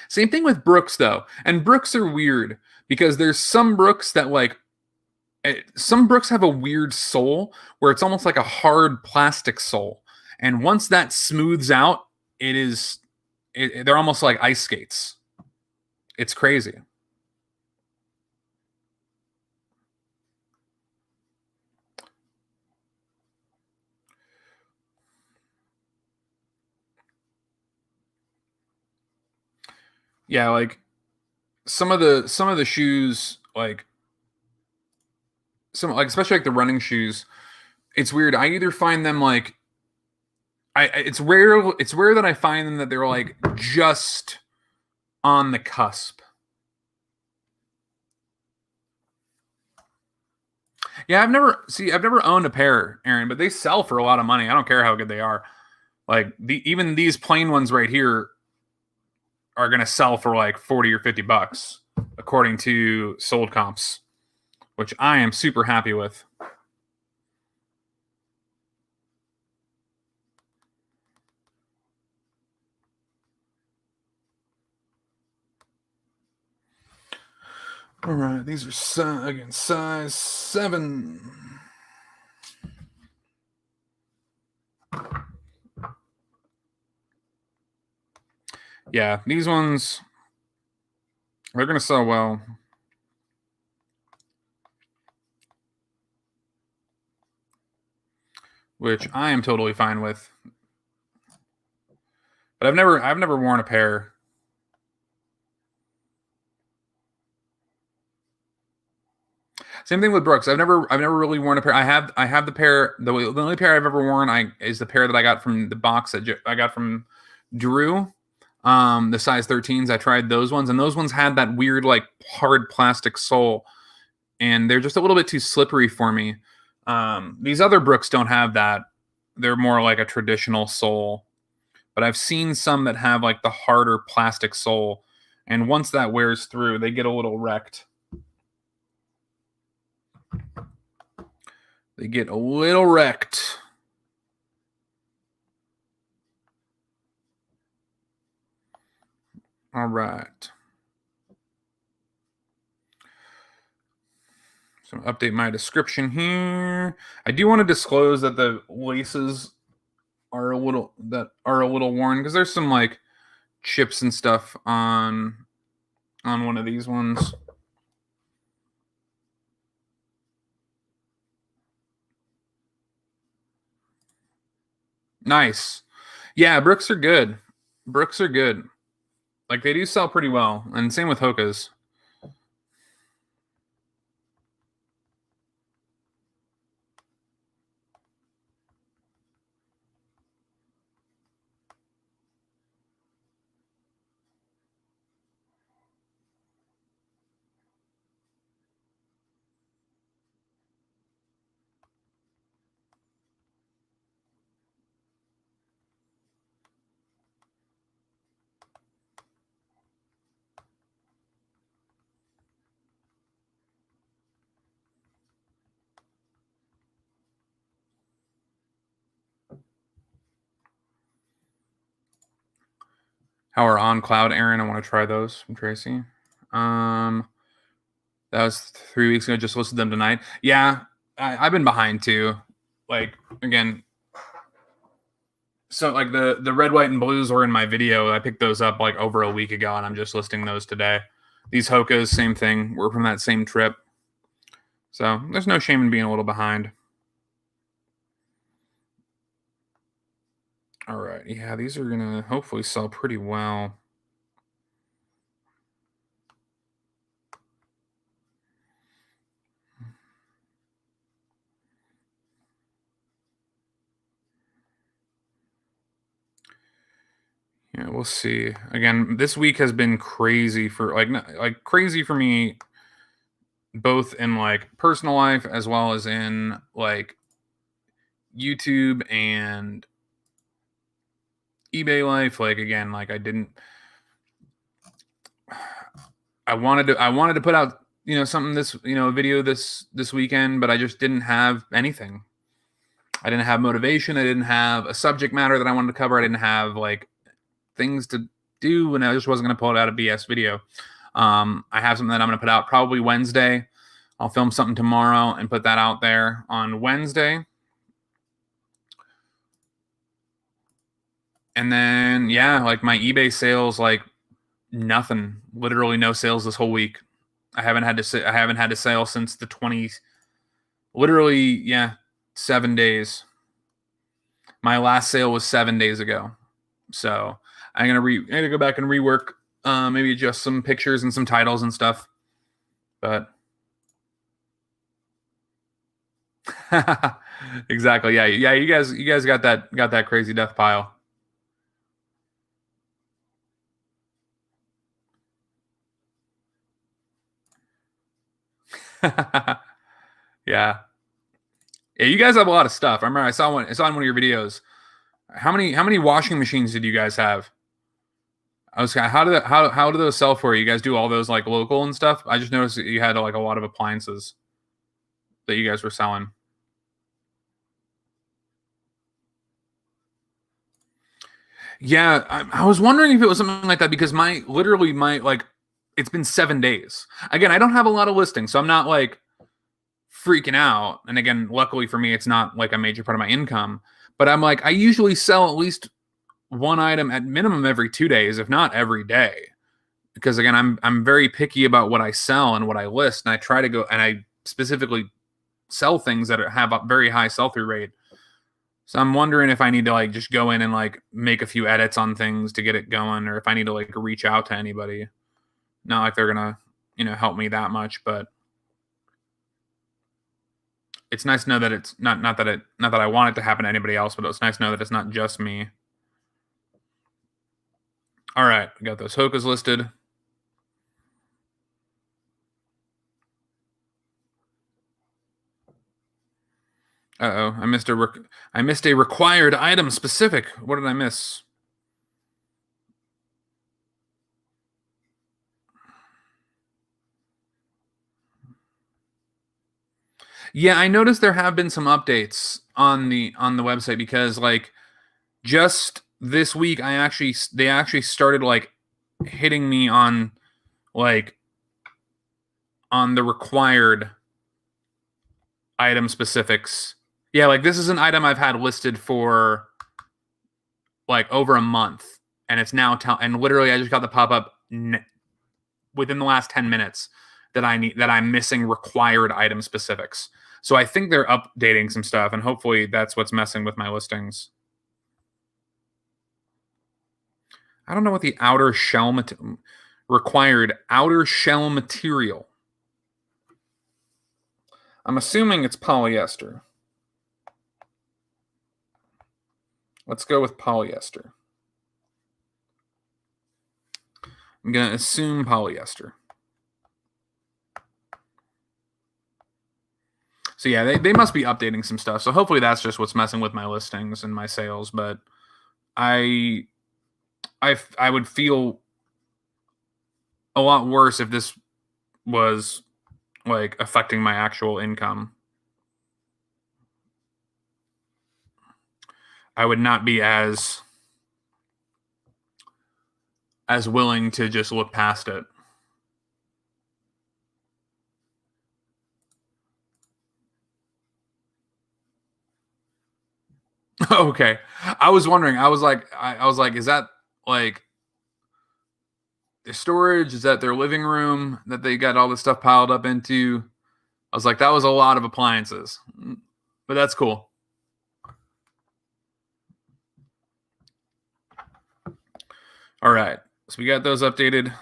Same thing with Brooks, though. And Brooks are weird because there's some Brooks that like, some Brooks have a weird sole where it's almost like a hard plastic sole. And once that smooths out, they're almost like ice skates. It's crazy. Yeah, like some of the shoes, like especially like the running shoes, it's weird. I either find them like it's rare that I find them that they're like just on the cusp. Yeah, I've never owned a pair, Aaron, but they sell for a lot of money. I don't care how good they are. Like even these plain ones right here are going to sell for like 40 or 50 bucks according to sold comps, which I am super happy with. All right, these are again size 7. Yeah, these ones They're going to sell well. Which I am totally fine with. But I've never worn a pair. Same thing with Brooks. I've never really worn a pair. I have the pair. The only pair I've ever worn is the pair that I got from the box that I got from Drew. The size 13s. I tried those ones, and those ones had that weird like hard plastic sole, and they're just a little bit too slippery for me. These other Brooks don't have that. They're more like a traditional sole. But I've seen some that have like the harder plastic sole, and once that wears through, they get a little wrecked. They get a little wrecked. All right. So update my description here. I do want to disclose that the laces are a little worn because there's some like chips and stuff on one of these ones. Nice. Yeah, Brooks are good. Brooks are good. Like they do sell pretty well, and same with Hoka's. How are on cloud, Aaron? I want to try those from Tracy. That was 3 weeks ago. Just listed them tonight. Yeah, I've been behind too. Like again, so like the red, white, and blues were in my video. I picked those up like over a week ago, and I'm just listing those today. These Hoka's, same thing. We're from that same trip. So there's no shame in being a little behind. All right. Yeah, these are going to hopefully sell pretty well. Yeah, we'll see. Again, this week has been crazy for crazy for me, both in like personal life as well as in like YouTube and eBay life. Like again, like I wanted to put out something a video this weekend, but I just didn't have anything. I didn't have motivation. I didn't have a subject matter that I wanted to cover. I didn't have like things to do, and I just wasn't going to pull it out a BS video. I have something that I'm going to put out probably Wednesday. I'll film something tomorrow and put that out there on Wednesday. And then, yeah, like my eBay sales, like nothing, literally no sales this whole week. I haven't had to sale since the 20s. Literally, yeah, 7 days. My last sale was 7 days ago. So I'm gonna go back and rework, maybe adjust some pictures and some titles and stuff. But exactly, yeah. You guys got that crazy death pile. Yeah. Yeah, you guys have a lot of stuff. I remember I saw in one of your videos. How many washing machines did you guys have? I was how do those sell for you? You guys do all those like local and stuff? I just noticed that you had like a lot of appliances that you guys were selling. Yeah, I was wondering if it was something like that because literally it's been 7 days. Again, I don't have a lot of listings, so I'm not like freaking out. And again, luckily for me, it's not like a major part of my income. But I'm like, I usually sell at least one item at minimum every 2 days, if not every day. because again, I'm very picky about what I sell and what I list, and I try to go and I specifically sell things that have a very high sell-through rate. So I'm wondering if I need to like just go in and like make a few edits on things to get it going, or if I need to like reach out to anybody. Not like they're gonna, help me that much, but it's nice to know that it's not that I want it to happen to anybody else, but it's nice to know that it's not just me. All right, we got those Hokas listed. Uh-oh, I missed a required item specific. What did I miss? Yeah, I noticed there have been some updates on the website because like just this week they actually started like hitting me on like on the required item specifics. Yeah, like this is an item I've had listed for like over a month, and it's now and literally I just got the pop up within the last 10 minutes that I'm missing required item specifics. So I think they're updating some stuff, and hopefully that's what's messing with my listings. I don't know what the required outer shell material. I'm assuming it's polyester. Let's go with polyester. I'm going to assume polyester. So yeah, they must be updating some stuff. So hopefully that's just what's messing with my listings and my sales. But I would feel a lot worse if this was like affecting my actual income. I would not be as willing to just look past it. Okay. I was wondering. I was like, is that like their storage? Is that their living room that they got all this stuff piled up into? I was like, that was a lot of appliances, but that's cool. All right. So we got those updated. Let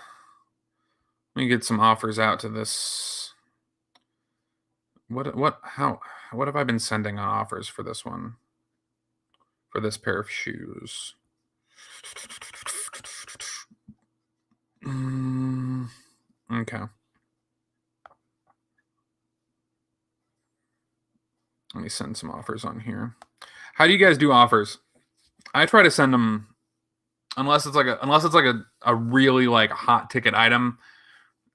me get some offers out to this. What have I been sending on offers for this one? For this pair of shoes. Okay. Let me send some offers on here. How do you guys do offers? I try to send them unless it's like a really like hot ticket item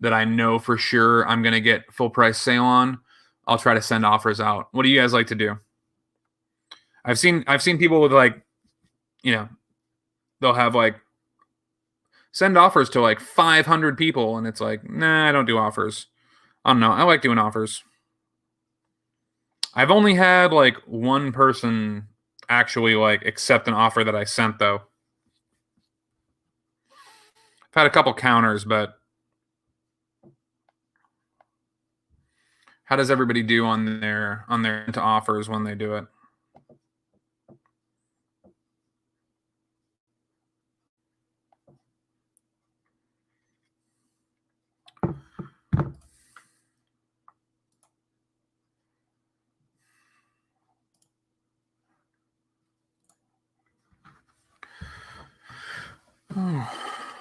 that I know for sure I'm gonna get full price sale on. I'll try to send offers out. What do you guys like to do? I've seen people with like, they'll have like send offers to like 500 people, and it's like, nah, I don't do offers. I don't know. I like doing offers. I've only had like one person actually like accept an offer that I sent though. I've had a couple counters, but how does everybody do on their into offers when they do it?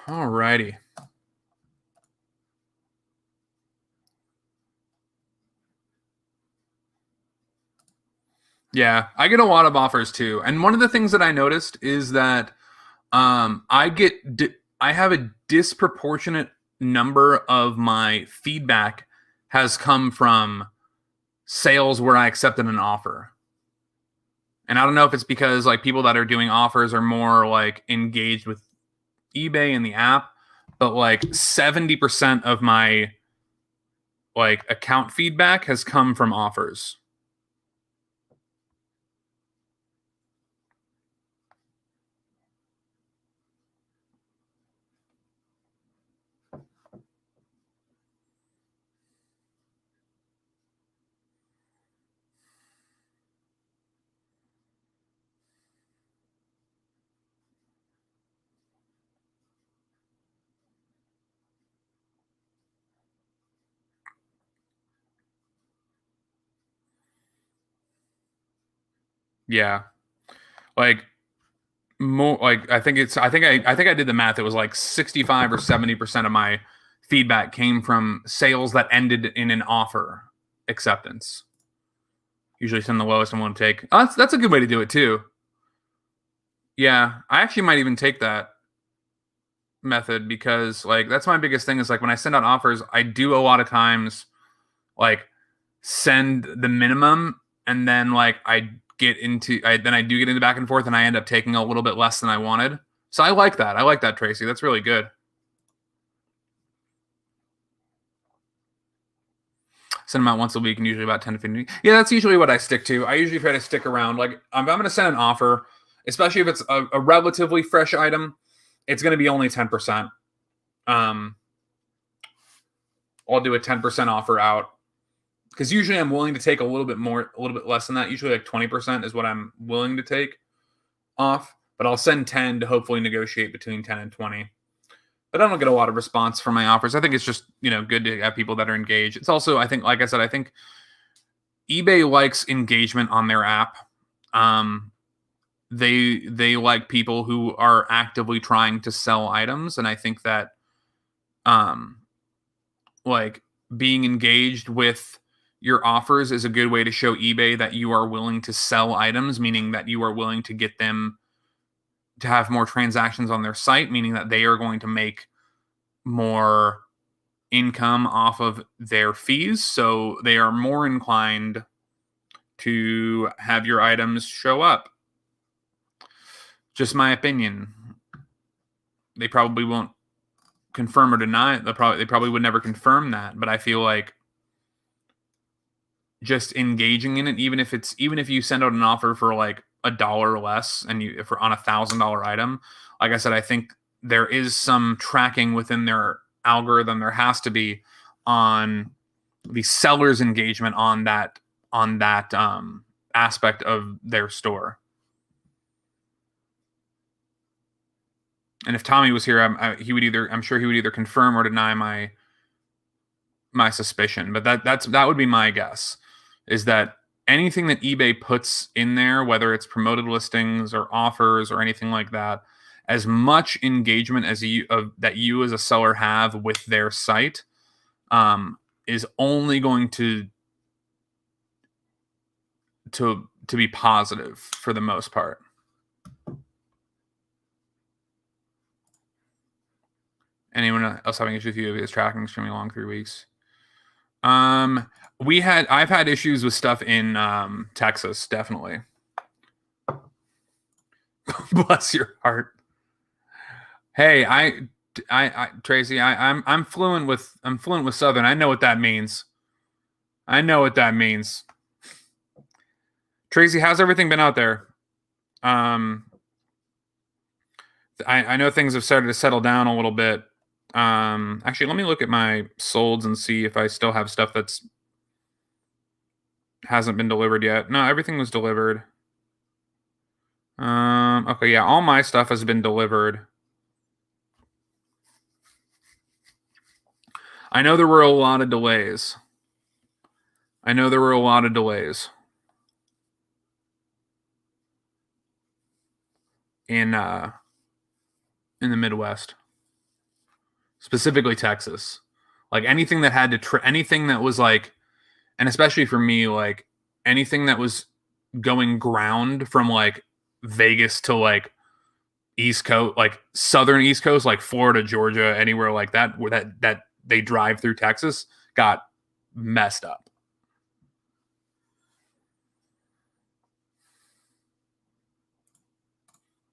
All righty. Yeah, I get a lot of offers too. And one of the things that I noticed is that I have a disproportionate number of my feedback has come from sales where I accepted an offer. And I don't know if it's because like people that are doing offers are more like engaged with eBay and the app, but like 70% of my like account feedback has come from offers. Yeah. Like more like I think I did the math. It was like 65 or 70% of my feedback came from sales that ended in an offer acceptance. Usually send the lowest I'm willing to take. Oh, that's a good way to do it too. Yeah, I actually might even take that method because like that's my biggest thing is like when I send out offers, I do a lot of times like send the minimum and then like then I do get into back and forth and I end up taking a little bit less than I wanted. So I like that. I like that, Tracy. That's really good. Send them out once a week and usually about 10 to 15. Yeah, that's usually what I stick to. I usually try to stick around. Like if I'm going to send an offer, especially if it's a relatively fresh item, it's going to be only 10%. Um, I'll do a 10% offer out because usually I'm willing to take a little bit less than that. Usually like 20% is what I'm willing to take off, but I'll send 10 to hopefully negotiate between 10 and 20. But I don't get a lot of response from my offers. I think it's just, good to have people that are engaged. It's also, I think, like I said, I think eBay likes engagement on their app. They like people who are actively trying to sell items, and I think that like being engaged with your offers is a good way to show eBay that you are willing to sell items, meaning that you are willing to get them to have more transactions on their site, meaning that they are going to make more income off of their fees. So they are more inclined to have your items show up. Just my opinion. They probably won't confirm or deny it. They probably would never confirm that, but I feel like just engaging in it, even if you send out an offer for like $1 less and if we're on $1,000 item, like I said, I think there is some tracking within their algorithm. There has to be on the seller's engagement on that aspect of their store. And if Tommy was here, I'm sure he would either confirm or deny my suspicion. But that would be my guess, is that anything that eBay puts in there, whether it's promoted listings or offers or anything like that, as much engagement as that you as a seller have with their site, is only going to be positive for the most part. Anyone else having issues with you if it's tracking extremely long 3 weeks? I've had issues with stuff in Texas, definitely. Bless your heart. Hey, Tracy, I'm fluent with Southern. I know what that means. Tracy, how's everything been out there? I know things have started to settle down a little bit. Actually, let me look at my solds and see if I still have stuff that's hasn't been delivered yet. No, everything was delivered. Okay, yeah, all my stuff has been delivered. I know there were a lot of delays. In the Midwest, specifically Texas. Like anything that had to anything that was like, and especially for me, like anything that was going ground from like Vegas to like East Coast, like southern East Coast, like Florida, Georgia, anywhere like that, where that they drive through Texas, got messed up.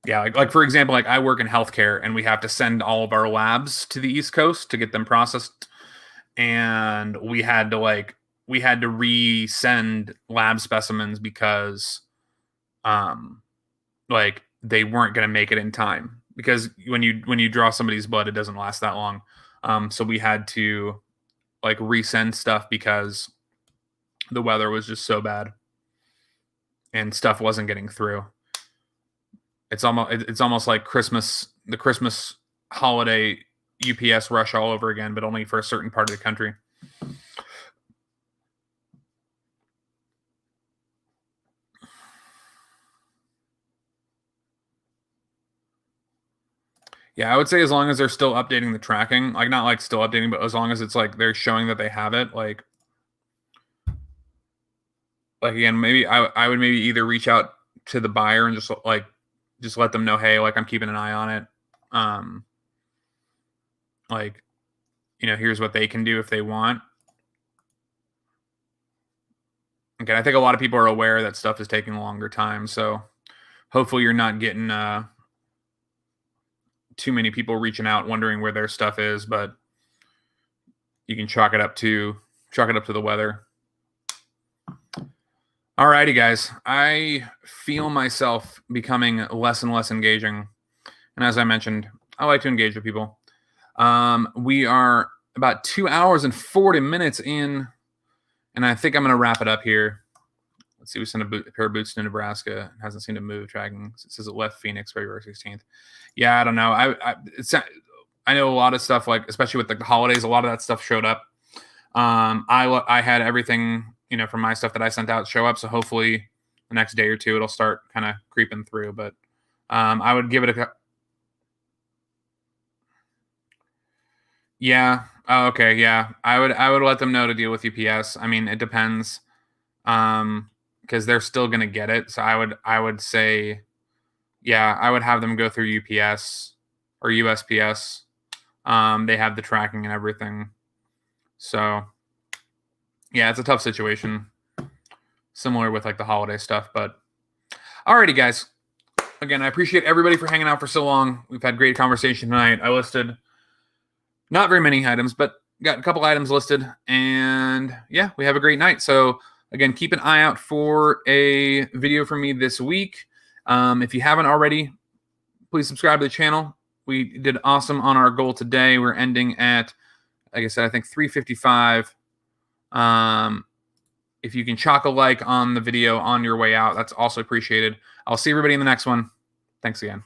Yeah, like for example, like I work in healthcare and we have to send all of our labs to the East Coast to get them processed, and we had to resend lab specimens because like they weren't going to make it in time, because when you draw somebody's blood, it doesn't last that long. So we had to like resend stuff because the weather was just so bad and stuff wasn't getting through. It's almost like the Christmas holiday UPS rush all over again, but only for a certain part of the country. Yeah, I would say as long as they're still updating the tracking, like not like still updating, but as long as it's like they're showing that they have it, like again, maybe I would maybe either reach out to the buyer and just let them know, hey, like I'm keeping an eye on it. Like, here's what they can do if they want. Okay, I think a lot of people are aware that stuff is taking a longer time, so hopefully you're not getting too many people reaching out wondering where their stuff is, but you can chalk it up to the weather. Alrighty, guys. I feel myself becoming less and less engaging. And as I mentioned, I like to engage with people. We are about 2 hours and 40 minutes in, and I think I'm going to wrap it up here. Let's see. We sent a pair of boots to Nebraska. It hasn't seemed to move tracking. It says it left Phoenix February 16th. Yeah, I don't know. I know a lot of stuff, like especially with the holidays, a lot of that stuff showed up. I had everything, from my stuff that I sent out show up. So hopefully the next day or two, it'll start kind of creeping through. But I would give it yeah. Oh, okay. Yeah. I would let them know to deal with UPS. I mean, it depends. Because they're still going to get it. So I would say, yeah, I would have them go through UPS or USPS. They have the tracking and everything. So yeah, it's a tough situation. Similar with like the holiday stuff, but alrighty, guys. Again, I appreciate everybody for hanging out for so long. We've had great conversation tonight. I listed not very many items, but got a couple items listed, and yeah, we have a great night. So again, keep an eye out for a video from me this week. If you haven't already, please subscribe to the channel. We did awesome on our goal today. We're ending at, like I said, I think 355. If you can chalk a like on the video on your way out, that's also appreciated. I'll see everybody in the next one. Thanks again.